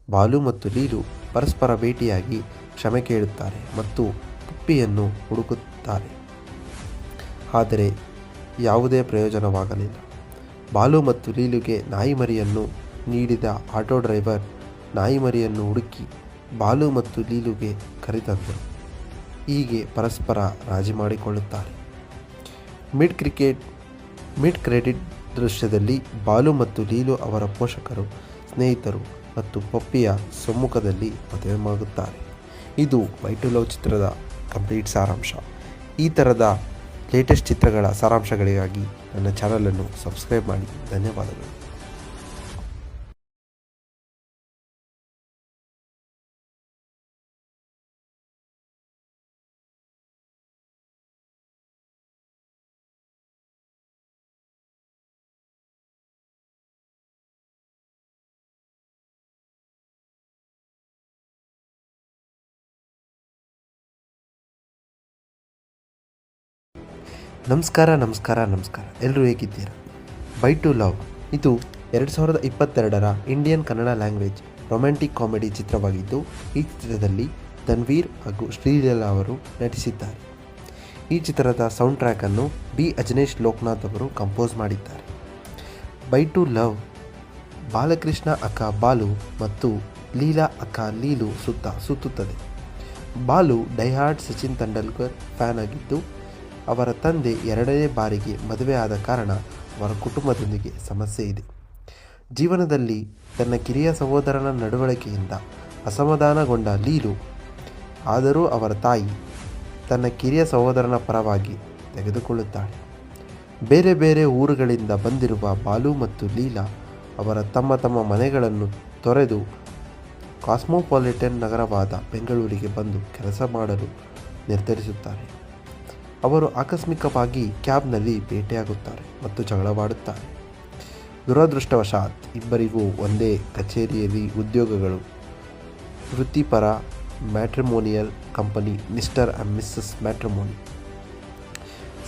ಬಾಲು ಮತ್ತು ಲೀಲು ಪರಸ್ಪರ ಭೇಟಿಯಾಗಿ ಕ್ಷಮೆ ಕೇಳುತ್ತಾರೆ ಮತ್ತು ಪಪ್ಪಿಯನ್ನು ಹುಡುಕುತ್ತಾರೆ. ಆದರೆ ಯಾವುದೇ ಪ್ರಯೋಜನವಾಗಲಿಲ್ಲ. ಬಾಲು ಮತ್ತು ಲೀಲುಗೆ ನಾಯಿಮರಿಯನ್ನು ನೀಡಿದ ಆಟೋ ಡ್ರೈವರ್ ನಾಯಿಮರಿಯನ್ನು ಹುಡುಕಿ ಬಾಲು ಮತ್ತು ಲೀಲುಗೆ ಕರೆತಂದರು. ಹೀಗೆ ಪರಸ್ಪರ ರಾಜಿ ಮಾಡಿಕೊಳ್ಳುತ್ತಾರೆ. ಮಿಡ್ ಕ್ರೆಡಿಟ್ ದೃಶ್ಯದಲ್ಲಿ ಬಾಲು ಮತ್ತು ಲೀಲು ಅವರ ಪೋಷಕರು, ಸ್ನೇಹಿತರು ಮತ್ತು ಪಪ್ಪಿಯ ಸಮ್ಮುಖದಲ್ಲಿ ಮದುವೆಯಾಗುತ್ತಾರೆ. ಇದು ಬೈ ಟು ಲವ್ ಚಿತ್ರದ ಕಂಪ್ಲೀಟ್ ಸಾರಾಂಶ. ಈ ಥರದ ಲೇಟೆಸ್ಟ್ ಚಿತ್ರಗಳ ಸಾರಾಂಶಗಳಿಗಾಗಿ ನನ್ನ ಚಾನಲನ್ನು ಸಬ್ಸ್ಕ್ರೈಬ್ ಮಾಡಿ. ಧನ್ಯವಾದಗಳು. ನಮಸ್ಕಾರ. ಎಲ್ಲರೂ ಹೇಗಿದ್ದೀರಾ? ಬೈ ಟು ಲವ್ ಇದು 2022ರ Indian Kannada language romantic comedy ಚಿತ್ರವಾಗಿದ್ದು, ಈ ಚಿತ್ರದಲ್ಲಿ ತನ್ವೀರ್ ಹಾಗೂ ಶ್ರೀಲೀಲಾ ಅವರು ನಟಿಸಿದ್ದಾರೆ. ಈ ಚಿತ್ರದ ಸೌಂಡ್ ಟ್ರ್ಯಾಕನ್ನು ಬಿ ಅಜನೇಶ್ ಲೋಕನಾಥ್ ಅವರು ಕಂಪೋಸ್ ಮಾಡಿದ್ದಾರೆ. ಬೈ ಟು ಲವ್ ಬಾಲಕೃಷ್ಣ ಅಕ್ಕ ಬಾಲು ಮತ್ತು ಲೀಲಾ ಅಕ್ಕ ಲೀಲು ಸುತ್ತುತ್ತದೆ. ಬಾಲು ಡೈಹಾರ್ಡ್ ಸಚಿನ್ ತೆಂಡೂಲ್ಕರ್ ಫ್ಯಾನ್ ಆಗಿದ್ದು, ಅವರ ತಂದೆ 2ನೇ ಬಾರಿಗೆ ಮದುವೆ ಆದ ಕಾರಣ ಅವರ ಕುಟುಂಬದೊಂದಿಗೆ ಸಮಸ್ಯೆ ಇದೆ. ಜೀವನದಲ್ಲಿ ತನ್ನ ಕಿರಿಯ ಸಹೋದರನ ನಡವಳಿಕೆಯಿಂದ ಅಸಮಾಧಾನಗೊಂಡ ಲೀಲು, ಆದರೂ ಅವರ ತಾಯಿ ತನ್ನ ಕಿರಿಯ ಸಹೋದರನ ಪರವಾಗಿ ತೆಗೆದುಕೊಳ್ಳುತ್ತಾಳೆ. ಬೇರೆ ಬೇರೆ ಊರುಗಳಿಂದ ಬಂದಿರುವ ಬಾಲು ಮತ್ತು ಲೀಲಾ ಅವರ ತಮ್ಮ ಮನೆಗಳನ್ನು ತೊರೆದು ಕಾಸ್ಮೋಪಾಲಿಟನ್ ನಗರವಾದ ಬೆಂಗಳೂರಿಗೆ ಬಂದು ಕೆಲಸ ಮಾಡಲು ನಿರ್ಧರಿಸುತ್ತಾರೆ. ಅವರು ಆಕಸ್ಮಿಕವಾಗಿ ಕ್ಯಾಬ್ನಲ್ಲಿ ಭೇಟಿಯಾಗುತ್ತಾರೆ ಮತ್ತು ಜಗಳವಾಡುತ್ತಾರೆ. ದುರದೃಷ್ಟವಶಾತ್ ಇಬ್ಬರಿಗೂ ಒಂದೇ ಕಚೇರಿಯಲ್ಲಿ ಉದ್ಯೋಗಗಳು. ವೃತ್ತಿಪರ matrimonial company mister and missus matrimony.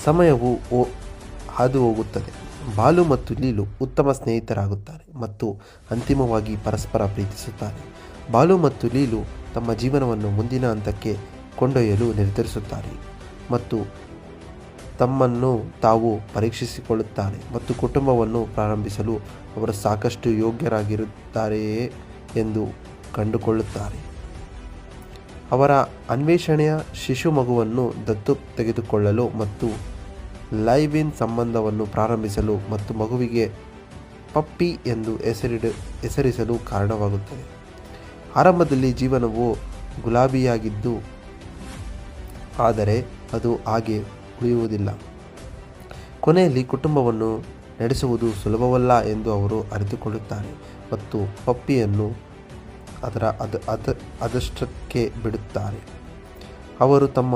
ಸಮಯವು ಹಾದು ಹೋಗುತ್ತದೆ. ಬಾಲು ಮತ್ತು ಲೀಲು ಉತ್ತಮ ಸ್ನೇಹಿತರಾಗುತ್ತಾರೆ ಮತ್ತು ಅಂತಿಮವಾಗಿ ಪರಸ್ಪರ ಪ್ರೀತಿಸುತ್ತಾರೆ. ಬಾಲು ಮತ್ತು ಲೀಲು ತಮ್ಮ ಜೀವನವನ್ನು ಮುಂದಿನ ಹಂತಕ್ಕೆ ಕೊಂಡೊಯ್ಯಲು ನಿರ್ಧರಿಸುತ್ತಾರೆ ಮತ್ತು ತಮ್ಮನ್ನು ತಾವು ಪರೀಕ್ಷಿಸಿಕೊಳ್ಳುತ್ತಾರೆ ಮತ್ತು ಕುಟುಂಬವನ್ನು ಪ್ರಾರಂಭಿಸಲು ಅವರು ಸಾಕಷ್ಟು ಯೋಗ್ಯರಾಗಿರುತ್ತಾರೆಯೇ ಎಂದು ಕಂಡುಕೊಳ್ಳುತ್ತಾರೆ. ಅವರ ಅನ್ವೇಷಣೆಯ ಶಿಶು ಮಗುವನ್ನು ದತ್ತು ತೆಗೆದುಕೊಳ್ಳಲು ಮತ್ತು ಲೈವ್ ಇನ್ ಸಂಬಂಧವನ್ನು ಪ್ರಾರಂಭಿಸಲು ಮತ್ತು ಮಗುವಿಗೆ ಪಪ್ಪಿ ಎಂದು ಹೆಸರಿಸಲು ಕಾರಣವಾಗುತ್ತದೆ. ಆರಂಭದಲ್ಲಿ ಜೀವನವು ಗುಲಾಬಿಯಾಗಿದ್ದು, ಆದರೆ ಅದು ಹಾಗೆ ಉಳಿಯುವುದಿಲ್ಲ. ಕೊನೆಯಲ್ಲಿ ಕುಟುಂಬವನ್ನು ನಡೆಸುವುದು ಸುಲಭವಲ್ಲ ಎಂದು ಅವರು ಅರಿತುಕೊಳ್ಳುತ್ತಾರೆ ಮತ್ತು ಪಪ್ಪಿಯನ್ನು ಅದಷ್ಟಕ್ಕೆ ಬಿಡುತ್ತಾರೆ. ಅವರು ತಮ್ಮ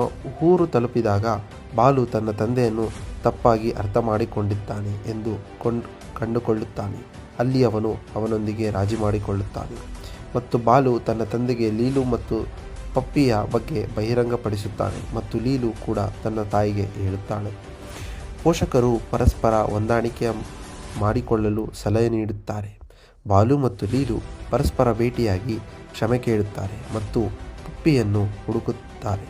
ಊರು ತಲುಪಿದಾಗ ಬಾಲು ತನ್ನ ತಂದೆಯನ್ನು ತಪ್ಪಾಗಿ ಅರ್ಥ ಮಾಡಿಕೊಂಡಿದ್ದಾನೆ ಎಂದು ಕಂಡುಕೊಳ್ಳುತ್ತಾನೆ. ಅಲ್ಲಿ ಅವನು ಅವನೊಂದಿಗೆ ರಾಜಿ ಮಾಡಿಕೊಳ್ಳುತ್ತಾನೆ ಮತ್ತು ಬಾಲು ತನ್ನ ತಂದೆಗೆ ಲೀಲು ಮತ್ತು ಪಪ್ಪಿಯ ಬಗ್ಗೆ ಬಹಿರಂಗಪಡಿಸುತ್ತಾನೆ ಮತ್ತು ಲೀಲು ಕೂಡ ತನ್ನ ತಾಯಿಗೆ ಹೇಳುತ್ತಾಳೆ. ಪೋಷಕರು ಪರಸ್ಪರ ಹೊಂದಾಣಿಕೆ ಮಾಡಿಕೊಳ್ಳಲು ಸಲಹೆ ನೀಡುತ್ತಾರೆ. ಬಾಲು ಮತ್ತು ಲೀಲು ಪರಸ್ಪರ ಭೇಟಿಯಾಗಿ ಕ್ಷಮೆ ಕೇಳುತ್ತಾರೆ ಮತ್ತು ಪಪ್ಪಿಯನ್ನು ಹುಡುಕುತ್ತಾರೆ.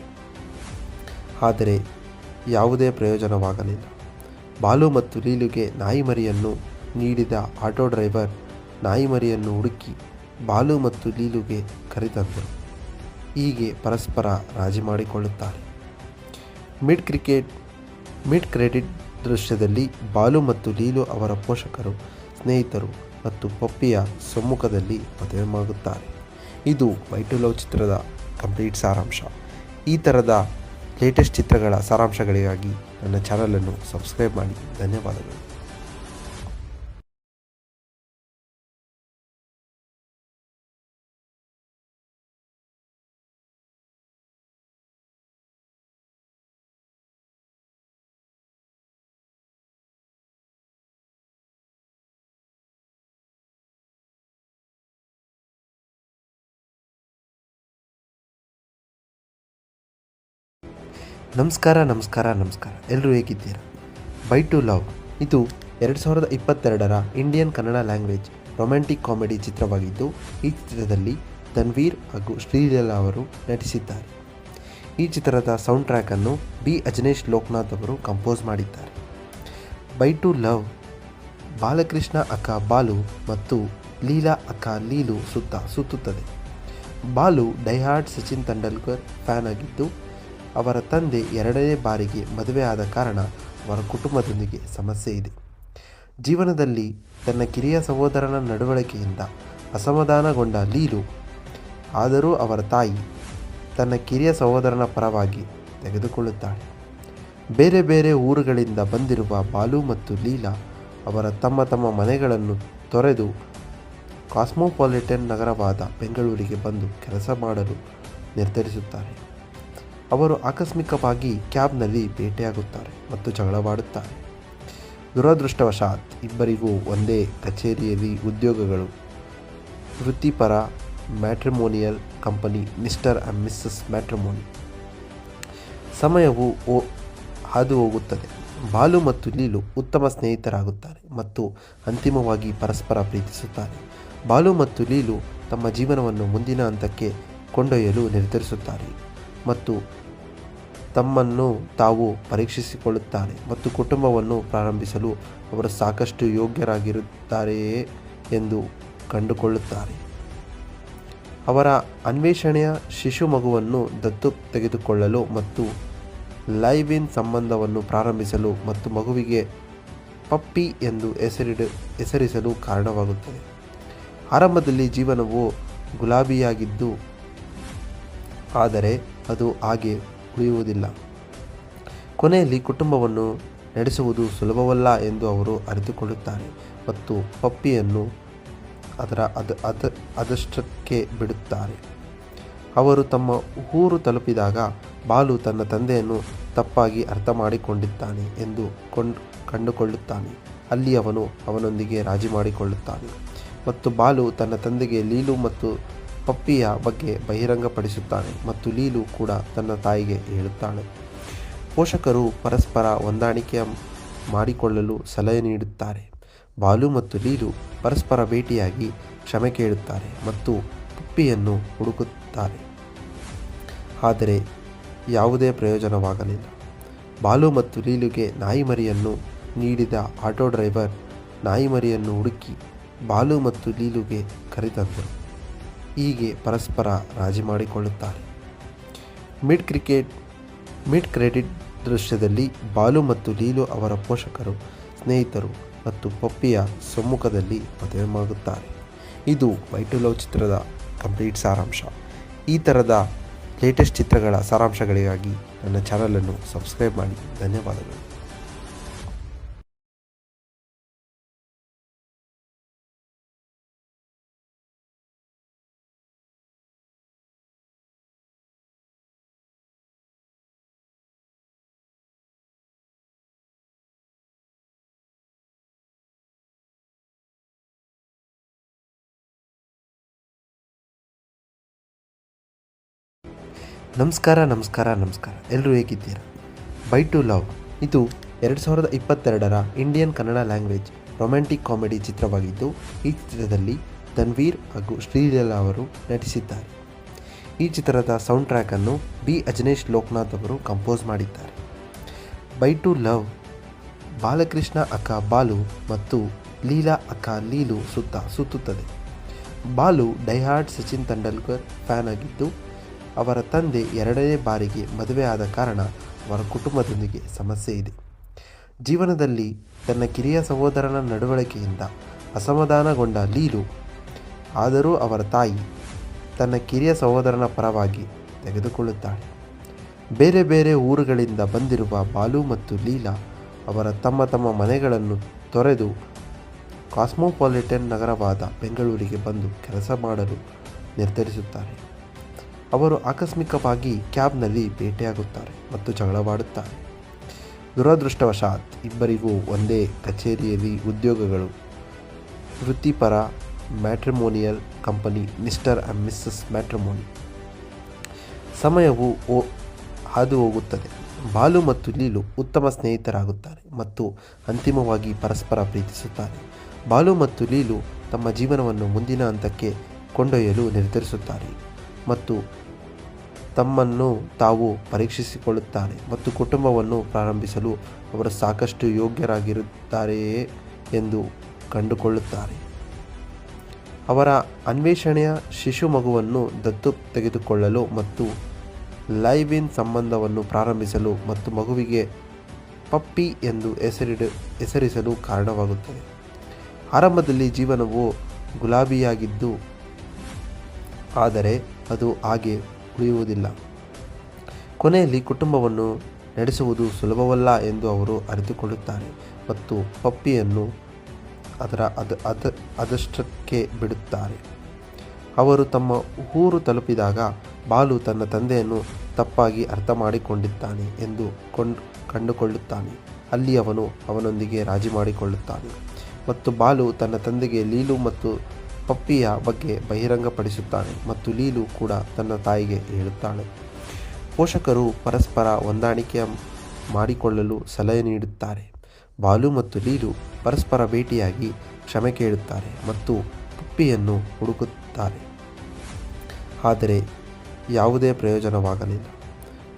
ಆದರೆ ಯಾವುದೇ ಪ್ರಯೋಜನವಾಗಲಿಲ್ಲ. ಬಾಲು ಮತ್ತು ಲೀಲುಗೆ ನಾಯಿಮರಿಯನ್ನು ನೀಡಿದ ಆಟೋ ಡ್ರೈವರ್ ನಾಯಿಮರಿಯನ್ನು ಹುಡುಕಿ ಬಾಲು ಮತ್ತು ಲೀಲುಗೆ ಕರೆತಂದರು. ಹೀಗೆ ಪರಸ್ಪರ ರಾಜಿ ಮಾಡಿಕೊಳ್ಳುತ್ತಾರೆ. ಮಿಡ್ ಕ್ರೆಡಿಟ್ ದೃಶ್ಯದಲ್ಲಿ ಬಾಲು ಮತ್ತು ಲೀಲು ಅವರ ಪೋಷಕರು, ಸ್ನೇಹಿತರು ಮತ್ತು ಪಪ್ಪಿಯ ಸಮ್ಮುಖದಲ್ಲಿ ಮದುವೆಯಾಗುತ್ತಾರೆ. ಇದು ಬೈ ಟು ಲವ್ ಚಿತ್ರದ ಕಂಪ್ಲೀಟ್ ಸಾರಾಂಶ. ಈ ಥರದ ಲೇಟೆಸ್ಟ್ ಚಿತ್ರಗಳ ಸಾರಾಂಶಗಳಿಗಾಗಿ ನನ್ನ ಚಾನಲನ್ನು ಸಬ್ಸ್ಕ್ರೈಬ್ ಮಾಡಿ. ಧನ್ಯವಾದಗಳು. ನಮಸ್ಕಾರ. ಎಲ್ಲರೂ ಹೇಗಿದ್ದೀರಾ? ಬೈ ಟು ಲವ್ ಇದು 2022ರ Indian Kannada language romantic comedy ಚಿತ್ರವಾಗಿದ್ದು, ಈ ಚಿತ್ರದಲ್ಲಿ ತನ್ವೀರ್ ಹಾಗೂ ಶ್ರೀಲೀಲಾ ಅವರು ನಟಿಸಿದ್ದಾರೆ. ಈ ಚಿತ್ರದ ಸೌಂಡ್ ಟ್ರ್ಯಾಕನ್ನು ಬಿ ಅಜನೀಶ್ ಲೋಕನಾಥ್ ಅವರು ಕಂಪೋಸ್ ಮಾಡಿದ್ದಾರೆ. ಬೈ ಟು ಲವ್ ಬಾಲಕೃಷ್ಣ ಅಕ್ಕ ಬಾಲು ಮತ್ತು ಲೀಲಾ ಅಕ್ಕ ಲೀಲು ಸುತ್ತುತ್ತದೆ. ಬಾಲು ಡೈಹಾರ್ಡ್ ಸಚಿನ್ ತೆಂಡೂಲ್ಕರ್ ಫ್ಯಾನ್ ಆಗಿದ್ದು, ಅವರ ತಂದೆ 2ನೇ ಬಾರಿಗೆ ಮದುವೆ ಆದ ಕಾರಣ ಅವರ ಕುಟುಂಬದೊಂದಿಗೆ ಸಮಸ್ಯೆ ಇದೆ. ಜೀವನದಲ್ಲಿ ತನ್ನ ಕಿರಿಯ ಸಹೋದರನ ನಡವಳಿಕೆಯಿಂದ ಅಸಮಾಧಾನಗೊಂಡ ಲೀಲು, ಆದರೂ ಅವರ ತಾಯಿ ತನ್ನ ಕಿರಿಯ ಸಹೋದರನ ಪರವಾಗಿ ತೆಗೆದುಕೊಳ್ಳುತ್ತಾಳೆ. ಬೇರೆ ಬೇರೆ ಊರುಗಳಿಂದ ಬಂದಿರುವ ಬಾಲು ಮತ್ತು ಲೀಲಾ ಅವರ ತಮ್ಮ ಮನೆಗಳನ್ನು ತೊರೆದು ಕಾಸ್ಮೋಪಾಲಿಟನ್ ನಗರವಾದ ಬೆಂಗಳೂರಿಗೆ ಬಂದು ಕೆಲಸ ಮಾಡಲು ನಿರ್ಧರಿಸುತ್ತಾರೆ. ಅವರು ಆಕಸ್ಮಿಕವಾಗಿ ಕ್ಯಾಬ್ನಲ್ಲಿ ಭೇಟಿಯಾಗುತ್ತಾರೆ ಮತ್ತು ಜಗಳವಾಡುತ್ತಾರೆ. ದುರದೃಷ್ಟವಶಾತ್ ಇಬ್ಬರಿಗೂ ಒಂದೇ ಕಚೇರಿಯಲ್ಲಿ ಉದ್ಯೋಗಗಳು. ವೃತ್ತಿಪರ matrimonial company mister and missus matrimony. ಸಮಯವು ಹಾದು ಹೋಗುತ್ತದೆ. ಬಾಲು ಮತ್ತು ಲೀಲು ಉತ್ತಮ ಸ್ನೇಹಿತರಾಗುತ್ತಾರೆ ಮತ್ತು ಅಂತಿಮವಾಗಿ ಪರಸ್ಪರ ಪ್ರೀತಿಸುತ್ತಾರೆ. ಬಾಲು ಮತ್ತು ಲೀಲು ತಮ್ಮ ಜೀವನವನ್ನು ಮುಂದಿನ ಹಂತಕ್ಕೆ ಕೊಂಡೊಯ್ಯಲು ನಿರ್ಧರಿಸುತ್ತಾರೆ ಮತ್ತು ತಮ್ಮನ್ನು ತಾವು ಪರೀಕ್ಷಿಸಿಕೊಳ್ಳುತ್ತಾರೆ ಮತ್ತು ಕುಟುಂಬವನ್ನು ಪ್ರಾರಂಭಿಸಲು ಅವರು ಸಾಕಷ್ಟು ಯೋಗ್ಯರಾಗಿರುತ್ತಾರೆಯೇ ಎಂದು ಕಂಡುಕೊಳ್ಳುತ್ತಾರೆ. ಅವರ ಅನ್ವೇಷಣೆಯ ಶಿಶು ಮಗುವನ್ನು ದತ್ತು ತೆಗೆದುಕೊಳ್ಳಲು ಮತ್ತು ಲೈವ್ ಇನ್ ಸಂಬಂಧವನ್ನು ಪ್ರಾರಂಭಿಸಲು ಮತ್ತು ಮಗುವಿಗೆ ಪಪ್ಪಿ ಎಂದು ಹೆಸರಿಸಲು ಕಾರಣವಾಗುತ್ತದೆ. ಆರಂಭದಲ್ಲಿ ಜೀವನವು ಗುಲಾಬಿಯಾಗಿದ್ದು, ಆದರೆ ಅದು ಹಾಗೆ ಉಳಿಯುವುದಿಲ್ಲ. ಕೊನೆಯಲ್ಲಿ ಕುಟುಂಬವನ್ನು ನಡೆಸುವುದು ಸುಲಭವಲ್ಲ ಎಂದು ಅವರು ಅರಿತುಕೊಳ್ಳುತ್ತಾರೆ ಮತ್ತು ಪಪ್ಪಿಯನ್ನು ಅದಷ್ಟಕ್ಕೆ ಬಿಡುತ್ತಾರೆ. ಅವರು ತಮ್ಮ ಊರು ತಲುಪಿದಾಗ ಬಾಲು ತನ್ನ ತಂದೆಯನ್ನು ತಪ್ಪಾಗಿ ಅರ್ಥ ಮಾಡಿಕೊಂಡಿದ್ದಾನೆ ಎಂದು ಕಂಡುಕೊಳ್ಳುತ್ತಾನೆ. ಅಲ್ಲಿ ಅವನು ಅವನೊಂದಿಗೆ ರಾಜಿ ಮಾಡಿಕೊಳ್ಳುತ್ತಾನೆ ಮತ್ತು ಬಾಲು ತನ್ನ ತಂದೆಗೆ ಲೀಲು ಮತ್ತು ಪಪ್ಪಿಯ ಬಗ್ಗೆ ಬಹಿರಂಗಪಡಿಸುತ್ತಾನೆ ಮತ್ತು ಲೀಲು ಕೂಡ ತನ್ನ ತಾಯಿಗೆ ಹೇಳುತ್ತಾಳೆ. ಪೋಷಕರು ಪರಸ್ಪರ ಹೊಂದಾಣಿಕೆ ಮಾಡಿಕೊಳ್ಳಲು ಸಲಹೆ ನೀಡುತ್ತಾರೆ. ಬಾಲು ಮತ್ತು ಲೀಲು ಪರಸ್ಪರ ಭೇಟಿಯಾಗಿ ಕ್ಷಮೆ ಕೇಳುತ್ತಾರೆ ಮತ್ತು ಪಪ್ಪಿಯನ್ನು ಹುಡುಕುತ್ತಾರೆ. ಆದರೆ ಯಾವುದೇ ಪ್ರಯೋಜನವಾಗಲಿಲ್ಲ. ಬಾಲು ಮತ್ತು ಲೀಲುಗೆ ನಾಯಿಮರಿಯನ್ನು ನೀಡಿದ ಆಟೋ ಡ್ರೈವರ್ ನಾಯಿಮರಿಯನ್ನು ಹುಡುಕಿ ಬಾಲು ಮತ್ತು ಲೀಲುಗೆ ಕರೆತಂದರು. ಹೀಗೆ ಪರಸ್ಪರ ರಾಜಿ ಮಾಡಿಕೊಳ್ಳುತ್ತಾರೆ. ಮಿಡ್ ಕ್ರೆಡಿಟ್ ದೃಶ್ಯದಲ್ಲಿ ಬಾಲು ಮತ್ತು ಲೀಲು ಅವರ ಪೋಷಕರು, ಸ್ನೇಹಿತರು ಮತ್ತು ಪಪ್ಪಿಯ ಸಮ್ಮುಖದಲ್ಲಿ ಮದುವೆಯಾಗುತ್ತಾರೆ. ಇದು ಬೈ ಟು ಲವ್ ಚಿತ್ರದ ಕಂಪ್ಲೀಟ್ ಸಾರಾಂಶ. ಈ ಥರದ ಲೇಟೆಸ್ಟ್ ಚಿತ್ರಗಳ ಸಾರಾಂಶಗಳಿಗಾಗಿ ನನ್ನ ಚಾನಲನ್ನು ಸಬ್ಸ್ಕ್ರೈಬ್ ಮಾಡಿ. ಧನ್ಯವಾದಗಳು. ನಮಸ್ಕಾರ. ಎಲ್ಲರೂ ಹೇಗಿದ್ದೀರಾ? ಬೈ ಟು ಲವ್ ಇದು 2022ರ Indian Kannada language romantic comedy ಚಿತ್ರವಾಗಿದ್ದು, ಈ ಚಿತ್ರದಲ್ಲಿ ತನ್ವೀರ್ ಹಾಗೂ ಶ್ರೀಲೀಲಾ ಅವರು ನಟಿಸಿದ್ದಾರೆ. ಈ ಚಿತ್ರದ ಸೌಂಡ್ ಟ್ರ್ಯಾಕನ್ನು ಬಿ ಅಜನೀಶ್ ಲೋಕನಾಥ್ ಅವರು ಕಂಪೋಸ್ ಮಾಡಿದ್ದಾರೆ. ಬೈ ಟು ಲವ್ ಬಾಲಕೃಷ್ಣ ಅಕ್ಕ ಬಾಲು ಮತ್ತು ಲೀಲಾ ಅಕ್ಕ ಲೀಲು ಸುತ್ತುತ್ತದೆ. ಬಾಲು ಡೈಹಾರ್ಡ್ ಸಚಿನ್ ತೆಂಡೂಲ್ಕರ್ ಫ್ಯಾನ್ ಆಗಿದ್ದು, ಅವರ ತಂದೆ 2ನೇ ಬಾರಿಗೆ ಮದುವೆ ಆದ ಕಾರಣ ಅವರ ಕುಟುಂಬದೊಂದಿಗೆ ಸಮಸ್ಯೆ ಇದೆ. ಜೀವನದಲ್ಲಿ ತನ್ನ ಕಿರಿಯ ಸಹೋದರನ ನಡವಳಿಕೆಯಿಂದ ಅಸಮಾಧಾನಗೊಂಡ ಲೀಲು, ಆದರೂ ಅವರ ತಾಯಿ ತನ್ನ ಕಿರಿಯ ಸಹೋದರನ ಪರವಾಗಿ ತೆಗೆದುಕೊಳ್ಳುತ್ತಾಳೆ. ಬೇರೆ ಬೇರೆ ಊರುಗಳಿಂದ ಬಂದಿರುವ ಬಾಲು ಮತ್ತು ಲೀಲಾ ಅವರ ತಮ್ಮ ಮನೆಗಳನ್ನು ತೊರೆದು ಕಾಸ್ಮೋಪಾಲಿಟನ್ ನಗರವಾದ ಬೆಂಗಳೂರಿಗೆ ಬಂದು ಕೆಲಸ ಮಾಡಲು ನಿರ್ಧರಿಸುತ್ತಾರೆ. ಅವರು ಆಕಸ್ಮಿಕವಾಗಿ ಕ್ಯಾಬ್ನಲ್ಲಿ ಭೇಟಿಯಾಗುತ್ತಾರೆ ಮತ್ತು ಜಗಳವಾಡುತ್ತಾರೆ. ದುರದೃಷ್ಟವಶಾತ್ ಇಬ್ಬರಿಗೂ ಒಂದೇ ಕಚೇರಿಯಲ್ಲಿ ಉದ್ಯೋಗಗಳು. ವೃತ್ತಿಪರ matrimonial company mister and missus matrimony. ಸಮಯವು ಹಾದು ಹೋಗುತ್ತದೆ. ಬಾಲು ಮತ್ತು ಲೀಲು ಉತ್ತಮ ಸ್ನೇಹಿತರಾಗುತ್ತಾರೆ ಮತ್ತು ಅಂತಿಮವಾಗಿ ಪರಸ್ಪರ ಪ್ರೀತಿಸುತ್ತಾರೆ. ಬಾಲು ಮತ್ತು ಲೀಲು ತಮ್ಮ ಜೀವನವನ್ನು ಮುಂದಿನ ಹಂತಕ್ಕೆ ಕೊಂಡೊಯ್ಯಲು ನಿರ್ಧರಿಸುತ್ತಾರೆ ಮತ್ತು ತಮ್ಮನ್ನು ತಾವು ಪರೀಕ್ಷಿಸಿಕೊಳ್ಳುತ್ತಾರೆ ಮತ್ತು ಕುಟುಂಬವನ್ನು ಪ್ರಾರಂಭಿಸಲು ಅವರು ಸಾಕಷ್ಟು ಯೋಗ್ಯರಾಗಿರುತ್ತಾರೆಯೇ ಎಂದು ಕಂಡುಕೊಳ್ಳುತ್ತಾರೆ. ಅವರ ಅನ್ವೇಷಣೆಯ ಶಿಶು ಮಗುವನ್ನು ದತ್ತು ತೆಗೆದುಕೊಳ್ಳಲು ಮತ್ತು ಲೈವ್ ಇನ್ ಸಂಬಂಧವನ್ನು ಪ್ರಾರಂಭಿಸಲು ಮತ್ತು ಮಗುವಿಗೆ ಪಪ್ಪಿ ಎಂದು ಹೆಸರಿಸಲು ಕಾರಣವಾಗುತ್ತದೆ. ಆರಂಭದಲ್ಲಿ ಜೀವನವು ಗುಲಾಬಿಯಾಗಿದ್ದು, ಆದರೆ ಅದು ಹಾಗೆ ಉಳಿಯುವುದಿಲ್ಲ. ಕೊನೆಯಲ್ಲಿ ಕುಟುಂಬವನ್ನು ನಡೆಸುವುದು ಸುಲಭವಲ್ಲ ಎಂದು ಅವರು ಅರಿತುಕೊಳ್ಳುತ್ತಾರೆ ಮತ್ತು ಪಪ್ಪಿಯನ್ನು ಅದಷ್ಟಕ್ಕೆ ಬಿಡುತ್ತಾರೆ. ಅವರು ತಮ್ಮ ಊರು ತಲುಪಿದಾಗ ಬಾಲು ತನ್ನ ತಂದೆಯನ್ನು ತಪ್ಪಾಗಿ ಅರ್ಥ ಮಾಡಿಕೊಂಡಿದ್ದಾನೆ ಎಂದು ಕಂಡುಕೊಳ್ಳುತ್ತಾನೆ. ಅಲ್ಲಿ ಅವನು ಅವನೊಂದಿಗೆ ರಾಜಿ ಮಾಡಿಕೊಳ್ಳುತ್ತಾನೆ ಮತ್ತು ಬಾಲು ತನ್ನ ತಂದೆಗೆ ಲೀಲು ಮತ್ತು ಪಪ್ಪಿಯ ಬಗ್ಗೆ ಬಹಿರಂಗಪಡಿಸುತ್ತಾನೆ ಮತ್ತು ಲೀಲು ಕೂಡ ತನ್ನ ತಾಯಿಗೆ ಹೇಳುತ್ತಾಳೆ. ಪೋಷಕರು ಪರಸ್ಪರ ಹೊಂದಾಣಿಕೆ ಮಾಡಿಕೊಳ್ಳಲು ಸಲಹೆ ನೀಡುತ್ತಾರೆ. ಬಾಲು ಮತ್ತು ಲೀಲು ಪರಸ್ಪರ ಭೇಟಿಯಾಗಿ ಕ್ಷಮೆ ಕೇಳುತ್ತಾರೆ ಮತ್ತು ಪಪ್ಪಿಯನ್ನು ಹುಡುಕುತ್ತಾರೆ. ಆದರೆ ಯಾವುದೇ ಪ್ರಯೋಜನವಾಗಲಿಲ್ಲ.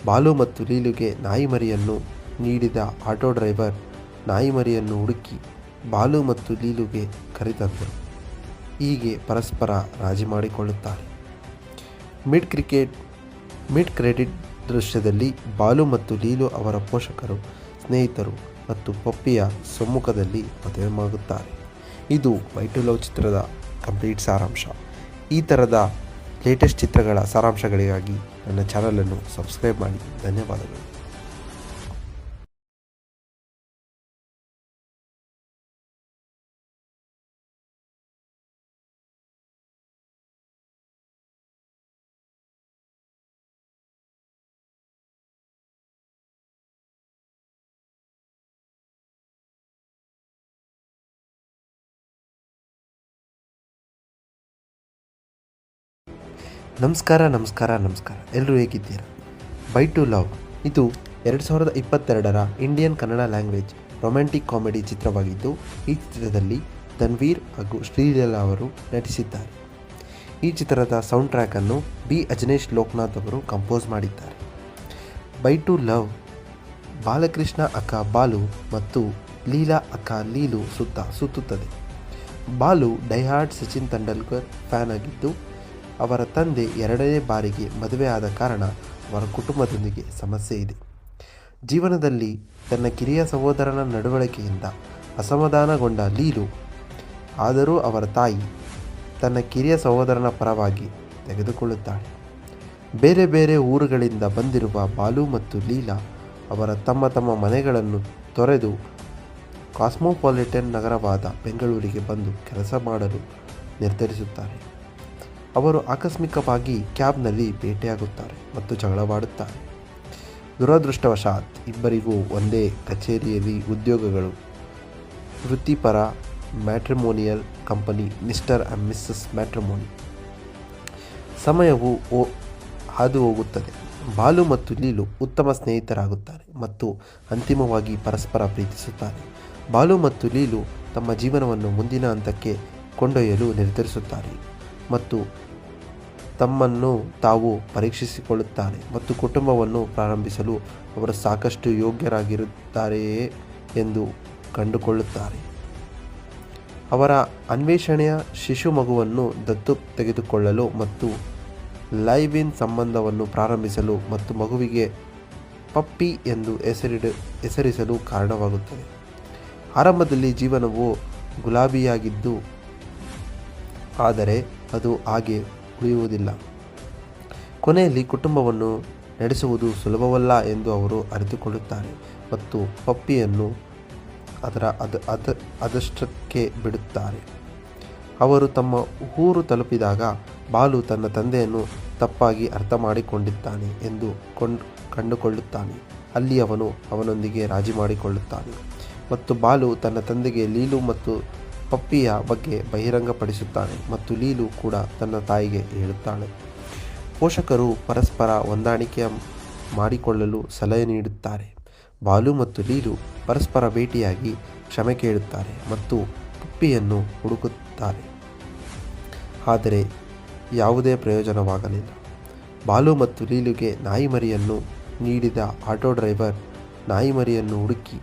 ಬಾಲು ಮತ್ತು ಲೀಲುಗೆ ನಾಯಿಮರಿಯನ್ನು ನೀಡಿದ ಆಟೋ ಡ್ರೈವರ್ ನಾಯಿಮರಿಯನ್ನು ಹುಡುಕಿ ಬಾಲು ಮತ್ತು ಲೀಲುಗೆ ಕರೆತಂದರು. ಹೀಗೆ ಪರಸ್ಪರ ರಾಜಿ ಮಾಡಿಕೊಳ್ಳುತ್ತಾರೆ. ಮಿಡ್ ಕ್ರೆಡಿಟ್ ದೃಶ್ಯದಲ್ಲಿ ಬಾಲು ಮತ್ತು ಲೀಲು ಅವರ ಪೋಷಕರು, ಸ್ನೇಹಿತರು ಮತ್ತು ಪಪ್ಪಿಯ ಸಮ್ಮುಖದಲ್ಲಿ ಮದುವೆಯಾಗುತ್ತಾರೆ. ಇದು ಬೈ ಟು ಲವ್ ಚಿತ್ರದ ಕಂಪ್ಲೀಟ್ ಸಾರಾಂಶ. ಈ ಥರದ ಲೇಟೆಸ್ಟ್ ಚಿತ್ರಗಳ ಸಾರಾಂಶಗಳಿಗಾಗಿ ನನ್ನ ಚಾನಲನ್ನು ಸಬ್ಸ್ಕ್ರೈಬ್ ಮಾಡಿ. ಧನ್ಯವಾದಗಳು. ನಮಸ್ಕಾರ. ಎಲ್ಲರೂ ಹೇಗಿದ್ದೀರಾ? ಬೈ ಟು ಲವ್ ಇದು 2022ರ Indian Kannada language romantic comedy ಚಿತ್ರವಾಗಿದ್ದು, ಈ ಚಿತ್ರದಲ್ಲಿ ತನ್ವೀರ್ ಹಾಗೂ ಶ್ರೀಲೀಲಾ ಅವರು ನಟಿಸಿದ್ದಾರೆ. ಈ ಚಿತ್ರದ ಸೌಂಡ್ ಟ್ರ್ಯಾಕನ್ನು ಬಿ ಅಜನೇಶ್ ಲೋಕನಾಥ್ ಅವರು ಕಂಪೋಸ್ ಮಾಡಿದ್ದಾರೆ. ಬೈ ಟು ಲವ್ ಬಾಲಕೃಷ್ಣ ಅಕ್ಕ ಬಾಲು ಮತ್ತು ಲೀಲಾ ಅಕ್ಕ ಲೀಲು ಸುತ್ತುತ್ತದೆ. ಬಾಲು ಡೈಹಾರ್ಡ್ ಸಚಿನ್ ತೆಂಡೂಲ್ಕರ್ ಫ್ಯಾನ್ ಆಗಿದ್ದು, ಅವರ ತಂದೆ 2ನೇ ಬಾರಿಗೆ ಮದುವೆ ಆದ ಕಾರಣ ಅವರ ಕುಟುಂಬದೊಂದಿಗೆ ಸಮಸ್ಯೆ ಇದೆ. ಜೀವನದಲ್ಲಿ ತನ್ನ ಕಿರಿಯ ಸಹೋದರನ ನಡವಳಿಕೆಯಿಂದ ಅಸಮಾಧಾನಗೊಂಡ ಲೀಲು, ಆದರೂ ಅವರ ತಾಯಿ ತನ್ನ ಕಿರಿಯ ಸಹೋದರನ ಪರವಾಗಿ ತೆಗೆದುಕೊಳ್ಳುತ್ತಾಳೆ. ಬೇರೆ ಬೇರೆ ಊರುಗಳಿಂದ ಬಂದಿರುವ ಬಾಲು ಮತ್ತು ಲೀಲಾ ಅವರ ತಮ್ಮ ಮನೆಗಳನ್ನು ತೊರೆದು ಕಾಸ್ಮೋಪಾಲಿಟನ್ ನಗರವಾದ ಬೆಂಗಳೂರಿಗೆ ಬಂದು ಕೆಲಸ ಮಾಡಲು ನಿರ್ಧರಿಸುತ್ತಾರೆ. ಅವರು ಆಕಸ್ಮಿಕವಾಗಿ ಕ್ಯಾಬ್ನಲ್ಲಿ ಭೇಟಿಯಾಗುತ್ತಾರೆ ಮತ್ತು ಜಗಳವಾಡುತ್ತಾರೆ. ದುರದೃಷ್ಟವಶಾತ್ ಇಬ್ಬರಿಗೂ ಒಂದೇ ಕಚೇರಿಯಲ್ಲಿ ಉದ್ಯೋಗಗಳು. ವೃತ್ತಿಪರ matrimonial company mister and missus matrimony. ಸಮಯವು ಹಾದು ಹೋಗುತ್ತದೆ. ಬಾಲು ಮತ್ತು ಲೀಲು ಉತ್ತಮ ಸ್ನೇಹಿತರಾಗುತ್ತಾರೆ ಮತ್ತು ಅಂತಿಮವಾಗಿ ಪರಸ್ಪರ ಪ್ರೀತಿಸುತ್ತಾರೆ. ಬಾಲು ಮತ್ತು ಲೀಲು ತಮ್ಮ ಜೀವನವನ್ನು ಮುಂದಿನ ಹಂತಕ್ಕೆ ಕೊಂಡೊಯ್ಯಲು ನಿರ್ಧರಿಸುತ್ತಾರೆ ಮತ್ತು ತಮ್ಮನ್ನು ತಾವು ಪರೀಕ್ಷಿಸಿಕೊಳ್ಳುತ್ತಾರೆ ಮತ್ತು ಕುಟುಂಬವನ್ನು ಪ್ರಾರಂಭಿಸಲು ಅವರು ಸಾಕಷ್ಟು ಯೋಗ್ಯರಾಗಿರುತ್ತಾರೆಯೇ ಎಂದು ಕಂಡುಕೊಳ್ಳುತ್ತಾರೆ. ಅವರ ಅನ್ವೇಷಣೆಯ ಶಿಶು ಮಗುವನ್ನು ದತ್ತು ತೆಗೆದುಕೊಳ್ಳಲು ಮತ್ತು ಲೈವ್ ಇನ್ ಸಂಬಂಧವನ್ನು ಪ್ರಾರಂಭಿಸಲು ಮತ್ತು ಮಗುವಿಗೆ ಪಪ್ಪಿ ಎಂದು ಹೆಸರಿಸಲು ಕಾರಣವಾಗುತ್ತದೆ. ಆರಂಭದಲ್ಲಿ ಜೀವನವು ಗುಲಾಬಿಯಾಗಿದ್ದು, ಆದರೆ ಅದು ಹಾಗೆ ಉಳಿಯುವುದಿಲ್ಲ. ಕೊನೆಯಲ್ಲಿ ಕುಟುಂಬವನ್ನು ನಡೆಸುವುದು ಸುಲಭವಲ್ಲ ಎಂದು ಅವರು ಅರಿತುಕೊಳ್ಳುತ್ತಾರೆ ಮತ್ತು ಪಪ್ಪಿಯನ್ನು ಅದಷ್ಟಕ್ಕೆ ಬಿಡುತ್ತಾರೆ. ಅವರು ತಮ್ಮ ಊರು ತಲುಪಿದಾಗ ಬಾಲು ತನ್ನ ತಂದೆಯನ್ನು ತಪ್ಪಾಗಿ ಅರ್ಥ ಮಾಡಿಕೊಂಡಿದ್ದಾನೆ ಎಂದು ಕಂಡುಕೊಳ್ಳುತ್ತಾನೆ. ಅಲ್ಲಿ ಅವನು ಅವನೊಂದಿಗೆ ರಾಜಿ ಮಾಡಿಕೊಳ್ಳುತ್ತಾನೆ ಮತ್ತು ಬಾಲು ತನ್ನ ತಂದೆಗೆ ಲೀಲು ಮತ್ತು ಪಪ್ಪಿಯ ಬಗ್ಗೆ ಬಹಿರಂಗಪಡಿಸುತ್ತಾನೆ ಮತ್ತು ಲೀಲು ಕೂಡ ತನ್ನ ತಾಯಿಗೆ ಹೇಳುತ್ತಾಳೆ. ಪೋಷಕರು ಪರಸ್ಪರ ಹೊಂದಾಣಿಕೆ ಮಾಡಿಕೊಳ್ಳಲು ಸಲಹೆ ನೀಡುತ್ತಾರೆ. ಬಾಲು ಮತ್ತು ಲೀಲು ಪರಸ್ಪರ ಭೇಟಿಯಾಗಿ ಕ್ಷಮೆ ಕೇಳುತ್ತಾರೆ ಮತ್ತು ಪಪ್ಪಿಯನ್ನು ಹುಡುಕುತ್ತಾರೆ. ಆದರೆ ಯಾವುದೇ ಪ್ರಯೋಜನವಾಗಲಿಲ್ಲ. ಬಾಲು ಮತ್ತು ಲೀಲುಗೆ ನಾಯಿಮರಿಯನ್ನು ನೀಡಿದ ಆಟೋ ಡ್ರೈವರ್ ನಾಯಿಮರಿಯನ್ನು ಹುಡುಕಿ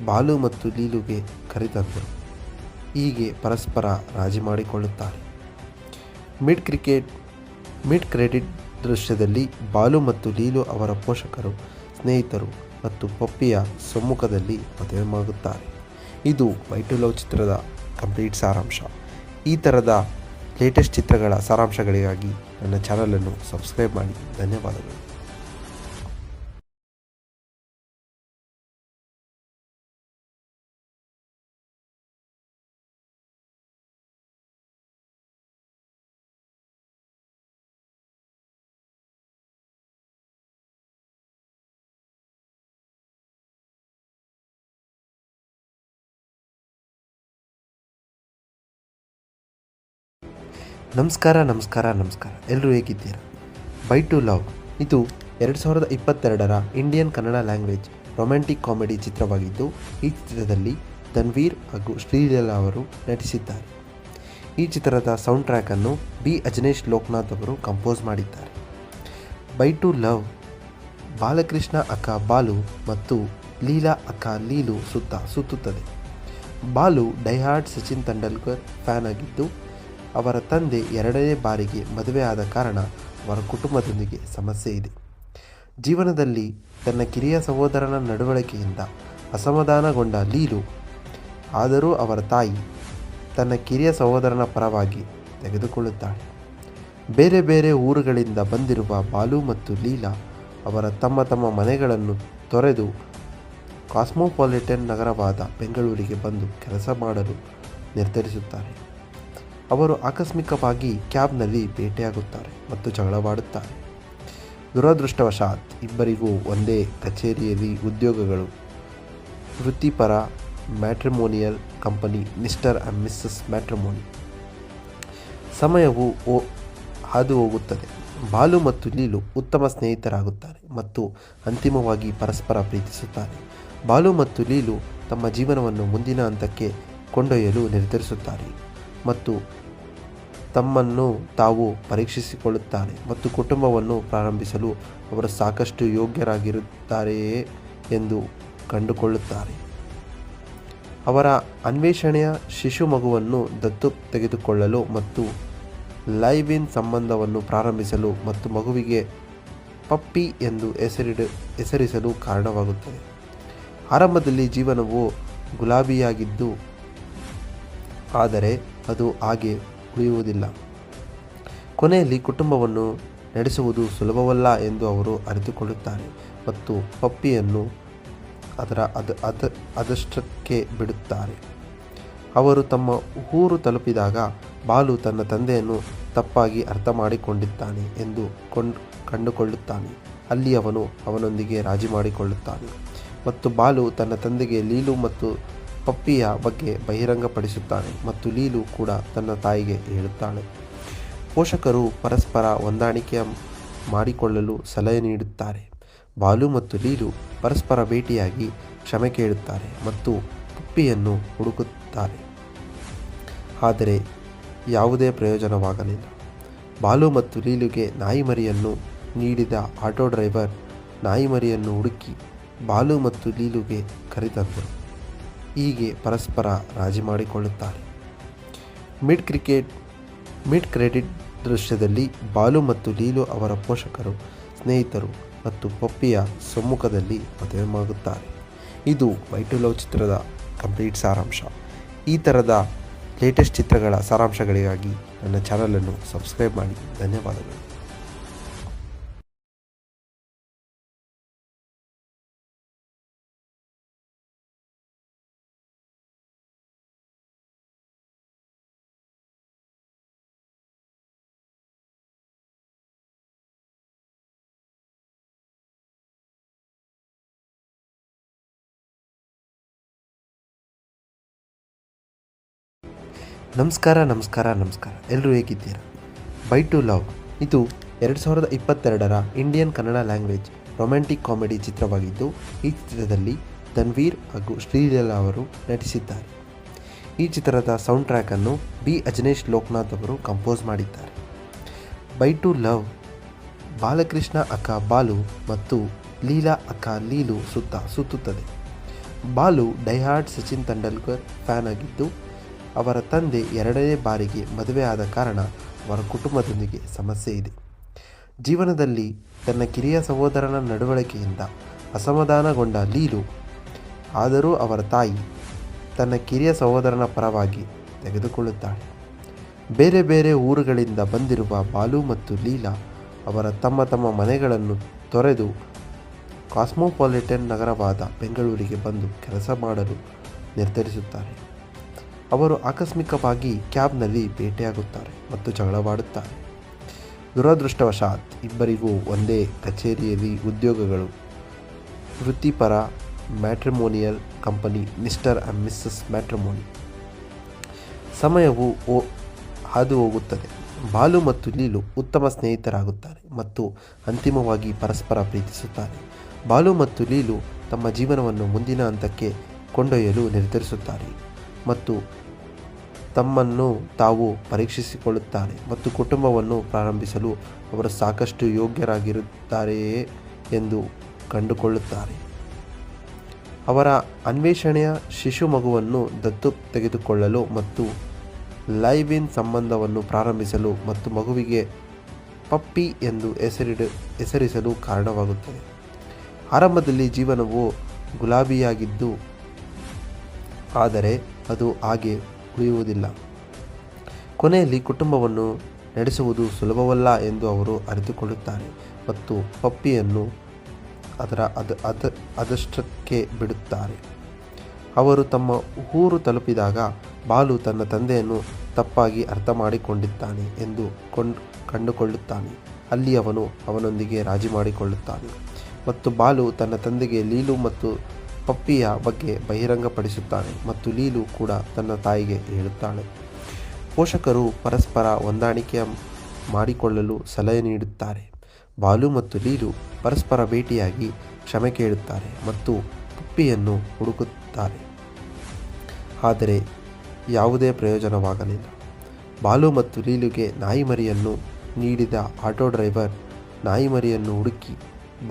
ಬಾಲು ಮತ್ತು ಲೀಲುಗೆ ಕರೆತಂದರು. ಹೀಗೆ ಪರಸ್ಪರ ರಾಜಿ ಮಾಡಿಕೊಳ್ಳುತ್ತಾರೆ. ಮಿಡ್ ಕ್ರೆಡಿಟ್ ದೃಶ್ಯದಲ್ಲಿ ಬಾಲು ಮತ್ತು ಲೀಲು ಅವರ ಪೋಷಕರು, ಸ್ನೇಹಿತರು ಮತ್ತು ಪಪ್ಪಿಯ ಸಮ್ಮುಖದಲ್ಲಿ ಮದುವೆಯಾಗುತ್ತಾರೆ. ಇದು ಬೈ ಟು ಲವ್ ಚಿತ್ರದ ಕಂಪ್ಲೀಟ್ ಸಾರಾಂಶ. ಈ ಥರದ ಲೇಟೆಸ್ಟ್ ಚಿತ್ರಗಳ ಸಾರಾಂಶಗಳಿಗಾಗಿ ನನ್ನ ಚಾನಲನ್ನು ಸಬ್ಸ್ಕ್ರೈಬ್ ಮಾಡಿ. ಧನ್ಯವಾದಗಳು. ನಮಸ್ಕಾರ. ಎಲ್ಲರೂ ಹೇಗಿದ್ದೀರಾ? ಬೈ ಟು ಲವ್ ಇದು 2022ರ Indian Kannada language romantic comedy ಚಿತ್ರವಾಗಿದ್ದು, ಈ ಚಿತ್ರದಲ್ಲಿ ಧನ್ವೀರ್ ಹಾಗೂ ಶ್ರೀಲೀಲಾ ಅವರು ನಟಿಸಿದ್ದಾರೆ. ಈ ಚಿತ್ರದ ಸೌಂಡ್ ಟ್ರ್ಯಾಕನ್ನು ಬಿ ಅಜನೇಶ್ ಲೋಕನಾಥ್ ಅವರು ಕಂಪೋಸ್ ಮಾಡಿದ್ದಾರೆ. ಬೈ ಟು ಲವ್ ಬಾಲಕೃಷ್ಣ ಅಕ್ಕ ಬಾಲು ಮತ್ತು ಲೀಲಾ ಅಕ್ಕ ಲೀಲು ಸುತ್ತುತ್ತದೆ. ಬಾಲು ಡೈಹಾರ್ಡ್ ಸಚಿನ್ ತೆಂಡೂಲ್ಕರ್ ಫ್ಯಾನ್ ಆಗಿದ್ದು, ಅವರ ತಂದೆ 2ನೇ ಬಾರಿಗೆ ಮದುವೆ ಆದ ಕಾರಣ ಅವರ ಕುಟುಂಬದೊಂದಿಗೆ ಸಮಸ್ಯೆ ಇದೆ. ಜೀವನದಲ್ಲಿ ತನ್ನ ಕಿರಿಯ ಸಹೋದರನ ನಡವಳಿಕೆಯಿಂದ ಅಸಮಾಧಾನಗೊಂಡ ಲೀಲು, ಆದರೂ ಅವರ ತಾಯಿ ತನ್ನ ಕಿರಿಯ ಸಹೋದರನ ಪರವಾಗಿ ತೆಗೆದುಕೊಳ್ಳುತ್ತಾಳೆ. ಬೇರೆ ಬೇರೆ ಊರುಗಳಿಂದ ಬಂದಿರುವ ಬಾಲು ಮತ್ತು ಲೀಲಾ ಅವರ ತಮ್ಮ ಮನೆಗಳನ್ನು ತೊರೆದು ಕಾಸ್ಮೋಪಾಲಿಟನ್ ನಗರವಾದ ಬೆಂಗಳೂರಿಗೆ ಬಂದು ಕೆಲಸ ಮಾಡಲು ನಿರ್ಧರಿಸುತ್ತಾರೆ. ಅವರು ಆಕಸ್ಮಿಕವಾಗಿ ಕ್ಯಾಬ್ನಲ್ಲಿ ಭೇಟಿಯಾಗುತ್ತಾರೆ ಮತ್ತು ಜಗಳವಾಡುತ್ತಾರೆ. ದುರದೃಷ್ಟವಶಾತ್ ಇಬ್ಬರಿಗೂ ಒಂದೇ ಕಚೇರಿಯಲ್ಲಿ ಉದ್ಯೋಗಗಳು. ವೃತ್ತಿಪರ matrimonial company mister and missus matrimony. ಸಮಯವು ಹಾದು ಹೋಗುತ್ತದೆ. ಬಾಲು ಮತ್ತು ಲೀಲು ಉತ್ತಮ ಸ್ನೇಹಿತರಾಗುತ್ತಾರೆ ಮತ್ತು ಅಂತಿಮವಾಗಿ ಪರಸ್ಪರ ಪ್ರೀತಿಸುತ್ತಾರೆ. ಬಾಲು ಮತ್ತು ಲೀಲು ತಮ್ಮ ಜೀವನವನ್ನು ಮುಂದಿನ ಹಂತಕ್ಕೆ ಕೊಂಡೊಯ್ಯಲು ನಿರ್ಧರಿಸುತ್ತಾರೆ ಮತ್ತು ತಮ್ಮನ್ನು ತಾವು ಪರೀಕ್ಷಿಸಿಕೊಳ್ಳುತ್ತಾರೆ ಮತ್ತು ಕುಟುಂಬವನ್ನು ಪ್ರಾರಂಭಿಸಲು ಅವರು ಸಾಕಷ್ಟು ಯೋಗ್ಯರಾಗಿರುತ್ತಾರೆಯೇ ಎಂದು ಕಂಡುಕೊಳ್ಳುತ್ತಾರೆ. ಅವರ ಅನ್ವೇಷಣೆಯ ಶಿಶು ಮಗುವನ್ನು ದತ್ತು ತೆಗೆದುಕೊಳ್ಳಲು ಮತ್ತು ಲೈವ್ ಇನ್ ಸಂಬಂಧವನ್ನು ಪ್ರಾರಂಭಿಸಲು ಮತ್ತು ಮಗುವಿಗೆ ಪಪ್ಪಿ ಎಂದು ಹೆಸರಿಸಲು ಕಾರಣವಾಗುತ್ತದೆ. ಆರಂಭದಲ್ಲಿ ಜೀವನವು ಗುಲಾಬಿಯಾಗಿದ್ದು, ಆದರೆ ಅದು ಹಾಗೆ ಉಳಿಯುವುದಿಲ್ಲ. ಕೊನೆಯಲ್ಲಿ ಕುಟುಂಬವನ್ನು ನಡೆಸುವುದು ಸುಲಭವಲ್ಲ ಎಂದು ಅವರು ಅರಿತುಕೊಳ್ಳುತ್ತಾರೆ ಮತ್ತು ಪಪ್ಪಿಯನ್ನು ಅದಷ್ಟಕ್ಕೆ ಬಿಡುತ್ತಾರೆ. ಅವರು ತಮ್ಮ ಊರು ತಲುಪಿದಾಗ ಬಾಲು ತನ್ನ ತಂದೆಯನ್ನು ತಪ್ಪಾಗಿ ಅರ್ಥ ಮಾಡಿಕೊಂಡಿದ್ದಾನೆ ಎಂದು ಕಂಡುಕೊಳ್ಳುತ್ತಾನೆ. ಅಲ್ಲಿ ಅವನು ಅವನೊಂದಿಗೆ ರಾಜಿ ಮಾಡಿಕೊಳ್ಳುತ್ತಾನೆ ಮತ್ತು ಬಾಲು ತನ್ನ ತಂದೆಗೆ ಲೀಲು ಮತ್ತು ಪಪ್ಪಿಯ ಬಗ್ಗೆ ಬಹಿರಂಗಪಡಿಸುತ್ತಾನೆ ಮತ್ತು ಲೀಲು ಕೂಡ ತನ್ನ ತಾಯಿಗೆ ಹೇಳುತ್ತಾಳೆ. ಪೋಷಕರು ಪರಸ್ಪರ ಹೊಂದಾಣಿಕೆ ಮಾಡಿಕೊಳ್ಳಲು ಸಲಹೆ ನೀಡುತ್ತಾರೆ. ಬಾಲು ಮತ್ತು ಲೀಲು ಪರಸ್ಪರ ಭೇಟಿಯಾಗಿ ಕ್ಷಮೆ ಕೇಳುತ್ತಾರೆ ಮತ್ತು ಪಪ್ಪಿಯನ್ನು ಹುಡುಕುತ್ತಾರೆ. ಆದರೆ ಯಾವುದೇ ಪ್ರಯೋಜನವಾಗಲಿಲ್ಲ. ಬಾಲು ಮತ್ತು ಲೀಲುಗೆ ನಾಯಿಮರಿಯನ್ನು ನೀಡಿದ ಆಟೋ ಡ್ರೈವರ್ ನಾಯಿಮರಿಯನ್ನು ಹುಡುಕಿ ಬಾಲು ಮತ್ತು ಲೀಲುಗೆ ಕರೆತಂದರು. ಹೀಗೆ ಪರಸ್ಪರ ರಾಜಿ ಮಾಡಿಕೊಳ್ಳುತ್ತಾರೆ. ಮಿಡ್ ಕ್ರೆಡಿಟ್ ದೃಶ್ಯದಲ್ಲಿ ಬಾಲು ಮತ್ತು ಲೀಲು ಅವರ ಪೋಷಕರು, ಸ್ನೇಹಿತರು ಮತ್ತು ಪಪ್ಪಿಯ ಸಮ್ಮುಖದಲ್ಲಿ ಮದುವೆಯಾಗುತ್ತಾರೆ. ಇದು ಬೈ ಟು ಲವ್ ಚಿತ್ರದ ಕಂಪ್ಲೀಟ್ ಸಾರಾಂಶ. ಈ ಥರದ ಲೇಟೆಸ್ಟ್ ಚಿತ್ರಗಳ ಸಾರಾಂಶಗಳಿಗಾಗಿ ನನ್ನ ಚಾನಲನ್ನು ಸಬ್ಸ್ಕ್ರೈಬ್ ಮಾಡಿ. ಧನ್ಯವಾದಗಳು. ನಮಸ್ಕಾರ. ಎಲ್ಲರೂ ಹೇಗಿದ್ದೀರಾ? ಬೈ ಟು ಲವ್ ಇದು 2022ರ Indian Kannada language romantic comedy ಚಿತ್ರವಾಗಿದ್ದು, ಈ ಚಿತ್ರದಲ್ಲಿ ತನ್ವೀರ್ ಹಾಗೂ ಶ್ರೀಲೀಲಾ ಅವರು ನಟಿಸಿದ್ದಾರೆ. ಈ ಚಿತ್ರದ ಸೌಂಡ್ ಟ್ರ್ಯಾಕನ್ನು ಬಿ ಅಜನೇಶ್ ಲೋಕನಾಥ್ ಅವರು ಕಂಪೋಸ್ ಮಾಡಿದ್ದಾರೆ. ಬೈ ಟು ಲವ್ ಬಾಲಕೃಷ್ಣ ಅಕ್ಕ ಬಾಲು ಮತ್ತು ಲೀಲಾ ಅಕ್ಕ ಲೀಲು ಸುತ್ತುತ್ತದೆ. ಬಾಲು ಡೈಹಾರ್ಡ್ ಸಚಿನ್ ತೆಂಡೂಲ್ಕರ್ ಫ್ಯಾನ್ ಆಗಿದ್ದು, ಅವರ ತಂದೆ 2ನೇ ಬಾರಿಗೆ ಮದುವೆ ಆದ ಕಾರಣ ಅವರ ಕುಟುಂಬದೊಂದಿಗೆ ಸಮಸ್ಯೆ ಇದೆ. ಜೀವನದಲ್ಲಿ ತನ್ನ ಕಿರಿಯ ಸಹೋದರನ ನಡವಳಿಕೆಯಿಂದ ಅಸಮಾಧಾನಗೊಂಡ ಲೀಲು, ಆದರೂ ಅವರ ತಾಯಿ ತನ್ನ ಕಿರಿಯ ಸಹೋದರನ ಪರವಾಗಿ ತೆಗೆದುಕೊಳ್ಳುತ್ತಾಳೆ. ಬೇರೆ ಬೇರೆ ಊರುಗಳಿಂದ ಬಂದಿರುವ ಬಾಲು ಮತ್ತು ಲೀಲಾ ಅವರ ತಮ್ಮ ಮನೆಗಳನ್ನು ತೊರೆದು ಕಾಸ್ಮೋಪಾಲಿಟನ್ ನಗರವಾದ ಬೆಂಗಳೂರಿಗೆ ಬಂದು ಕೆಲಸ ಮಾಡಲು ನಿರ್ಧರಿಸುತ್ತಾರೆ. ಅವರು ಆಕಸ್ಮಿಕವಾಗಿ ಕ್ಯಾಬ್ನಲ್ಲಿ ಭೇಟಿಯಾಗುತ್ತಾರೆ ಮತ್ತು ಜಗಳವಾಡುತ್ತಾರೆ. ದುರದೃಷ್ಟವಶಾತ್ ಇಬ್ಬರಿಗೂ ಒಂದೇ ಕಚೇರಿಯಲ್ಲಿ ಉದ್ಯೋಗಗಳು. ವೃತ್ತಿಪರ matrimonial company mister and missus matrimony. ಸಮಯವು ಹಾದು ಹೋಗುತ್ತದೆ. ಬಾಲು ಮತ್ತು ಲೀಲು ಉತ್ತಮ ಸ್ನೇಹಿತರಾಗುತ್ತಾರೆ ಮತ್ತು ಅಂತಿಮವಾಗಿ ಪರಸ್ಪರ ಪ್ರೀತಿಸುತ್ತಾರೆ. ಬಾಲು ಮತ್ತು ಲೀಲು ತಮ್ಮ ಜೀವನವನ್ನು ಮುಂದಿನ ಹಂತಕ್ಕೆ ಕೊಂಡೊಯ್ಯಲು ನಿರ್ಧರಿಸುತ್ತಾರೆ ಮತ್ತು ತಮ್ಮನ್ನು ತಾವು ಪರೀಕ್ಷಿಸಿಕೊಳ್ಳುತ್ತಾರೆ ಮತ್ತು ಕುಟುಂಬವನ್ನು ಪ್ರಾರಂಭಿಸಲು ಅವರು ಸಾಕಷ್ಟು ಯೋಗ್ಯರಾಗಿರುತ್ತಾರೆಯೇ ಎಂದು ಕಂಡುಕೊಳ್ಳುತ್ತಾರೆ. ಅವರ ಅನ್ವೇಷಣೆಯ ಶಿಶು ಮಗುವನ್ನು ದತ್ತು ತೆಗೆದುಕೊಳ್ಳಲು ಮತ್ತು ಲೈವ್ ಇನ್ ಸಂಬಂಧವನ್ನು ಪ್ರಾರಂಭಿಸಲು ಮತ್ತು ಮಗುವಿಗೆ ಪಪ್ಪಿ ಎಂದು ಹೆಸರಿಸಲು ಕಾರಣವಾಗುತ್ತದೆ. ಆರಂಭದಲ್ಲಿ ಜೀವನವು ಗುಲಾಬಿಯಾಗಿದ್ದು, ಆದರೆ ಅದು ಹಾಗೆ ಉಳಿಯುವುದಿಲ್ಲ. ಕೊನೆಯಲ್ಲಿ ಕುಟುಂಬವನ್ನು ನಡೆಸುವುದು ಸುಲಭವಲ್ಲ ಎಂದು ಅವರು ಅರಿತುಕೊಳ್ಳುತ್ತಾರೆ ಮತ್ತು ಪಪ್ಪಿಯನ್ನು ಅದಷ್ಟಕ್ಕೆ ಬಿಡುತ್ತಾರೆ. ಅವರು ತಮ್ಮ ಊರು ತಲುಪಿದಾಗ ಬಾಲು ತನ್ನ ತಂದೆಯನ್ನು ತಪ್ಪಾಗಿ ಅರ್ಥ ಮಾಡಿಕೊಂಡಿದ್ದಾನೆ ಎಂದು ಕಂಡುಕೊಳ್ಳುತ್ತಾನೆ. ಅಲ್ಲಿ ಅವನು ಅವನೊಂದಿಗೆ ರಾಜಿ ಮಾಡಿಕೊಳ್ಳುತ್ತಾನೆ ಮತ್ತು ಬಾಲು ತನ್ನ ತಂದೆಗೆ ಲೀಲು ಮತ್ತು ಪಪ್ಪಿಯ ಬಗ್ಗೆ ಬಹಿರಂಗಪಡಿಸುತ್ತಾನೆ ಮತ್ತು ಲೀಲು ಕೂಡ ತನ್ನ ತಾಯಿಗೆ ಹೇಳುತ್ತಾಳೆ. ಪೋಷಕರು ಪರಸ್ಪರ ಹೊಂದಾಣಿಕೆ ಮಾಡಿಕೊಳ್ಳಲು ಸಲಹೆ ನೀಡುತ್ತಾರೆ. ಬಾಲು ಮತ್ತು ಲೀಲು ಪರಸ್ಪರ ಭೇಟಿಯಾಗಿ ಕ್ಷಮೆ ಕೇಳುತ್ತಾರೆ ಮತ್ತು ಪಪ್ಪಿಯನ್ನು ಹುಡುಕುತ್ತಾರೆ. ಆದರೆ ಯಾವುದೇ ಪ್ರಯೋಜನವಾಗಲಿಲ್ಲ. ಬಾಲು ಮತ್ತು ಲೀಲುಗೆ ನಾಯಿಮರಿಯನ್ನು ನೀಡಿದ ಆಟೋ ಡ್ರೈವರ್ ನಾಯಿಮರಿಯನ್ನು ಹುಡುಕಿ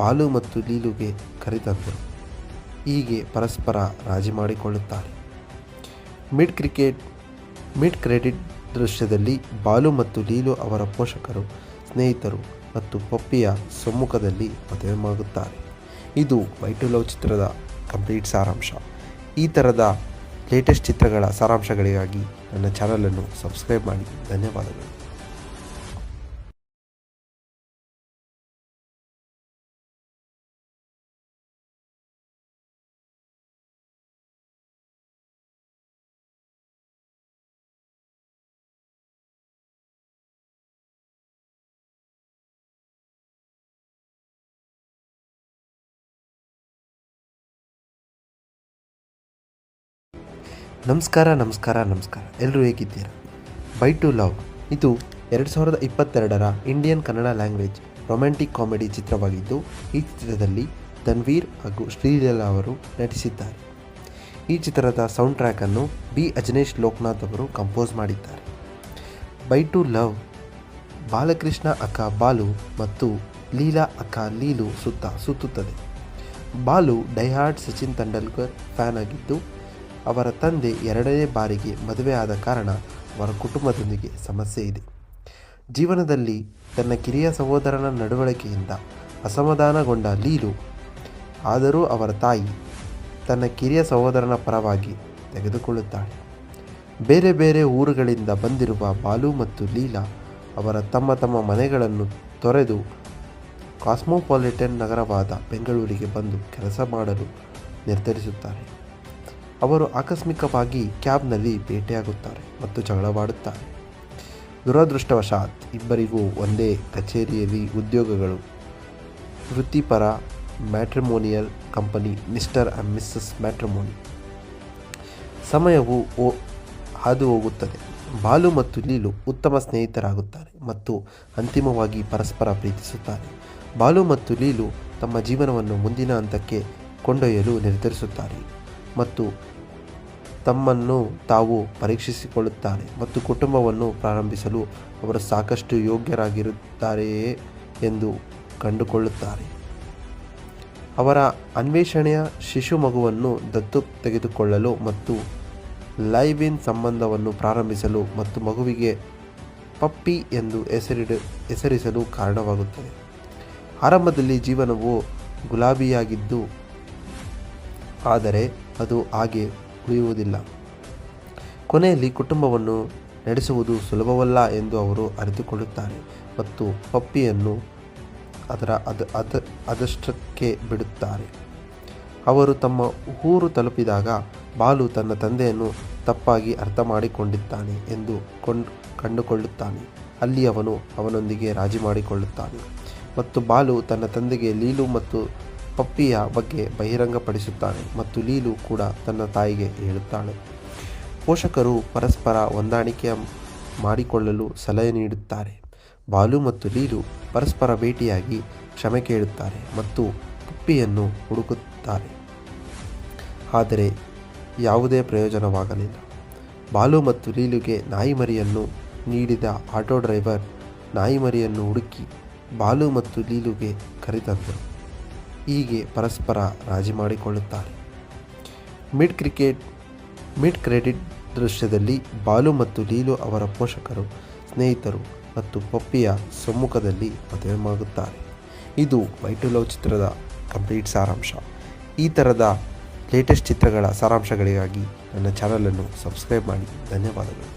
ಬಾಲು ಮತ್ತು ಲೀಲುಗೆ ಕರೆತಂದರು. ಹೀಗೆ ಪರಸ್ಪರ ರಾಜಿ ಮಾಡಿಕೊಳ್ಳುತ್ತಾರೆ. ಮಿಡ್ ಕ್ರೆಡಿಟ್ ದೃಶ್ಯದಲ್ಲಿ ಬಾಲು ಮತ್ತು ಲೀಲು ಅವರ ಪೋಷಕರು, ಸ್ನೇಹಿತರು ಮತ್ತು ಪಪ್ಪಿಯ ಸಮ್ಮುಖದಲ್ಲಿ ಮದುವೆಯಾಗುತ್ತಾರೆ. ಇದು ಬೈ ಟು ಲವ್ ಚಿತ್ರದ ಕಂಪ್ಲೀಟ್ ಸಾರಾಂಶ. ಈ ಥರದ ಲೇಟೆಸ್ಟ್ ಚಿತ್ರಗಳ ಸಾರಾಂಶಗಳಿಗಾಗಿ ನನ್ನ ಚಾನಲನ್ನು ಸಬ್ಸ್ಕ್ರೈಬ್ ಮಾಡಿ. ಧನ್ಯವಾದಗಳು. ನಮಸ್ಕಾರ. ಎಲ್ಲರೂ ಹೇಗಿದ್ದೀರಾ? ಬೈ ಟು ಲವ್ ಇದು 2022ರ Indian Kannada language romantic comedy ಚಿತ್ರವಾಗಿದ್ದು, ಈ ಚಿತ್ರದಲ್ಲಿ ತನ್ವೀರ್ ಹಾಗೂ ಶ್ರೀಲೀಲಾ ಅವರು ನಟಿಸಿದ್ದಾರೆ. ಈ ಚಿತ್ರದ ಸೌಂಡ್ ಟ್ರ್ಯಾಕನ್ನು ಬಿ ಅಜನೇಶ್ ಲೋಕನಾಥ್ ಅವರು ಕಂಪೋಸ್ ಮಾಡಿದ್ದಾರೆ. ಬೈ ಟು ಲವ್ ಬಾಲಕೃಷ್ಣ ಅಕ್ಕ ಬಾಲು ಮತ್ತು ಲೀಲಾ ಅಕ್ಕ ಲೀಲು ಸುತ್ತುತ್ತದೆ. ಬಾಲು ಡೈಹಾರ್ಡ್ ಸಚಿನ್ ತೆಂಡೂಲ್ಕರ್ ಫ್ಯಾನ್ ಆಗಿದ್ದು, ಅವರ ತಂದೆ 2ನೇ ಬಾರಿಗೆ ಮದುವೆ ಆದ ಕಾರಣ ಅವರ ಕುಟುಂಬದೊಂದಿಗೆ ಸಮಸ್ಯೆ ಇದೆ. ಜೀವನದಲ್ಲಿ ತನ್ನ ಕಿರಿಯ ಸಹೋದರನ ನಡವಳಿಕೆಯಿಂದ ಅಸಮಾಧಾನಗೊಂಡ ಲೀಲು, ಆದರೂ ಅವರ ತಾಯಿ ತನ್ನ ಕಿರಿಯ ಸಹೋದರನ ಪರವಾಗಿ ತೆಗೆದುಕೊಳ್ಳುತ್ತಾಳೆ. ಬೇರೆ ಬೇರೆ ಊರುಗಳಿಂದ ಬಂದಿರುವ ಬಾಲು ಮತ್ತು ಲೀಲಾ ಅವರ ತಮ್ಮ ತಮ್ಮ ಮನೆಗಳನ್ನು ತೊರೆದು ಕಾಸ್ಮೋಪಾಲಿಟನ್ ನಗರವಾದ ಬೆಂಗಳೂರಿಗೆ ಬಂದು ಕೆಲಸ ಮಾಡಲು ನಿರ್ಧರಿಸುತ್ತಾರೆ. ಅವರು ಆಕಸ್ಮಿಕವಾಗಿ ಕ್ಯಾಬ್ನಲ್ಲಿ ಭೇಟಿಯಾಗುತ್ತಾರೆ ಮತ್ತು ಜಗಳವಾಡುತ್ತಾರೆ. ದುರದೃಷ್ಟವಶಾತ್ ಇಬ್ಬರಿಗೂ ಒಂದೇ ಕಚೇರಿಯಲ್ಲಿ ಉದ್ಯೋಗಗಳು. ವೃತ್ತಿಪರ matrimonial company mister and missus matrimony. ಸಮಯವು ಹಾದು ಹೋಗುತ್ತದೆ. ಬಾಲು ಮತ್ತು ಲೀಲು ಉತ್ತಮ ಸ್ನೇಹಿತರಾಗುತ್ತಾರೆ ಮತ್ತು ಅಂತಿಮವಾಗಿ ಪರಸ್ಪರ ಪ್ರೀತಿಸುತ್ತಾರೆ. ಬಾಲು ಮತ್ತು ಲೀಲು ತಮ್ಮ ಜೀವನವನ್ನು ಮುಂದಿನ ಹಂತಕ್ಕೆ ಕೊಂಡೊಯ್ಯಲು ನಿರ್ಧರಿಸುತ್ತಾರೆ ಮತ್ತು ತಮ್ಮನ್ನು ತಾವು ಪರೀಕ್ಷಿಸಿಕೊಳ್ಳುತ್ತಾರೆ ಮತ್ತು ಕುಟುಂಬವನ್ನು ಪ್ರಾರಂಭಿಸಲು ಅವರು ಸಾಕಷ್ಟು ಯೋಗ್ಯರಾಗಿರುತ್ತಾರೆಯೇ ಎಂದು ಕಂಡುಕೊಳ್ಳುತ್ತಾರೆ. ಅವರ ಅನ್ವೇಷಣೆಯ ಶಿಶು ಮಗುವನ್ನು ದತ್ತು ತೆಗೆದುಕೊಳ್ಳಲು ಮತ್ತು ಲೈವ್ ಇನ್ ಸಂಬಂಧವನ್ನು ಪ್ರಾರಂಭಿಸಲು ಮತ್ತು ಮಗುವಿಗೆ ಪಪ್ಪಿ ಎಂದು ಹೆಸರಿಸಲು ಕಾರಣವಾಗುತ್ತದೆ. ಆರಂಭದಲ್ಲಿ ಜೀವನವು ಗುಲಾಬಿಯಾಗಿದ್ದು ಆದರೆ ಅದು ಹಾಗೆ ಉಳಿಯುವುದಿಲ್ಲ. ಕೊನೆಯಲ್ಲಿ ಕುಟುಂಬವನ್ನು ನಡೆಸುವುದು ಸುಲಭವಲ್ಲ ಎಂದು ಅವರು ಅರಿತುಕೊಳ್ಳುತ್ತಾರೆ ಮತ್ತು ಪಪ್ಪಿಯನ್ನು ಅದಷ್ಟಕ್ಕೆ ಬಿಡುತ್ತಾರೆ. ಅವರು ತಮ್ಮ ಊರು ತಲುಪಿದಾಗ ಬಾಲು ತನ್ನ ತಂದೆಯನ್ನು ತಪ್ಪಾಗಿ ಅರ್ಥ ಮಾಡಿಕೊಂಡಿದ್ದಾನೆ ಎಂದು ಕಂಡುಕೊಳ್ಳುತ್ತಾನೆ. ಅಲ್ಲಿ ಅವನು ಅವನೊಂದಿಗೆ ರಾಜಿ ಮಾಡಿಕೊಳ್ಳುತ್ತಾನೆ ಮತ್ತು ಬಾಲು ತನ್ನ ತಂದೆಗೆ ಲೀಲು ಮತ್ತು ಪಪ್ಪಿಯ ಬಗ್ಗೆ ಬಹಿರಂಗಪಡಿಸುತ್ತಾನೆ ಮತ್ತು ಲೀಲು ಕೂಡ ತನ್ನ ತಾಯಿಗೆ ಹೇಳುತ್ತಾಳೆ. ಪೋಷಕರು ಪರಸ್ಪರ ಹೊಂದಾಣಿಕೆ ಮಾಡಿಕೊಳ್ಳಲು ಸಲಹೆ ನೀಡುತ್ತಾರೆ. ಬಾಲು ಮತ್ತು ಲೀಲು ಪರಸ್ಪರ ಭೇಟಿಯಾಗಿ ಕ್ಷಮೆ ಕೇಳುತ್ತಾರೆ ಮತ್ತು ಪಪ್ಪಿಯನ್ನು ಹುಡುಕುತ್ತಾರೆ. ಆದರೆ ಯಾವುದೇ ಪ್ರಯೋಜನವಾಗಲಿಲ್ಲ. ಬಾಲು ಮತ್ತು ಲೀಲುಗೆ ನಾಯಿಮರಿಯನ್ನು ನೀಡಿದ ಆಟೋ ಡ್ರೈವರ್ ನಾಯಿಮರಿಯನ್ನು ಹುಡುಕಿ ಬಾಲು ಮತ್ತು ಲೀಲುಗೆ ಕರೆತಂದರು. ಹೀಗೆ ಪರಸ್ಪರ ರಾಜಿ ಮಾಡಿಕೊಳ್ಳುತ್ತಾರೆ. ಮಿಡ್ ಕ್ರೆಡಿಟ್ ದೃಶ್ಯದಲ್ಲಿ ಬಾಲು ಮತ್ತು ಲೀಲು ಅವರ ಪೋಷಕರು, ಸ್ನೇಹಿತರು ಮತ್ತು ಪಪ್ಪಿಯ ಸಮ್ಮುಖದಲ್ಲಿ ಮದುವೆಯಾಗುತ್ತಾರೆ. ಇದು ಬೈ ಟು ಲವ್ ಚಿತ್ರದ ಕಂಪ್ಲೀಟ್ ಸಾರಾಂಶ. ಈ ಥರದ ಲೇಟೆಸ್ಟ್ ಚಿತ್ರಗಳ ಸಾರಾಂಶಗಳಿಗಾಗಿ ನನ್ನ ಚಾನಲನ್ನು ಸಬ್ಸ್ಕ್ರೈಬ್ ಮಾಡಿ. ಧನ್ಯವಾದಗಳು.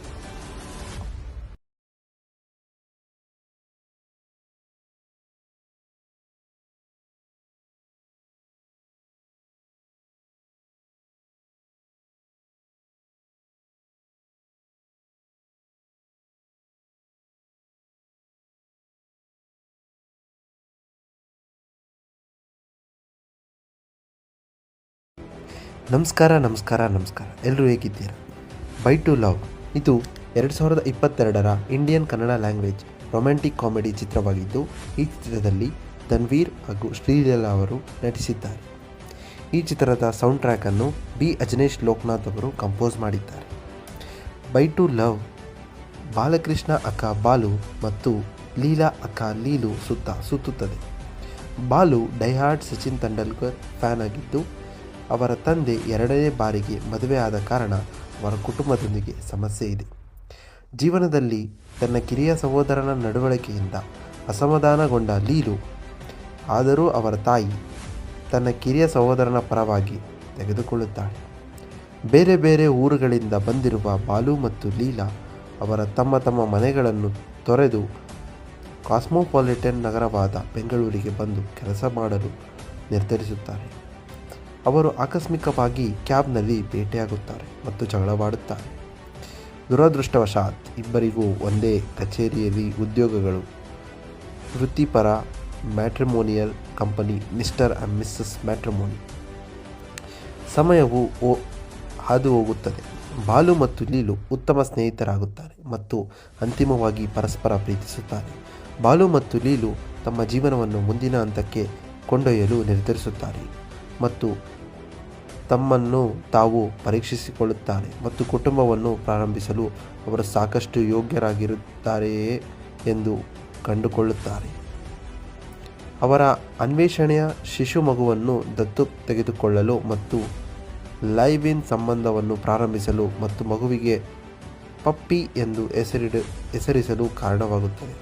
ನಮಸ್ಕಾರ. ಎಲ್ಲರೂ ಹೇಗಿದ್ದೀರಾ? ಬೈ ಟು ಲವ್ ಇದು 2022ರ Indian Kannada language romantic comedy ಚಿತ್ರವಾಗಿದ್ದು, ಈ ಚಿತ್ರದಲ್ಲಿ ತನ್ವೀರ್ ಹಾಗೂ ಶ್ರೀಲೀಲಾ ಅವರು ನಟಿಸಿದ್ದಾರೆ. ಈ ಚಿತ್ರದ ಸೌಂಡ್ ಟ್ರ್ಯಾಕನ್ನು ಬಿ ಅಜನೇಶ್ ಲೋಕನಾಥ್ ಅವರು ಕಂಪೋಸ್ ಮಾಡಿದ್ದಾರೆ. ಬೈ ಟು ಲವ್ ಬಾಲಕೃಷ್ಣ ಅಕ್ಕ ಬಾಲು ಮತ್ತು ಲೀಲಾ ಅಕ್ಕ ಲೀಲು ಸುತ್ತುತ್ತದೆ. ಬಾಲು ಡೈಹಾರ್ಡ್ ಸಚಿನ್ ತೆಂಡೂಲ್ಕರ್ ಫ್ಯಾನ್ ಆಗಿದ್ದು, ಅವರ ತಂದೆ 2ನೇ ಬಾರಿಗೆ ಮದುವೆ ಆದ ಕಾರಣ ಅವರ ಕುಟುಂಬದೊಂದಿಗೆ ಸಮಸ್ಯೆ ಇದೆ. ಜೀವನದಲ್ಲಿ ತನ್ನ ಕಿರಿಯ ಸಹೋದರನ ನಡವಳಿಕೆಯಿಂದ ಅಸಮಾಧಾನಗೊಂಡ ಲೀಲು, ಆದರೂ ಅವರ ತಾಯಿ ತನ್ನ ಕಿರಿಯ ಸಹೋದರನ ಪರವಾಗಿ ತೆಗೆದುಕೊಳ್ಳುತ್ತಾಳೆ. ಬೇರೆ ಬೇರೆ ಊರುಗಳಿಂದ ಬಂದಿರುವ ಬಾಲು ಮತ್ತು ಲೀಲಾ ಅವರ ತಮ್ಮ ತಮ್ಮ ಮನೆಗಳನ್ನು ತೊರೆದು ಕಾಸ್ಮೋಪಾಲಿಟನ್ ನಗರವಾದ ಬೆಂಗಳೂರಿಗೆ ಬಂದು ಕೆಲಸ ಮಾಡಲು ನಿರ್ಧರಿಸುತ್ತಾರೆ. ಅವರು ಆಕಸ್ಮಿಕವಾಗಿ ಕ್ಯಾಬ್ನಲ್ಲಿ ಭೇಟಿಯಾಗುತ್ತಾರೆ ಮತ್ತು ಜಗಳವಾಡುತ್ತಾರೆ. ದುರದೃಷ್ಟವಶಾತ್ ಇಬ್ಬರಿಗೂ ಒಂದೇ ಕಚೇರಿಯಲ್ಲಿ ಉದ್ಯೋಗಗಳು. ವೃತ್ತಿಪರ matrimonial company mister and missus matrimony. ಸಮಯವು ಹಾದು ಹೋಗುತ್ತದೆ. ಬಾಲು ಮತ್ತು ಲೀಲು ಉತ್ತಮ ಸ್ನೇಹಿತರಾಗುತ್ತಾರೆ ಮತ್ತು ಅಂತಿಮವಾಗಿ ಪರಸ್ಪರ ಪ್ರೀತಿಸುತ್ತಾರೆ. ಬಾಲು ಮತ್ತು ಲೀಲು ತಮ್ಮ ಜೀವನವನ್ನು ಮುಂದಿನ ಹಂತಕ್ಕೆ ಕೊಂಡೊಯ್ಯಲು ನಿರ್ಧರಿಸುತ್ತಾರೆ ಮತ್ತು ತಮ್ಮನ್ನು ತಾವು ಪರೀಕ್ಷಿಸಿಕೊಳ್ಳುತ್ತಾರೆ ಮತ್ತು ಕುಟುಂಬವನ್ನು ಪ್ರಾರಂಭಿಸಲು ಅವರು ಸಾಕಷ್ಟು ಯೋಗ್ಯರಾಗಿರುತ್ತಾರೆಯೇ ಎಂದು ಕಂಡುಕೊಳ್ಳುತ್ತಾರೆ. ಅವರ ಅನ್ವೇಷಣೆಯ ಶಿಶು ಮಗುವನ್ನು ದತ್ತು ತೆಗೆದುಕೊಳ್ಳಲು ಮತ್ತು ಲೈವ್ ಇನ್ ಸಂಬಂಧವನ್ನು ಪ್ರಾರಂಭಿಸಲು ಮತ್ತು ಮಗುವಿಗೆ ಪಪ್ಪಿ ಎಂದು ಹೆಸರಿಸಲು ಕಾರಣವಾಗುತ್ತದೆ.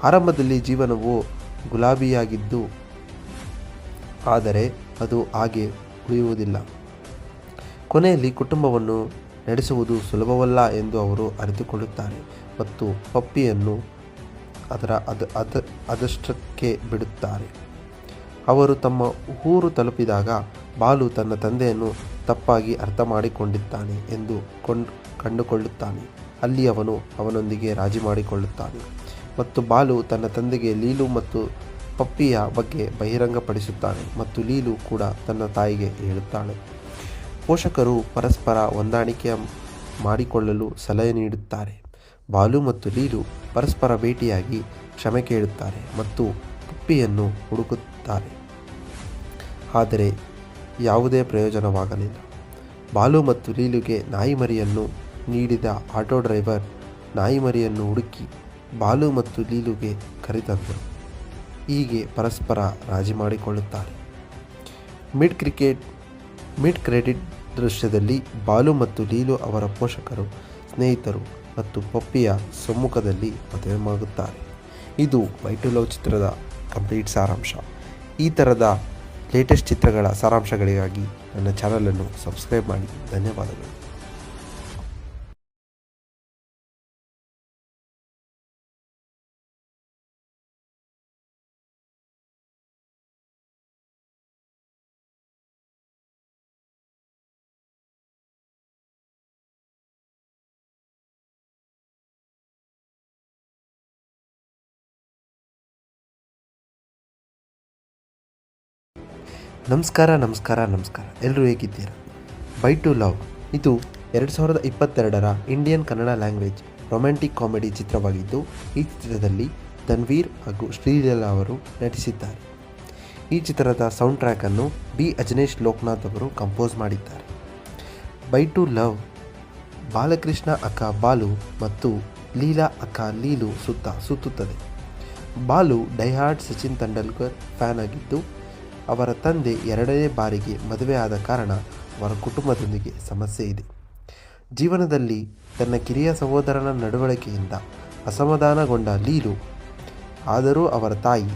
ಆರಂಭದಲ್ಲಿ ಜೀವನವು ಗುಲಾಬಿಯಾಗಿದ್ದು ಆದರೆ ಅದು ಹಾಗೆ ಉಳಿಯುವುದಿಲ್ಲ. ಕೊನೆಯಲ್ಲಿ ಕುಟುಂಬವನ್ನು ನಡೆಸುವುದು ಸುಲಭವಲ್ಲ ಎಂದು ಅವರು ಅರಿತುಕೊಳ್ಳುತ್ತಾರೆ ಮತ್ತು ಪಪ್ಪಿಯನ್ನು ಅದಷ್ಟಕ್ಕೆ ಬಿಡುತ್ತಾರೆ. ಅವರು ತಮ್ಮ ಊರು ತಲುಪಿದಾಗ ಬಾಲು ತನ್ನ ತಂದೆಯನ್ನು ತಪ್ಪಾಗಿ ಅರ್ಥ ಮಾಡಿಕೊಂಡಿದ್ದಾನೆ ಎಂದು ಕಂಡುಕೊಳ್ಳುತ್ತಾನೆ. ಅಲ್ಲಿ ಅವನು ಅವನೊಂದಿಗೆ ರಾಜಿ ಮಾಡಿಕೊಳ್ಳುತ್ತಾನೆ ಮತ್ತು ಬಾಲು ತನ್ನ ತಂದೆಗೆ ಲೀಲು ಮತ್ತು ಪಪ್ಪಿಯ ಬಗ್ಗೆ ಬಹಿರಂಗಪಡಿಸುತ್ತಾನೆ ಮತ್ತು ಲೀಲು ಕೂಡ ತನ್ನ ತಾಯಿಗೆ ಹೇಳುತ್ತಾಳೆ. ಪೋಷಕರು ಪರಸ್ಪರ ಹೊಂದಾಣಿಕೆ ಮಾಡಿಕೊಳ್ಳಲು ಸಲಹೆ ನೀಡುತ್ತಾರೆ. ಬಾಲು ಮತ್ತು ಲೀಲು ಪರಸ್ಪರ ಭೇಟಿಯಾಗಿ ಕ್ಷಮೆ ಕೇಳುತ್ತಾರೆ ಮತ್ತು ಪಪ್ಪಿಯನ್ನು ಹುಡುಕುತ್ತಾರೆ. ಆದರೆ ಯಾವುದೇ ಪ್ರಯೋಜನವಾಗಲಿಲ್ಲ. ಬಾಲು ಮತ್ತು ಲೀಲುಗೆ ನಾಯಿಮರಿಯನ್ನು ನೀಡಿದ ಆಟೋ ಡ್ರೈವರ್ ನಾಯಿಮರಿಯನ್ನು ಹುಡುಕಿ ಬಾಲು ಮತ್ತು ಲೀಲುಗೆ ಕರೆತಂದರು. ಹೀಗೆ ಪರಸ್ಪರ ರಾಜಿ ಮಾಡಿಕೊಳ್ಳುತ್ತಾರೆ. ಮಿಡ್ ಕ್ರೆಡಿಟ್ ದೃಶ್ಯದಲ್ಲಿ ಬಾಲು ಮತ್ತು ಲೀಲು ಅವರ ಪೋಷಕರು, ಸ್ನೇಹಿತರು ಮತ್ತು ಪಪ್ಪಿಯ ಸಮ್ಮುಖದಲ್ಲಿ ಮದುವೆಯಾಗುತ್ತಾರೆ. ಇದು ಬೈ ಟು ಲವ್ ಚಿತ್ರದ ಕಂಪ್ಲೀಟ್ ಸಾರಾಂಶ. ಈ ಥರದ ಲೇಟೆಸ್ಟ್ ಚಿತ್ರಗಳ ಸಾರಾಂಶಗಳಿಗಾಗಿ ನನ್ನ ಚಾನಲನ್ನು ಸಬ್ಸ್ಕ್ರೈಬ್ ಮಾಡಿ. ಧನ್ಯವಾದಗಳು. ನಮಸ್ಕಾರ. ಎಲ್ಲರೂ ಹೇಗಿದ್ದೀರಾ? ಬೈ ಟು ಲವ್ ಇದು 2022ರ Indian Kannada language romantic comedy ಚಿತ್ರವಾಗಿದ್ದು, ಈ ಚಿತ್ರದಲ್ಲಿ ತನ್ವೀರ್ ಹಾಗೂ ಶ್ರೀಲೀಲಾ ಅವರು ನಟಿಸಿದ್ದಾರೆ. ಈ ಚಿತ್ರದ ಸೌಂಡ್ ಟ್ರ್ಯಾಕನ್ನು ಬಿ ಅಜನೇಶ್ ಲೋಕನಾಥ್ ಅವರು ಕಂಪೋಸ್ ಮಾಡಿದ್ದಾರೆ. ಬೈ ಟು ಲವ್ ಬಾಲಕೃಷ್ಣ ಅಕ್ಕ ಬಾಲು ಮತ್ತು ಲೀಲಾ ಅಕ್ಕ ಲೀಲು ಸುತ್ತುತ್ತದೆ. ಬಾಲು ಡೈಹಾರ್ಡ್ ಸಚಿನ್ ತೆಂಡೂಲ್ಕರ್ ಫ್ಯಾನ್ ಆಗಿದ್ದು, ಅವರ ತಂದೆ 2ನೇ ಬಾರಿಗೆ ಮದುವೆ ಆದ ಕಾರಣ ಅವರ ಕುಟುಂಬದೊಂದಿಗೆ ಸಮಸ್ಯೆ ಇದೆ. ಜೀವನದಲ್ಲಿ ತನ್ನ ಕಿರಿಯ ಸಹೋದರನ ನಡವಳಿಕೆಯಿಂದ ಅಸಮಾಧಾನಗೊಂಡ ಲೀಲು, ಆದರೂ ಅವರ ತಾಯಿ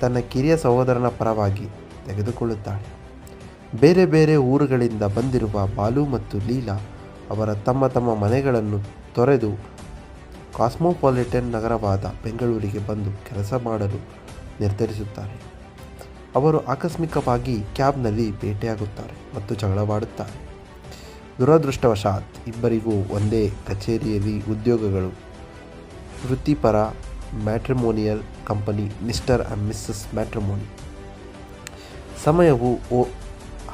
ತನ್ನ ಕಿರಿಯ ಸಹೋದರನ ಪರವಾಗಿ ತೆಗೆದುಕೊಳ್ಳುತ್ತಾಳೆ. ಬೇರೆ ಬೇರೆ ಊರುಗಳಿಂದ ಬಂದಿರುವ ಬಾಲು ಮತ್ತು ಲೀಲಾ ಅವರ ತಮ್ಮ ಮನೆಗಳನ್ನು ತೊರೆದು ಕಾಸ್ಮೋಪಾಲಿಟನ್ ನಗರವಾದ ಬೆಂಗಳೂರಿಗೆ ಬಂದು ಕೆಲಸ ಮಾಡಲು ನಿರ್ಧರಿಸುತ್ತಾರೆ. ಅವರು ಆಕಸ್ಮಿಕವಾಗಿ ಕ್ಯಾಬ್ನಲ್ಲಿ ಭೇಟಿಯಾಗುತ್ತಾರೆ ಮತ್ತು ಜಗಳವಾಡುತ್ತಾರೆ. ದುರದೃಷ್ಟವಶಾತ್ ಇಬ್ಬರಿಗೂ ಒಂದೇ ಕಚೇರಿಯಲ್ಲಿ ಉದ್ಯೋಗಗಳು. ವೃತ್ತಿಪರ matrimonial company mister and missus matrimony. ಸಮಯವು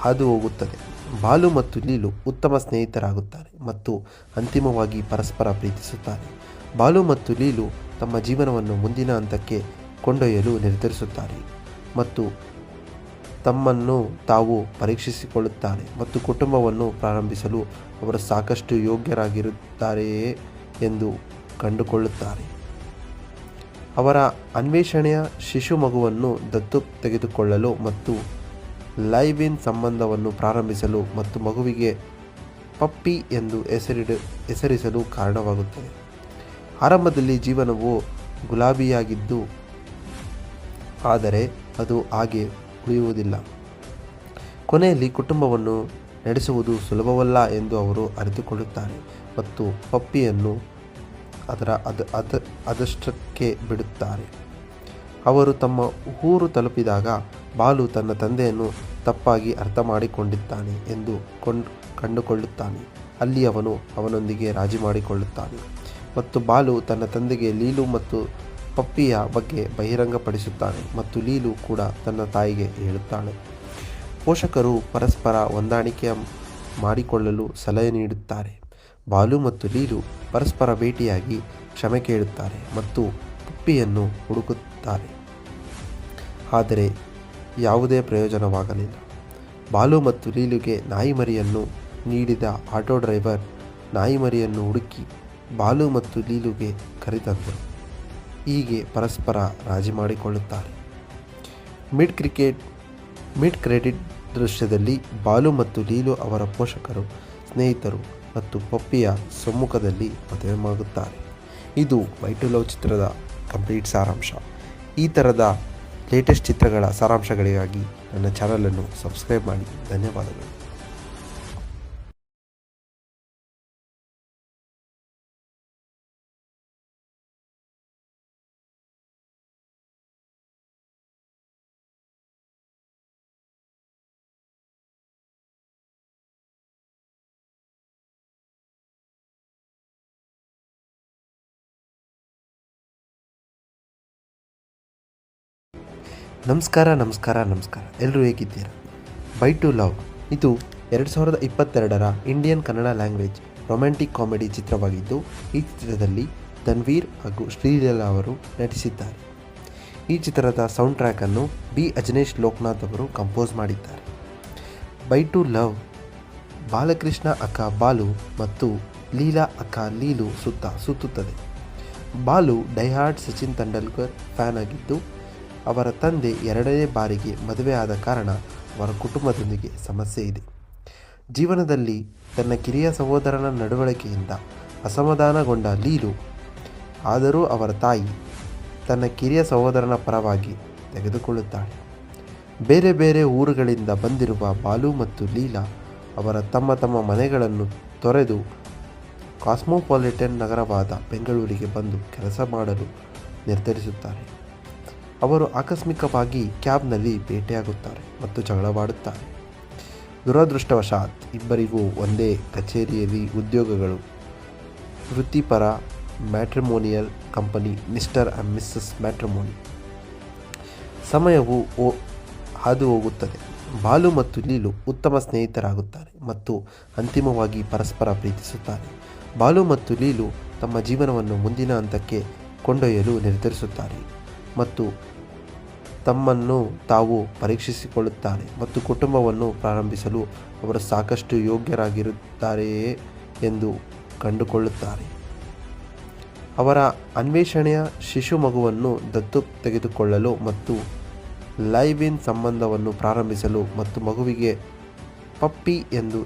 ಹಾದು ಹೋಗುತ್ತದೆ. ಬಾಲು ಮತ್ತು ಲೀಲು ಉತ್ತಮ ಸ್ನೇಹಿತರಾಗುತ್ತಾರೆ ಮತ್ತು ಅಂತಿಮವಾಗಿ ಪರಸ್ಪರ ಪ್ರೀತಿಸುತ್ತಾರೆ. ಬಾಲು ಮತ್ತು ಲೀಲು ತಮ್ಮ ಜೀವನವನ್ನು ಮುಂದಿನ ಹಂತಕ್ಕೆ ಕೊಂಡೊಯ್ಯಲು ನಿರ್ಧರಿಸುತ್ತಾರೆ ಮತ್ತು ತಮ್ಮನ್ನು ತಾವು ಪರೀಕ್ಷಿಸಿಕೊಳ್ಳುತ್ತಾರೆ ಮತ್ತು ಕುಟುಂಬವನ್ನು ಪ್ರಾರಂಭಿಸಲು ಅವರು ಸಾಕಷ್ಟು ಯೋಗ್ಯರಾಗಿರುತ್ತಾರೆಯೇ ಎಂದು ಕಂಡುಕೊಳ್ಳುತ್ತಾರೆ. ಅವರ ಅನ್ವೇಷಣೆಯ ಶಿಶು ಮಗುವನ್ನು ದತ್ತು ತೆಗೆದುಕೊಳ್ಳಲು ಮತ್ತು ಲೈವ್ ಇನ್ ಸಂಬಂಧವನ್ನು ಪ್ರಾರಂಭಿಸಲು ಮತ್ತು ಮಗುವಿಗೆ ಪಪ್ಪಿ ಎಂದು ಹೆಸರಿಸಲು ಕಾರಣವಾಗುತ್ತದೆ. ಆರಂಭದಲ್ಲಿ ಜೀವನವು ಗುಲಾಬಿಯಾಗಿದ್ದು, ಆದರೆ ಅದು ಹಾಗೆ ಉಳಿಯುವುದಿಲ್ಲ. ಕೊನೆಯಲ್ಲಿ ಕುಟುಂಬವನ್ನು ನಡೆಸುವುದು ಸುಲಭವಲ್ಲ ಎಂದು ಅವರು ಅರಿತುಕೊಳ್ಳುತ್ತಾರೆ ಮತ್ತು ಪಪ್ಪಿಯನ್ನು ಅದಷ್ಟಕ್ಕೆ ಬಿಡುತ್ತಾರೆ. ಅವರು ತಮ್ಮ ಊರು ತಲುಪಿದಾಗ ಬಾಲು ತನ್ನ ತಂದೆಯನ್ನು ತಪ್ಪಾಗಿ ಅರ್ಥ ಮಾಡಿಕೊಂಡಿದ್ದಾನೆ ಎಂದು ಕಂಡುಕೊಳ್ಳುತ್ತಾನೆ. ಅಲ್ಲಿ ಅವನು ಅವನೊಂದಿಗೆ ರಾಜಿ ಮಾಡಿಕೊಳ್ಳುತ್ತಾನೆ ಮತ್ತು ಬಾಲು ತನ್ನ ತಂದೆಗೆ ಲೀಲು ಮತ್ತು ಪಪ್ಪಿಯ ಬಗ್ಗೆ ಬಹಿರಂಗಪಡಿಸುತ್ತಾನೆ ಮತ್ತು ಲೀಲು ಕೂಡ ತನ್ನ ತಾಯಿಗೆ ಹೇಳುತ್ತಾಳೆ. ಪೋಷಕರು ಪರಸ್ಪರ ಹೊಂದಾಣಿಕೆ ಮಾಡಿಕೊಳ್ಳಲು ಸಲಹೆ ನೀಡುತ್ತಾರೆ. ಬಾಲು ಮತ್ತು ಲೀಲು ಪರಸ್ಪರ ಭೇಟಿಯಾಗಿ ಕ್ಷಮೆ ಕೇಳುತ್ತಾರೆ ಮತ್ತು ಪಪ್ಪಿಯನ್ನು ಹುಡುಕುತ್ತಾರೆ. ಆದರೆ ಯಾವುದೇ ಪ್ರಯೋಜನವಾಗಲಿಲ್ಲ. ಬಾಲು ಮತ್ತು ಲೀಲುಗೆ ನಾಯಿಮರಿಯನ್ನು ನೀಡಿದ ಆಟೋ ಡ್ರೈವರ್ ನಾಯಿಮರಿಯನ್ನು ಹುಡುಕಿ ಬಾಲು ಮತ್ತು ಲೀಲುಗೆ ಕರೆತಂದರು. ಹೀಗೆ ಪರಸ್ಪರ ರಾಜಿ ಮಾಡಿಕೊಳ್ಳುತ್ತಾರೆ. ಮಿಡ್ ಕ್ರೆಡಿಟ್ ದೃಶ್ಯದಲ್ಲಿ ಬಾಲು ಮತ್ತು ಲೀಲು ಅವರ ಪೋಷಕರು, ಸ್ನೇಹಿತರು ಮತ್ತು ಪಪ್ಪಿಯ ಸಮ್ಮುಖದಲ್ಲಿ ಮದುವೆಯಾಗುತ್ತಾರೆ. ಇದು ಬೈ ಟು ಲವ್ ಚಿತ್ರದ ಕಂಪ್ಲೀಟ್ ಸಾರಾಂಶ. ಈ ಥರದ ಲೇಟೆಸ್ಟ್ ಚಿತ್ರಗಳ ಸಾರಾಂಶಗಳಿಗಾಗಿ ನನ್ನ ಚಾನಲನ್ನು ಸಬ್ಸ್ಕ್ರೈಬ್ ಮಾಡಿ. ಧನ್ಯವಾದಗಳು. ನಮಸ್ಕಾರ ಎಲ್ಲರೂ ಹೇಗಿದ್ದೀರಾ? ಬೈ ಟು ಲವ್ ಇದು 2022ರ Indian Kannada language romantic comedy ಚಿತ್ರವಾಗಿದ್ದು, ಈ ಚಿತ್ರದಲ್ಲಿ ತನ್ವೀರ್ ಹಾಗೂ ಶ್ರೀಲೀಲಾ ಅವರು ನಟಿಸಿದ್ದಾರೆ. ಈ ಚಿತ್ರದ ಸೌಂಡ್ ಟ್ರ್ಯಾಕನ್ನು ಬಿ ಅಜನೀಶ್ ಲೋಕನಾಥ್ ಅವರು ಕಂಪೋಸ್ ಮಾಡಿದ್ದಾರೆ. ಬೈ ಟು ಲವ್ ಬಾಲಕೃಷ್ಣ ಅಕ್ಕ ಬಾಲು ಮತ್ತು ಲೀಲಾ ಅಕ್ಕ ಲೀಲು ಸುತ್ತುತ್ತದೆ. ಬಾಲು ಡೈಹಾರ್ಡ್ ಸಚಿನ್ ತೆಂಡೂಲ್ಕರ್ ಫ್ಯಾನ್ ಆಗಿದ್ದು, ಅವರ ತಂದೆ ಎರಡನೇ ಬಾರಿಗೆ ಮದುವೆ ಆದ ಕಾರಣ ಅವರ ಕುಟುಂಬದೊಂದಿಗೆ ಸಮಸ್ಯೆ ಇದೆ. ಜೀವನದಲ್ಲಿ ತನ್ನ ಕಿರಿಯ ಸಹೋದರನ ನಡವಳಿಕೆಯಿಂದ ಅಸಮಾಧಾನಗೊಂಡ ಲೀಲು, ಆದರೂ ಅವರ ತಾಯಿ ತನ್ನ ಕಿರಿಯ ಸಹೋದರನ ಪರವಾಗಿ ತೆಗೆದುಕೊಳ್ಳುತ್ತಾಳೆ. ಬೇರೆ ಬೇರೆ ಊರುಗಳಿಂದ ಬಂದಿರುವ ಬಾಲು ಮತ್ತು ಲೀಲಾ ಅವರ ತಮ್ಮ ಮನೆಗಳನ್ನು ತೊರೆದು ಕಾಸ್ಮೋಪಾಲಿಟನ್ ನಗರವಾದ ಬೆಂಗಳೂರಿಗೆ ಬಂದು ಕೆಲಸ ಮಾಡಲು ನಿರ್ಧರಿಸುತ್ತಾರೆ. ಅವರು ಆಕಸ್ಮಿಕವಾಗಿ ಕ್ಯಾಬ್ನಲ್ಲಿ ಭೇಟಿಯಾಗುತ್ತಾರೆ ಮತ್ತು ಜಗಳವಾಡುತ್ತಾರೆ. ದುರದೃಷ್ಟವಶಾತ್ ಇಬ್ಬರಿಗೂ ಒಂದೇ ಕಚೇರಿಯಲ್ಲಿ ಉದ್ಯೋಗಗಳು. ವೃತ್ತಿಪರ matrimonial company mister and missus matrimony. ಸಮಯವು ಹಾದು ಹೋಗುತ್ತದೆ. ಬಾಲು ಮತ್ತು ಲೀಲು ಉತ್ತಮ ಸ್ನೇಹಿತರಾಗುತ್ತಾರೆ ಮತ್ತು ಅಂತಿಮವಾಗಿ ಪರಸ್ಪರ ಪ್ರೀತಿಸುತ್ತಾರೆ. ಬಾಲು ಮತ್ತು ಲೀಲು ತಮ್ಮ ಜೀವನವನ್ನು ಮುಂದಿನ ಹಂತಕ್ಕೆ ಕೊಂಡೊಯ್ಯಲು ನಿರ್ಧರಿಸುತ್ತಾರೆ ಮತ್ತು ತಮ್ಮನ್ನು ತಾವು ಪರೀಕ್ಷಿಸಿಕೊಳ್ಳುತ್ತಾರೆ ಮತ್ತು ಕುಟುಂಬವನ್ನು ಪ್ರಾರಂಭಿಸಲು ಅವರು ಸಾಕಷ್ಟು ಯೋಗ್ಯರಾಗಿರುತ್ತಾರೆಯೇ ಎಂದು ಕಂಡುಕೊಳ್ಳುತ್ತಾರೆ. ಅವರ ಅನ್ವೇಷಣೆಯ ಶಿಶು ಮಗುವನ್ನು ದತ್ತು ತೆಗೆದುಕೊಳ್ಳಲು ಮತ್ತು ಲೈವ್ ಇನ್ ಸಂಬಂಧವನ್ನು ಪ್ರಾರಂಭಿಸಲು ಮತ್ತು ಮಗುವಿಗೆ ಪಪ್ಪಿ ಎಂದು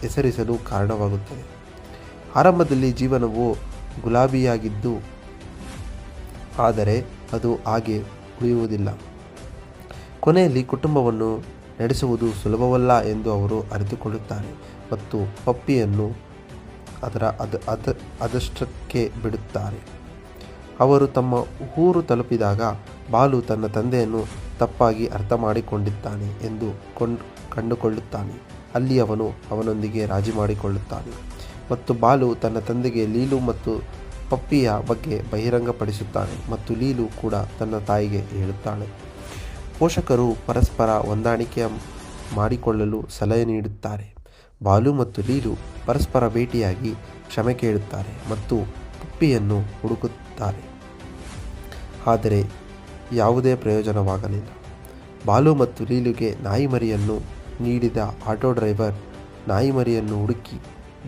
ಹೆಸರಿಸಲು ಕಾರಣವಾಗುತ್ತದೆ. ಆರಂಭದಲ್ಲಿ ಜೀವನವು ಗುಲಾಬಿಯಾಗಿದ್ದು, ಆದರೆ ಅದು ಹಾಗೆ ಉಳಿಯುವುದಿಲ್ಲ. ಕೊನೆಯಲ್ಲಿ ಕುಟುಂಬವನ್ನು ನಡೆಸುವುದು ಸುಲಭವಲ್ಲ ಎಂದು ಅವರು ಅರಿತುಕೊಳ್ಳುತ್ತಾರೆ ಮತ್ತು ಪಪ್ಪಿಯನ್ನು ಅದಷ್ಟಕ್ಕೆ ಬಿಡುತ್ತಾರೆ. ಅವರು ತಮ್ಮ ಊರು ತಲುಪಿದಾಗ ಬಾಲು ತನ್ನ ತಂದೆಯನ್ನು ತಪ್ಪಾಗಿ ಅರ್ಥ ಮಾಡಿಕೊಂಡಿದ್ದಾನೆ ಎಂದು ಕಂಡುಕೊಳ್ಳುತ್ತಾನೆ. ಅಲ್ಲಿ ಅವನು ಅವನೊಂದಿಗೆ ರಾಜಿ ಮಾಡಿಕೊಳ್ಳುತ್ತಾನೆ ಮತ್ತು ಬಾಲು ತನ್ನ ತಂದೆಗೆ ಲೀಲು ಮತ್ತು ಪಪ್ಪಿಯ ಬಗ್ಗೆ ಬಹಿರಂಗಪಡಿಸುತ್ತಾನೆ ಮತ್ತು ಲೀಲು ಕೂಡ ತನ್ನ ತಾಯಿಗೆ ಹೇಳುತ್ತಾಳೆ. ಪೋಷಕರು ಪರಸ್ಪರ ಹೊಂದಾಣಿಕೆ ಮಾಡಿಕೊಳ್ಳಲು ಸಲಹೆ ನೀಡುತ್ತಾರೆ. ಬಾಲು ಮತ್ತು ಲೀಲು ಪರಸ್ಪರ ಭೇಟಿಯಾಗಿ ಕ್ಷಮೆ ಕೇಳುತ್ತಾರೆ ಮತ್ತು ಪಪ್ಪಿಯನ್ನು ಹುಡುಕುತ್ತಾರೆ. ಆದರೆ ಯಾವುದೇ ಪ್ರಯೋಜನವಾಗಲಿಲ್ಲ. ಬಾಲು ಮತ್ತು ಲೀಲುಗೆ ನಾಯಿಮರಿಯನ್ನು ನೀಡಿದ ಆಟೋ ಡ್ರೈವರ್ ನಾಯಿಮರಿಯನ್ನು ಹುಡುಕಿ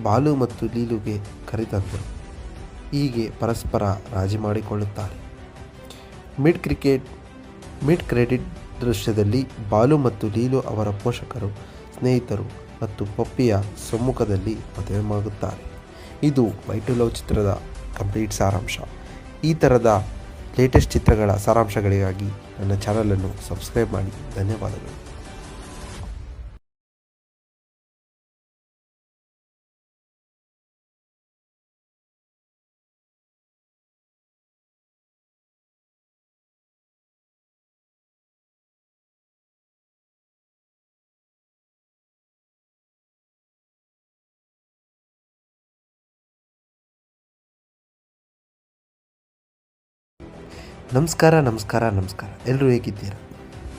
ಬಾಲು ಮತ್ತು ಲೀಲುಗೆ ಕರೆತಂದರು. ಹೀಗೆ ಪರಸ್ಪರ ರಾಜಿ ಮಾಡಿಕೊಳ್ಳುತ್ತಾರೆ. ಮಿಡ್ ಕ್ರೆಡಿಟ್ ದೃಶ್ಯದಲ್ಲಿ ಬಾಲು ಮತ್ತು ಲೀಲು ಅವರ ಪೋಷಕರು, ಸ್ನೇಹಿತರು ಮತ್ತು ಪಪ್ಪಿಯ ಸಮ್ಮುಖದಲ್ಲಿ ಮದುವೆಯಾಗುತ್ತಾರೆ. ಇದು ಬೈ ಟು ಲವ್ ಚಿತ್ರದ ಕಂಪ್ಲೀಟ್ ಸಾರಾಂಶ. ಈ ಥರದ ಲೇಟೆಸ್ಟ್ ಚಿತ್ರಗಳ ಸಾರಾಂಶಗಳಿಗಾಗಿ ನನ್ನ ಚಾನಲನ್ನು ಸಬ್ಸ್ಕ್ರೈಬ್ ಮಾಡಿ. ಧನ್ಯವಾದಗಳು. ನಮಸ್ಕಾರ ಎಲ್ಲರೂ ಹೇಗಿದ್ದೀರಾ?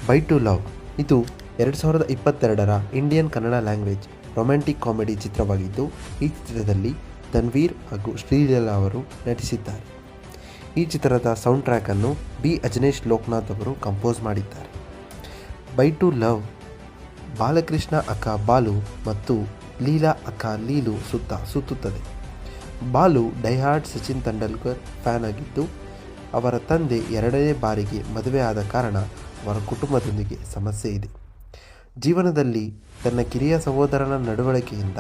ಬೈ ಟು ಲವ್ ಇದು 2022ರ Indian Kannada language romantic comedy ಚಿತ್ರವಾಗಿದ್ದು, ಈ ಚಿತ್ರದಲ್ಲಿ ತನ್ವೀರ್ ಹಾಗೂ ಶ್ರೀಲೀಲಾ ಅವರು ನಟಿಸಿದ್ದಾರೆ. ಈ ಚಿತ್ರದ ಸೌಂಡ್ ಟ್ರ್ಯಾಕನ್ನು ಬಿ ಅಜನೀಶ್ ಲೋಕನಾಥ್ ಅವರು ಕಂಪೋಸ್ ಮಾಡಿದ್ದಾರೆ. ಬೈ ಟು ಲವ್ ಬಾಲಕೃಷ್ಣ ಅಕ್ಕ ಬಾಲು ಮತ್ತು ಲೀಲಾ ಅಕ್ಕ ಲೀಲು ಸುತ್ತುತ್ತದೆ. ಬಾಲು ಡೈಹಾರ್ಡ್ ಸಚಿನ್ ತೆಂಡೂಲ್ಕರ್ ಫ್ಯಾನ್ ಆಗಿದ್ದು, ಅವರ ತಂದೆ ಎರಡನೇ ಬಾರಿಗೆ ಮದುವೆ ಆದ ಕಾರಣ ಅವರ ಕುಟುಂಬದೊಂದಿಗೆ ಸಮಸ್ಯೆ ಇದೆ. ಜೀವನದಲ್ಲಿ ತನ್ನ ಕಿರಿಯ ಸಹೋದರನ ನಡವಳಿಕೆಯಿಂದ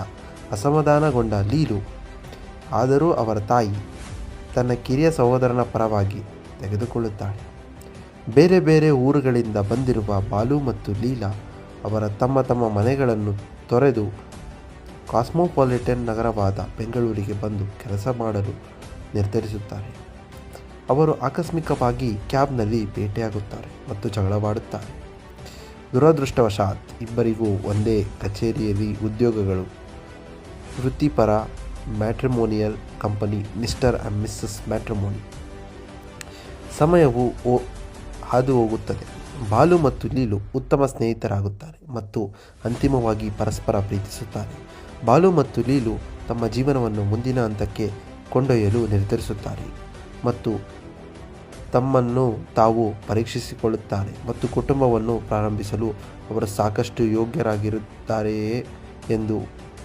ಅಸಮಾಧಾನಗೊಂಡ ಲೀಲು, ಆದರೂ ಅವರ ತಾಯಿ ತನ್ನ ಕಿರಿಯ ಸಹೋದರನ ಪರವಾಗಿ ತೆಗೆದುಕೊಳ್ಳುತ್ತಾಳೆ. ಬೇರೆ ಬೇರೆ ಊರುಗಳಿಂದ ಬಂದಿರುವ ಬಾಲು ಮತ್ತು ಲೀಲಾ ಅವರ ತಮ್ಮ ಮನೆಗಳನ್ನು ತೊರೆದು ಕಾಸ್ಮೋಪಾಲಿಟನ್ ನಗರವಾದ ಬೆಂಗಳೂರಿಗೆ ಬಂದು ಕೆಲಸ ಮಾಡಲು ನಿರ್ಧರಿಸುತ್ತಾರೆ. ಅವರು ಆಕಸ್ಮಿಕವಾಗಿ ಕ್ಯಾಬ್ನಲ್ಲಿ ಭೇಟಿಯಾಗುತ್ತಾರೆ ಮತ್ತು ಜಗಳವಾಡುತ್ತಾರೆ. ದುರದೃಷ್ಟವಶಾತ್ ಇಬ್ಬರಿಗೂ ಒಂದೇ ಕಚೇರಿಯಲ್ಲಿ ಉದ್ಯೋಗಗಳು. ವೃತ್ತಿಪರ matrimonial company mister and missus matrimony. ಸಮಯವು ಹಾದು ಹೋಗುತ್ತದೆ. ಬಾಲು ಮತ್ತು ಲೀಲು ಉತ್ತಮ ಸ್ನೇಹಿತರಾಗುತ್ತಾರೆ ಮತ್ತು ಅಂತಿಮವಾಗಿ ಪರಸ್ಪರ ಪ್ರೀತಿಸುತ್ತಾರೆ. ಬಾಲು ಮತ್ತು ಲೀಲು ತಮ್ಮ ಜೀವನವನ್ನು ಮುಂದಿನ ಹಂತಕ್ಕೆ ಕೊಂಡೊಯ್ಯಲು ನಿರ್ಧರಿಸುತ್ತಾರೆ ಮತ್ತು ತಮ್ಮನ್ನು ತಾವು ಪರೀಕ್ಷಿಸಿಕೊಳ್ಳುತ್ತಾರೆ ಮತ್ತು ಕುಟುಂಬವನ್ನು ಪ್ರಾರಂಭಿಸಲು ಅವರು ಸಾಕಷ್ಟು ಯೋಗ್ಯರಾಗಿರುತ್ತಾರೆಯೇ ಎಂದು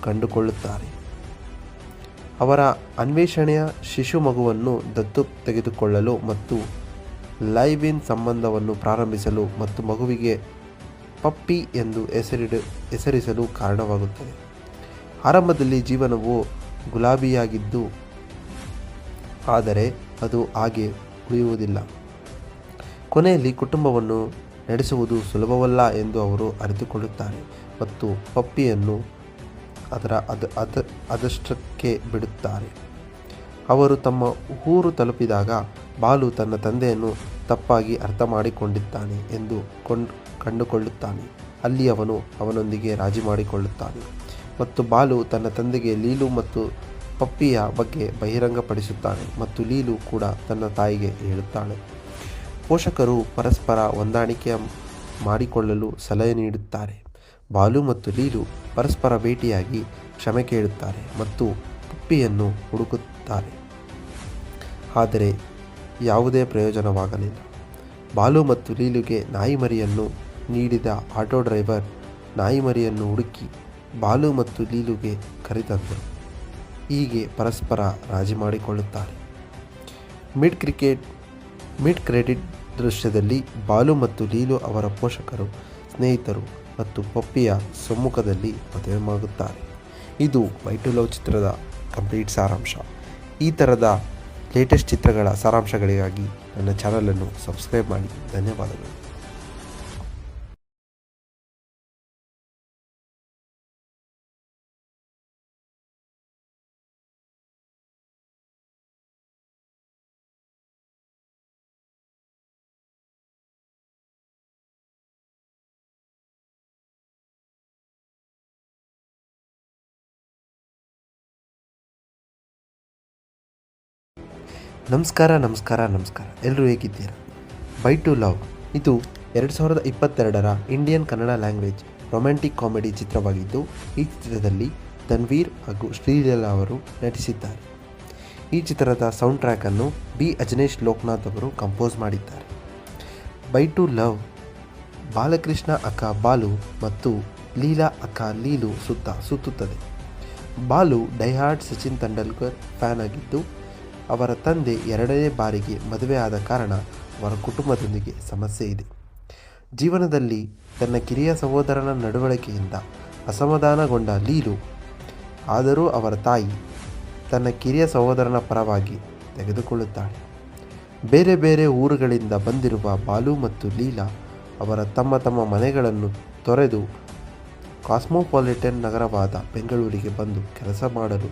ಕಂಡುಕೊಳ್ಳುತ್ತಾರೆ. ಅವರ ಅನ್ವೇಷಣೆಯ ಶಿಶು ಮಗುವನ್ನು ದತ್ತು ತೆಗೆದುಕೊಳ್ಳಲು ಮತ್ತು ಲೈವ್ ಇನ್ ಸಂಬಂಧವನ್ನು ಪ್ರಾರಂಭಿಸಲು ಮತ್ತು ಮಗುವಿಗೆ ಪಪ್ಪಿ ಎಂದು ಹೆಸರಿಸಲು ಕಾರಣವಾಗುತ್ತದೆ. ಆರಂಭದಲ್ಲಿ ಜೀವನವು ಗುಲಾಬಿಯಾಗಿದ್ದು, ಆದರೆ ಅದು ಹಾಗೆ ಉಳಿಯುವುದಿಲ್ಲ. ಕೊನೆಯಲ್ಲಿ ಕುಟುಂಬವನ್ನು ನಡೆಸುವುದು ಸುಲಭವಲ್ಲ ಎಂದು ಅವರು ಅರಿತುಕೊಳ್ಳುತ್ತಾರೆ ಮತ್ತು ಪಪ್ಪಿಯನ್ನು ಅದಷ್ಟಕ್ಕೆ ಬಿಡುತ್ತಾರೆ. ಅವರು ತಮ್ಮ ಊರು ತಲುಪಿದಾಗ ಬಾಲು ತನ್ನ ತಂದೆಯನ್ನು ತಪ್ಪಾಗಿ ಅರ್ಥ ಮಾಡಿಕೊಂಡಿದ್ದಾನೆ ಎಂದು ಕಂಡುಕೊಳ್ಳುತ್ತಾನೆ. ಅಲ್ಲಿ ಅವನು ಅವನೊಂದಿಗೆ ರಾಜಿ ಮಾಡಿಕೊಳ್ಳುತ್ತಾನೆ ಮತ್ತು ಬಾಲು ತನ್ನ ತಂದೆಗೆ ಲೀಲು ಮತ್ತು ಪಪ್ಪಿಯ ಬಗ್ಗೆ ಬಹಿರಂಗಪಡಿಸುತ್ತಾನೆ ಮತ್ತು ಲೀಲು ಕೂಡ ತನ್ನ ತಾಯಿಗೆ ಹೇಳುತ್ತಾಳೆ. ಪೋಷಕರು ಪರಸ್ಪರ ಹೊಂದಾಣಿಕೆ ಮಾಡಿಕೊಳ್ಳಲು ಸಲಹೆ ನೀಡುತ್ತಾರೆ. ಬಾಲು ಮತ್ತು ಲೀಲು ಪರಸ್ಪರ ಭೇಟಿಯಾಗಿ ಕ್ಷಮೆ ಕೇಳುತ್ತಾರೆ ಮತ್ತು ಪಪ್ಪಿಯನ್ನು ಹುಡುಕುತ್ತಾರೆ, ಆದರೆ ಯಾವುದೇ ಪ್ರಯೋಜನವಾಗಲಿಲ್ಲ. ಬಾಲು ಮತ್ತು ಲೀಲುಗೆ ನಾಯಿಮರಿಯನ್ನು ನೀಡಿದ ಆಟೋ ಡ್ರೈವರ್ ನಾಯಿಮರಿಯನ್ನು ಹುಡುಕಿ ಬಾಲು ಮತ್ತು ಲೀಲುಗೆ ಕರೆತಂದರು. ಹೀಗೆ ಪರಸ್ಪರ ರಾಜಿ ಮಾಡಿಕೊಳ್ಳುತ್ತಾರೆ. ಮಿಡ್ ಕ್ರೆಡಿಟ್ ದೃಶ್ಯದಲ್ಲಿ ಬಾಲು ಮತ್ತು ಲೀಲು ಅವರ ಪೋಷಕರು, ಸ್ನೇಹಿತರು ಮತ್ತು ಪಪ್ಪಿಯ ಸಮ್ಮುಖದಲ್ಲಿ ಮದುವೆಯಾಗುತ್ತಾರೆ. ಇದು ಬೈ ಟು ಲವ್ ಚಿತ್ರದ ಕಂಪ್ಲೀಟ್ ಸಾರಾಂಶ. ಈ ಥರದ ಲೇಟೆಸ್ಟ್ ಚಿತ್ರಗಳ ಸಾರಾಂಶಗಳಿಗಾಗಿ ನನ್ನ ಚಾನಲನ್ನು ಸಬ್ಸ್ಕ್ರೈಬ್ ಮಾಡಿ. ಧನ್ಯವಾದಗಳು. ನಮಸ್ಕಾರ. ಎಲ್ಲರೂ ಹೇಗಿದ್ದೀರಾ? ಬೈ ಟು ಲವ್ ಇದು 2022ರ Indian Kannada language romantic comedy ಚಿತ್ರವಾಗಿದ್ದು, ಈ ಚಿತ್ರದಲ್ಲಿ ತನ್ವೀರ್ ಹಾಗೂ ಶ್ರೀಲೀಲಾ ಅವರು ನಟಿಸಿದ್ದಾರೆ. ಈ ಚಿತ್ರದ ಸೌಂಡ್ ಟ್ರ್ಯಾಕನ್ನು ಬಿ ಅಜನೇಶ್ ಲೋಕನಾಥ್ ಅವರು ಕಂಪೋಸ್ ಮಾಡಿದ್ದಾರೆ. ಬೈ ಟು ಲವ್ ಬಾಲಕೃಷ್ಣ ಅಕ್ಕ ಬಾಲು ಮತ್ತು ಲೀಲಾ ಅಕ್ಕ ಲೀಲು ಸುತ್ತುತ್ತದೆ. ಬಾಲು ಡೈಹಾರ್ಡ್ ಸಚಿನ್ ತೆಂಡೂಲ್ಕರ್ ಫ್ಯಾನ್ ಆಗಿದ್ದು, ಅವರ ತಂದೆ 2ನೇ ಬಾರಿಗೆ ಮದುವೆ ಆದ ಕಾರಣ ಅವರ ಕುಟುಂಬದೊಂದಿಗೆ ಸಮಸ್ಯೆ ಇದೆ. ಜೀವನದಲ್ಲಿ ತನ್ನ ಕಿರಿಯ ಸಹೋದರನ ನಡವಳಿಕೆಯಿಂದ ಅಸಮಾಧಾನಗೊಂಡ ಲೀಲು, ಆದರೂ ಅವರ ತಾಯಿ ತನ್ನ ಕಿರಿಯ ಸಹೋದರನ ಪರವಾಗಿ ತೆಗೆದುಕೊಳ್ಳುತ್ತಾಳೆ. ಬೇರೆ ಬೇರೆ ಊರುಗಳಿಂದ ಬಂದಿರುವ ಬಾಲು ಮತ್ತು ಲೀಲಾ ಅವರ ತಮ್ಮ ಮನೆಗಳನ್ನು ತೊರೆದು ಕಾಸ್ಮೋಪಾಲಿಟನ್ ನಗರವಾದ ಬೆಂಗಳೂರಿಗೆ ಬಂದು ಕೆಲಸ ಮಾಡಲು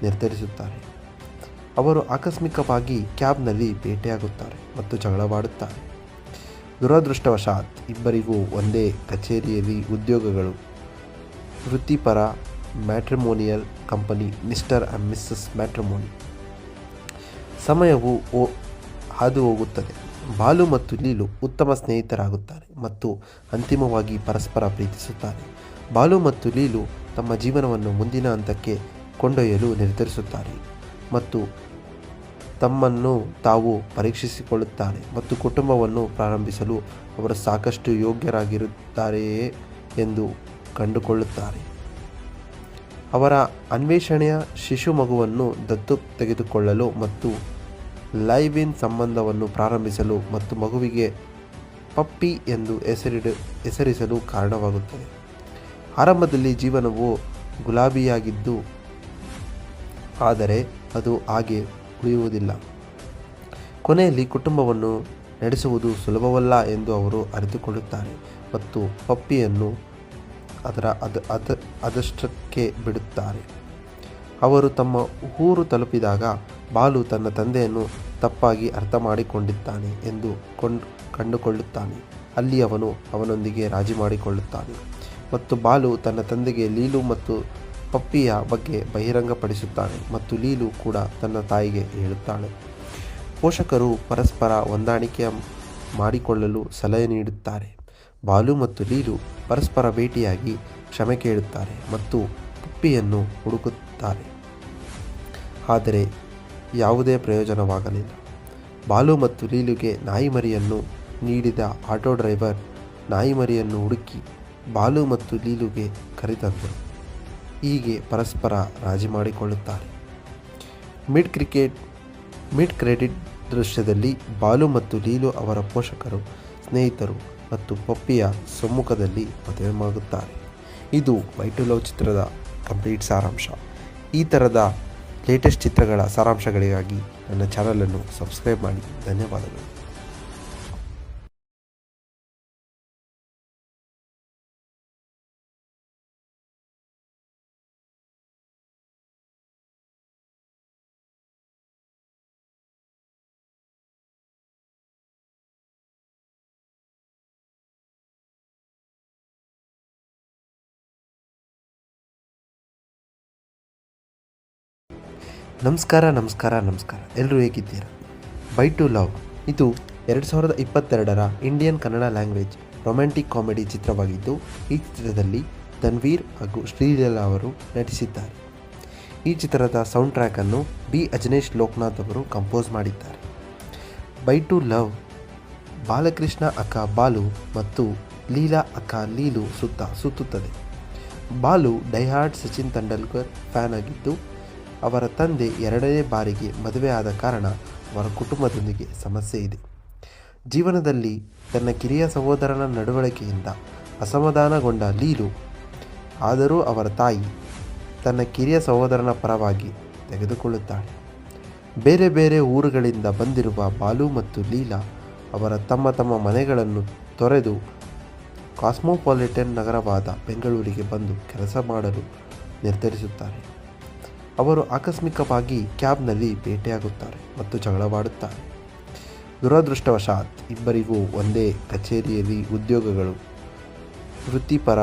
ನಿರ್ಧರಿಸುತ್ತಾರೆ. ಅವರು ಆಕಸ್ಮಿಕವಾಗಿ ಕ್ಯಾಬ್ನಲ್ಲಿ ಭೇಟಿಯಾಗುತ್ತಾರೆ ಮತ್ತು ಜಗಳವಾಡುತ್ತಾರೆ. ದುರದೃಷ್ಟವಶಾತ್ ಇಬ್ಬರಿಗೂ ಒಂದೇ ಕಚೇರಿಯಲ್ಲಿ ಉದ್ಯೋಗಗಳು. ವೃತ್ತಿಪರ matrimonial company mister and missus matrimony. ಸಮಯವು ಹಾದು ಹೋಗುತ್ತದೆ. ಬಾಲು ಮತ್ತು ಲೀಲು ಉತ್ತಮ ಸ್ನೇಹಿತರಾಗುತ್ತಾರೆ ಮತ್ತು ಅಂತಿಮವಾಗಿ ಪರಸ್ಪರ ಪ್ರೀತಿಸುತ್ತಾರೆ. ಬಾಲು ಮತ್ತು ಲೀಲು ತಮ್ಮ ಜೀವನವನ್ನು ಮುಂದಿನ ಹಂತಕ್ಕೆ ಕೊಂಡೊಯ್ಯಲು ನಿರ್ಧರಿಸುತ್ತಾರೆ ಮತ್ತು ತಮ್ಮನ್ನು ತಾವು ಪರೀಕ್ಷಿಸಿಕೊಳ್ಳುತ್ತಾರೆ ಮತ್ತು ಕುಟುಂಬವನ್ನು ಪ್ರಾರಂಭಿಸಲು ಅವರು ಸಾಕಷ್ಟು ಯೋಗ್ಯರಾಗಿರುತ್ತಾರೆಯೇ ಎಂದು ಕಂಡುಕೊಳ್ಳುತ್ತಾರೆ. ಅವರ ಅನ್ವೇಷಣೆಯ ಶಿಶು ಮಗುವನ್ನು ದತ್ತು ತೆಗೆದುಕೊಳ್ಳಲು ಮತ್ತು ಲೈವ್ ಇನ್ ಸಂಬಂಧವನ್ನು ಪ್ರಾರಂಭಿಸಲು ಮತ್ತು ಮಗುವಿಗೆ ಪಪ್ಪಿ ಎಂದು ಹೆಸರಿಸಲು ಕಾರಣವಾಗುತ್ತದೆ. ಆರಂಭದಲ್ಲಿ ಜೀವನವು ಗುಲಾಬಿಯಾಗಿದ್ದು, ಆದರೆ ಅದು ಹಾಗೆ ಉಳಿಯುವುದಿಲ್ಲ. ಕೊನೆಯಲ್ಲಿ ಕುಟುಂಬವನ್ನು ನಡೆಸುವುದು ಸುಲಭವಲ್ಲ ಎಂದು ಅವರು ಅರಿತುಕೊಳ್ಳುತ್ತಾರೆ ಮತ್ತು ಪಪ್ಪಿಯನ್ನು ಅದಷ್ಟಕ್ಕೆ ಬಿಡುತ್ತಾರೆ. ಅವರು ತಮ್ಮ ಊರು ತಲುಪಿದಾಗ ಬಾಲು ತನ್ನ ತಂದೆಯನ್ನು ತಪ್ಪಾಗಿ ಅರ್ಥ ಮಾಡಿಕೊಂಡಿದ್ದಾನೆ ಎಂದು ಕಂಡುಕೊಳ್ಳುತ್ತಾನೆ. ಅಲ್ಲಿ ಅವನು ಅವನೊಂದಿಗೆ ರಾಜಿ ಮಾಡಿಕೊಳ್ಳುತ್ತಾನೆ ಮತ್ತು ಬಾಲು ತನ್ನ ತಂದೆಗೆ ಲೀಲು ಮತ್ತು ಪಪ್ಪಿಯ ಬಗ್ಗೆ ಬಹಿರಂಗಪಡಿಸುತ್ತಾನೆ ಮತ್ತು ಲೀಲು ಕೂಡ ತನ್ನ ತಾಯಿಗೆ ಹೇಳುತ್ತಾಳೆ. ಪೋಷಕರು ಪರಸ್ಪರ ಹೊಂದಾಣಿಕೆ ಮಾಡಿಕೊಳ್ಳಲು ಸಲಹೆ ನೀಡುತ್ತಾರೆ. ಬಾಲು ಮತ್ತು ಲೀಲು ಪರಸ್ಪರ ಭೇಟಿಯಾಗಿ ಕ್ಷಮೆ ಕೇಳುತ್ತಾರೆ ಮತ್ತು ಪಪ್ಪಿಯನ್ನು ಹುಡುಕುತ್ತಾರೆ. ಆದರೆ ಯಾವುದೇ ಪ್ರಯೋಜನವಾಗಲಿಲ್ಲ. ಬಾಲು ಮತ್ತು ಲೀಲುಗೆ ನಾಯಿಮರಿಯನ್ನು ನೀಡಿದ ಆಟೋ ಡ್ರೈವರ್ ನಾಯಿಮರಿಯನ್ನು ಹುಡುಕಿ ಬಾಲು ಮತ್ತು ಲೀಲುಗೆ ಕರೆತಂದರು. ಹೀಗೆ ಪರಸ್ಪರ ರಾಜಿ ಮಾಡಿಕೊಳ್ಳುತ್ತಾರೆ. ಮಿಡ್ ಕ್ರೆಡಿಟ್ ದೃಶ್ಯದಲ್ಲಿ ಬಾಲು ಮತ್ತು ಲೀಲು ಅವರ ಪೋಷಕರು, ಸ್ನೇಹಿತರು ಮತ್ತು ಪಪ್ಪಿಯ ಸಮ್ಮುಖದಲ್ಲಿ ಮದುವೆಯಾಗುತ್ತಾರೆ. ಇದು ಬೈ ಟು ಲವ್ ಚಿತ್ರದ ಕಂಪ್ಲೀಟ್ ಸಾರಾಂಶ. ಈ ಥರದ ಲೇಟೆಸ್ಟ್ ಚಿತ್ರಗಳ ಸಾರಾಂಶಗಳಿಗಾಗಿ ನನ್ನ ಚಾನಲನ್ನು ಸಬ್ಸ್ಕ್ರೈಬ್ ಮಾಡಿ. ಧನ್ಯವಾದಗಳು. ನಮಸ್ಕಾರ. ಎಲ್ಲರೂ ಹೇಗಿದ್ದೀರಾ? ಬೈ ಟು ಲವ್ ಇದು 2022ರ Indian Kannada language romantic comedy ಚಿತ್ರವಾಗಿದ್ದು, ಈ ಚಿತ್ರದಲ್ಲಿ ತನ್ವೀರ್ ಹಾಗೂ ಶ್ರೀಲೀಲಾ ಅವರು ನಟಿಸಿದ್ದಾರೆ. ಈ ಚಿತ್ರದ ಸೌಂಡ್ ಟ್ರ್ಯಾಕನ್ನು ಬಿ ಅಜನೇಶ್ ಲೋಕನಾಥ್ ಅವರು ಕಂಪೋಸ್ ಮಾಡಿದ್ದಾರೆ. ಬೈ ಟು ಲವ್ ಬಾಲಕೃಷ್ಣ ಅಕ್ಕ ಬಾಲು ಮತ್ತು ಲೀಲಾ ಅಕ್ಕ ಲೀಲು ಸುತ್ತುತ್ತದೆ. ಬಾಲು ಡೈಹಾರ್ಡ್ ಸಚಿನ್ ತೆಂಡೂಲ್ಕರ್ ಫ್ಯಾನ್ ಆಗಿದ್ದು, ಅವರ ತಂದೆ 2ನೇ ಬಾರಿಗೆ ಮದುವೆ ಆದ ಕಾರಣ ಅವರ ಕುಟುಂಬದೊಂದಿಗೆ ಸಮಸ್ಯೆ ಇದೆ. ಜೀವನದಲ್ಲಿ ತನ್ನ ಕಿರಿಯ ಸಹೋದರನ ನಡವಳಿಕೆಯಿಂದ ಅಸಮಾಧಾನಗೊಂಡ ಲೀಲು, ಆದರೂ ಅವರ ತಾಯಿ ತನ್ನ ಕಿರಿಯ ಸಹೋದರನ ಪರವಾಗಿ ತೆಗೆದುಕೊಳ್ಳುತ್ತಾಳೆ. ಬೇರೆ ಬೇರೆ ಊರುಗಳಿಂದ ಬಂದಿರುವ ಬಾಲು ಮತ್ತು ಲೀಲಾ ಅವರ ತಮ್ಮ ಮನೆಗಳನ್ನು ತೊರೆದು ಕಾಸ್ಮೋಪಾಲಿಟನ್ ನಗರವಾದ ಬೆಂಗಳೂರಿಗೆ ಬಂದು ಕೆಲಸ ಮಾಡಲು ನಿರ್ಧರಿಸುತ್ತಾರೆ. ಅವರು ಆಕಸ್ಮಿಕವಾಗಿ ಕ್ಯಾಬ್ನಲ್ಲಿ ಭೇಟಿಯಾಗುತ್ತಾರೆ ಮತ್ತು ಜಗಳವಾಡುತ್ತಾರೆ. ದುರದೃಷ್ಟವಶಾತ್ ಇಬ್ಬರಿಗೂ ಒಂದೇ ಕಚೇರಿಯಲ್ಲಿ ಉದ್ಯೋಗಗಳು. ವೃತ್ತಿಪರ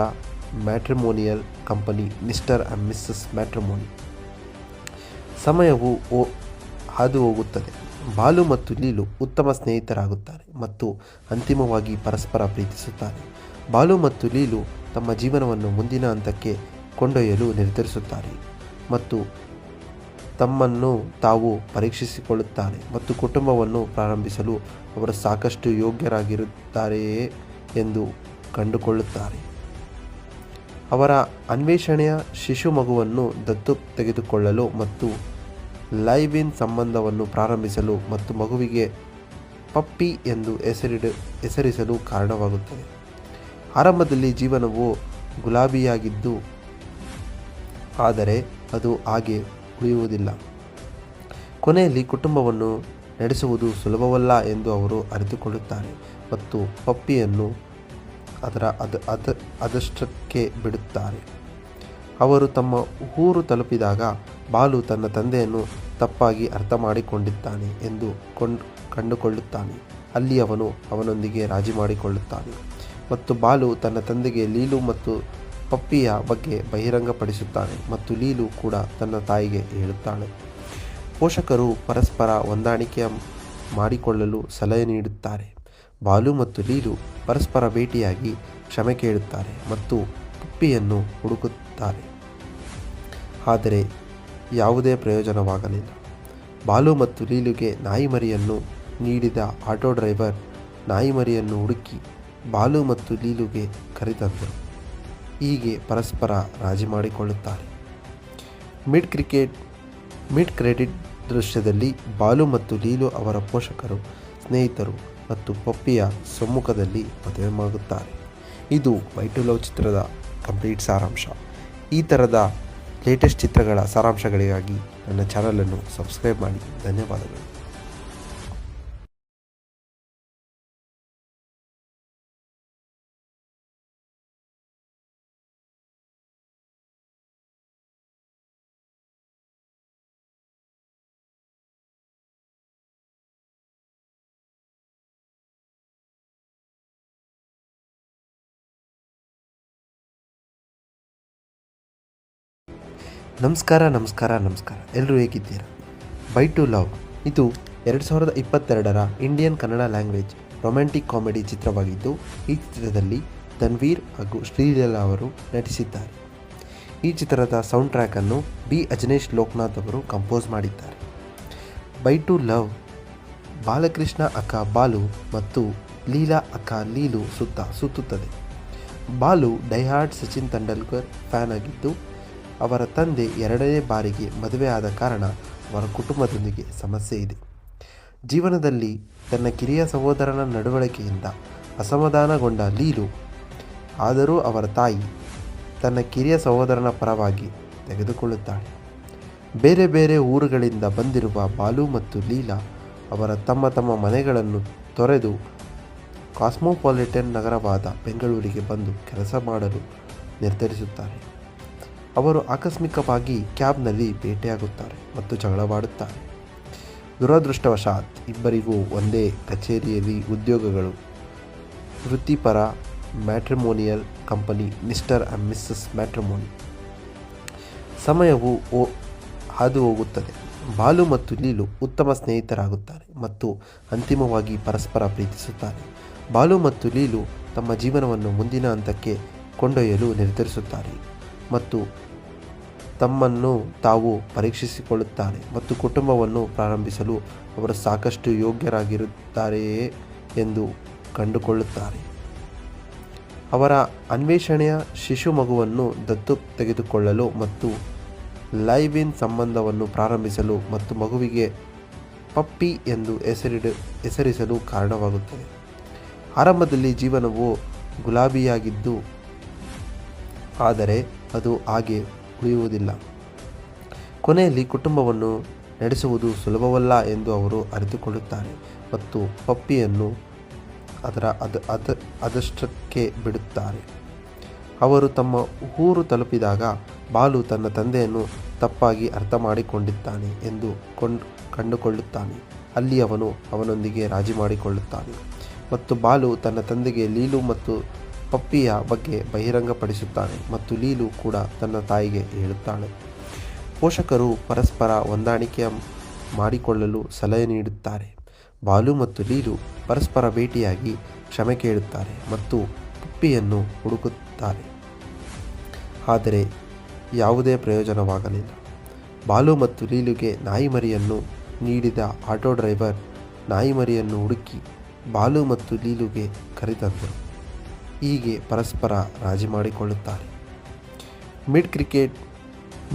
matrimonial company mister and missus matrimony. ಸಮಯವು ಹಾದು ಹೋಗುತ್ತದೆ. ಬಾಲು ಮತ್ತು ಲೀಲು ಉತ್ತಮ ಸ್ನೇಹಿತರಾಗುತ್ತಾರೆ ಮತ್ತು ಅಂತಿಮವಾಗಿ ಪರಸ್ಪರ ಪ್ರೀತಿಸುತ್ತಾರೆ. ಬಾಲು ಮತ್ತು ಲೀಲು ತಮ್ಮ ಜೀವನವನ್ನು ಮುಂದಿನ ಹಂತಕ್ಕೆ ಕೊಂಡೊಯ್ಯಲು ನಿರ್ಧರಿಸುತ್ತಾರೆ ಮತ್ತು ತಮ್ಮನ್ನು ತಾವು ಪರೀಕ್ಷಿಸಿಕೊಳ್ಳುತ್ತಾರೆ ಮತ್ತು ಕುಟುಂಬವನ್ನು ಪ್ರಾರಂಭಿಸಲು ಅವರು ಸಾಕಷ್ಟು ಯೋಗ್ಯರಾಗಿರುತ್ತಾರೆಯೇ ಎಂದು ಕಂಡುಕೊಳ್ಳುತ್ತಾರೆ. ಅವರ ಅನ್ವೇಷಣೆಯ ಶಿಶು ಮಗುವನ್ನು ದತ್ತು ತೆಗೆದುಕೊಳ್ಳಲು ಮತ್ತು ಲೈವ್ ಇನ್ ಸಂಬಂಧವನ್ನು ಪ್ರಾರಂಭಿಸಲು ಮತ್ತು ಮಗುವಿಗೆ ಪಪ್ಪಿ ಎಂದು ಹೆಸರಿಸಲು ಕಾರಣವಾಗುತ್ತದೆ. ಆರಂಭದಲ್ಲಿ ಜೀವನವು ಗುಲಾಬಿಯಾಗಿದ್ದು, ಆದರೆ ಅದು ಹಾಗೆ ಉಳಿಯುವುದಿಲ್ಲ. ಕೊನೆಯಲ್ಲಿ ಕುಟುಂಬವನ್ನು ನಡೆಸುವುದು ಸುಲಭವಲ್ಲ ಎಂದು ಅವರು ಅರಿತುಕೊಳ್ಳುತ್ತಾರೆ ಮತ್ತು ಪಪ್ಪಿಯನ್ನು ಅದಷ್ಟಕ್ಕೆ ಬಿಡುತ್ತಾರೆ. ಅವರು ತಮ್ಮ ಊರು ತಲುಪಿದಾಗ ಬಾಲು ತನ್ನ ತಂದೆಯನ್ನು ತಪ್ಪಾಗಿ ಅರ್ಥ ಮಾಡಿಕೊಂಡಿದ್ದಾನೆ ಎಂದು ಕಂಡುಕೊಳ್ಳುತ್ತಾನೆ. ಅಲ್ಲಿ ಅವನು ಅವನೊಂದಿಗೆ ರಾಜಿ ಮಾಡಿಕೊಳ್ಳುತ್ತಾನೆ ಮತ್ತು ಬಾಲು ತನ್ನ ತಂದೆಗೆ ಲೀಲು ಮತ್ತು ಪಪ್ಪಿಯ ಬಗ್ಗೆ ಬಹಿರಂಗಪಡಿಸುತ್ತಾನೆ ಮತ್ತು ಲೀಲು ಕೂಡ ತನ್ನ ತಾಯಿಗೆ ಹೇಳುತ್ತಾಳೆ. ಪೋಷಕರು ಪರಸ್ಪರ ಹೊಂದಾಣಿಕೆ ಮಾಡಿಕೊಳ್ಳಲು ಸಲಹೆ ನೀಡುತ್ತಾರೆ. ಬಾಲು ಮತ್ತು ಲೀಲು ಪರಸ್ಪರ ಭೇಟಿಯಾಗಿ ಕ್ಷಮೆ ಕೇಳುತ್ತಾರೆ ಮತ್ತು ಪಪ್ಪಿಯನ್ನು ಹುಡುಕುತ್ತಾರೆ. ಆದರೆ ಯಾವುದೇ ಪ್ರಯೋಜನವಾಗಲಿಲ್ಲ. ಬಾಲು ಮತ್ತು ಲೀಲುಗೆ ನಾಯಿಮರಿಯನ್ನು ನೀಡಿದ ಆಟೋ ಡ್ರೈವರ್ ನಾಯಿಮರಿಯನ್ನು ಹುಡುಕಿ ಬಾಲು ಮತ್ತು ಲೀಲುಗೆ ಕರೆತಂದರು. ಹೀಗೆ ಪರಸ್ಪರ ರಾಜಿ ಮಾಡಿಕೊಳ್ಳುತ್ತಾರೆ. ಮಿಡ್ ಕ್ರೆಡಿಟ್ ದೃಶ್ಯದಲ್ಲಿ ಬಾಲು ಮತ್ತು ಲೀಲು ಅವರ ಪೋಷಕರು, ಸ್ನೇಹಿತರು ಮತ್ತು ಪಪ್ಪಿಯ ಸಮ್ಮುಖದಲ್ಲಿ ಮದುವೆಯಾಗುತ್ತಾರೆ. ಇದು ಬೈ ಟು ಲವ್ ಚಿತ್ರದ ಕಂಪ್ಲೀಟ್ ಸಾರಾಂಶ. ಈ ಥರದ ಲೇಟೆಸ್ಟ್ ಚಿತ್ರಗಳ ಸಾರಾಂಶಗಳಿಗಾಗಿ ನನ್ನ ಚಾನಲನ್ನು ಸಬ್ಸ್ಕ್ರೈಬ್ ಮಾಡಿ. ಧನ್ಯವಾದಗಳು. ನಮಸ್ಕಾರ. ಎಲ್ಲರೂ ಹೇಗಿದ್ದೀರಾ? ಬೈ ಟು ಲವ್ ಇದು 2022ರ Indian Kannada language romantic comedy ಚಿತ್ರವಾಗಿದ್ದು, ಈ ಚಿತ್ರದಲ್ಲಿ ತನ್ವೀರ್ ಹಾಗೂ ಶ್ರೀಲೀಲಾ ಅವರು ನಟಿಸಿದ್ದಾರೆ. ಈ ಚಿತ್ರದ ಸೌಂಡ್ ಟ್ರ್ಯಾಕ್ ಅನ್ನು ಬಿ ಅಜನೀಶ್ ಲೋಕನಾಥ್ ಅವರು ಕಂಪೋಸ್ ಮಾಡಿದ್ದಾರೆ. ಬೈ ಟು ಲವ್ ಬಾಲಕೃಷ್ಣ ಅಕ್ಕ ಬಾಲು ಮತ್ತು ಲೀಲಾ ಅಕ್ಕ ಲೀಲು ಸುತ್ತ ಸುತ್ತುತ್ತದೆ. ಬಾಲು ಡೈಹಾರ್ಡ್ ಸಚಿನ್ ತೆಂಡೂಲ್ಕರ್ ಫ್ಯಾನ್ ಆಗಿದ್ದು, ಅವರ ತಂದೆ ಎರಡನೇ ಬಾರಿಗೆ ಮದುವೆ ಆದ ಕಾರಣ ಅವರ ಕುಟುಂಬದೊಂದಿಗೆ ಸಮಸ್ಯೆ ಇದೆ. ಜೀವನದಲ್ಲಿ ತನ್ನ ಕಿರಿಯ ಸಹೋದರನ ನಡವಳಿಕೆಯಿಂದ ಅಸಮಾಧಾನಗೊಂಡ ಲೀಲು, ಆದರೂ ಅವರ ತಾಯಿ ತನ್ನ ಕಿರಿಯ ಸಹೋದರನ ಪರವಾಗಿ ತೆಗೆದುಕೊಳ್ಳುತ್ತಾಳೆ. ಬೇರೆ ಬೇರೆ ಊರುಗಳಿಂದ ಬಂದಿರುವ ಬಾಲು ಮತ್ತು ಲೀಲಾ ಅವರ ತಮ್ಮ ಮನೆಗಳನ್ನು ತೊರೆದು ಕಾಸ್ಮೋಪಾಲಿಟನ್ ನಗರವಾದ ಬೆಂಗಳೂರಿಗೆ ಬಂದು ಕೆಲಸ ಮಾಡಲು ನಿರ್ಧರಿಸುತ್ತಾರೆ. ಅವರು ಆಕಸ್ಮಿಕವಾಗಿ ಕ್ಯಾಬ್ನಲ್ಲಿ ಭೇಟಿಯಾಗುತ್ತಾರೆ ಮತ್ತು ಜಗಳವಾಡುತ್ತಾರೆ. ದುರದೃಷ್ಟವಶಾತ್ ಇಬ್ಬರಿಗೂ ಒಂದೇ ಕಚೇರಿಯಲ್ಲಿ ಉದ್ಯೋಗಗಳು. ವೃತ್ತಿಪರ matrimonial company mister and missus matrimony. ಸಮಯವು ಹಾದು ಹೋಗುತ್ತದೆ. ಬಾಲು ಮತ್ತು ಲೀಲು ಉತ್ತಮ ಸ್ನೇಹಿತರಾಗುತ್ತಾರೆ ಮತ್ತು ಅಂತಿಮವಾಗಿ ಪರಸ್ಪರ ಪ್ರೀತಿಸುತ್ತಾರೆ. ಬಾಲು ಮತ್ತು ಲೀಲು ತಮ್ಮ ಜೀವನವನ್ನು ಮುಂದಿನ ಹಂತಕ್ಕೆ ಕೊಂಡೊಯ್ಯಲು ನಿರ್ಧರಿಸುತ್ತಾರೆ ಮತ್ತು ತಮ್ಮನ್ನು ತಾವು ಪರೀಕ್ಷಿಸಿಕೊಳ್ಳುತ್ತಾರೆ ಮತ್ತು ಕುಟುಂಬವನ್ನು ಪ್ರಾರಂಭಿಸಲು ಅವರು ಸಾಕಷ್ಟು ಯೋಗ್ಯರಾಗಿರುತ್ತಾರೆಯೇ ಎಂದು ಕಂಡುಕೊಳ್ಳುತ್ತಾರೆ. ಅವರ ಅನ್ವೇಷಣೆಯ ಶಿಶು ಮಗುವನ್ನು ದತ್ತು ತೆಗೆದುಕೊಳ್ಳಲು ಮತ್ತು ಲೈವ್ ಇನ್ ಸಂಬಂಧವನ್ನು ಪ್ರಾರಂಭಿಸಲು ಮತ್ತು ಮಗುವಿಗೆ ಪಪ್ಪಿ ಎಂದು ಹೆಸರಿಸಲು ಕಾರಣವಾಗುತ್ತದೆ. ಆರಂಭದಲ್ಲಿ ಜೀವನವು ಗುಲಾಬಿಯಾಗಿದ್ದು, ಆದರೆ ಅದು ಹಾಗೆ ಉಳಿಯುವುದಿಲ್ಲ. ಕೊನೆಯಲ್ಲಿ ಕುಟುಂಬವನ್ನು ನಡೆಸುವುದು ಸುಲಭವಲ್ಲ ಎಂದು ಅವರು ಅರಿತುಕೊಳ್ಳುತ್ತಾರೆ ಮತ್ತು ಪಪ್ಪಿಯನ್ನು ಅದಷ್ಟಕ್ಕೆ ಬಿಡುತ್ತಾರೆ. ಅವರು ತಮ್ಮ ಊರು ತಲುಪಿದಾಗ ಬಾಲು ತನ್ನ ತಂದೆಯನ್ನು ತಪ್ಪಾಗಿ ಅರ್ಥ ಮಾಡಿಕೊಂಡಿದ್ದಾನೆ ಎಂದು ಕಂಡುಕೊಳ್ಳುತ್ತಾನೆ. ಅಲ್ಲಿ ಅವನು ಅವನೊಂದಿಗೆ ರಾಜಿ ಮಾಡಿಕೊಳ್ಳುತ್ತಾನೆ ಮತ್ತು ಬಾಲು ತನ್ನ ತಂದೆಗೆ ಲೀಲು ಮತ್ತು ಪಪ್ಪಿಯ ಬಗ್ಗೆ ಬಹಿರಂಗಪಡಿಸುತ್ತಾನೆ ಮತ್ತು ಲೀಲು ಕೂಡ ತನ್ನ ತಾಯಿಗೆ ಹೇಳುತ್ತಾಳೆ. ಪೋಷಕರು ಪರಸ್ಪರ ಹೊಂದಾಣಿಕೆ ಮಾಡಿಕೊಳ್ಳಲು ಸಲಹೆ ನೀಡುತ್ತಾರೆ. ಬಾಲು ಮತ್ತು ಲೀಲು ಪರಸ್ಪರ ಭೇಟಿಯಾಗಿ ಕ್ಷಮೆ ಕೇಳುತ್ತಾರೆ ಮತ್ತು ಪಪ್ಪಿಯನ್ನು ಹುಡುಕುತ್ತಾರೆ. ಆದರೆ ಯಾವುದೇ ಪ್ರಯೋಜನವಾಗಲಿಲ್ಲ. ಬಾಲು ಮತ್ತು ಲೀಲುಗೆ ನಾಯಿಮರಿಯನ್ನು ನೀಡಿದ ಆಟೋ ಡ್ರೈವರ್ ನಾಯಿಮರಿಯನ್ನು ಹುಡುಕಿ ಬಾಲು ಮತ್ತು ಲೀಲುಗೆ ಕರೆತಂದರು. ಹೀಗೆ ಪರಸ್ಪರ ರಾಜಿ ಮಾಡಿಕೊಳ್ಳುತ್ತಾರೆ.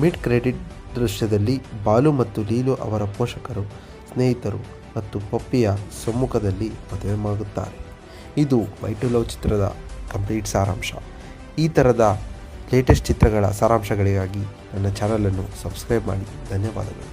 ಮಿಡ್ ಕ್ರೆಡಿಟ್ ದೃಶ್ಯದಲ್ಲಿ ಬಾಲು ಮತ್ತು ಲೀಲು ಅವರ ಪೋಷಕರು, ಸ್ನೇಹಿತರು ಮತ್ತು ಪಪ್ಪಿಯ ಸಮ್ಮುಖದಲ್ಲಿ ಮದುವೆಯಾಗುತ್ತಾರೆ. ಇದು ಬೈ ಟು ಲವ್ ಚಿತ್ರದ ಕಂಪ್ಲೀಟ್ ಸಾರಾಂಶ. ಈ ಥರದ ಲೇಟೆಸ್ಟ್ ಚಿತ್ರಗಳ ಸಾರಾಂಶಗಳಿಗಾಗಿ ನನ್ನ ಚಾನಲನ್ನು ಸಬ್ಸ್ಕ್ರೈಬ್ ಮಾಡಿ. ಧನ್ಯವಾದಗಳು.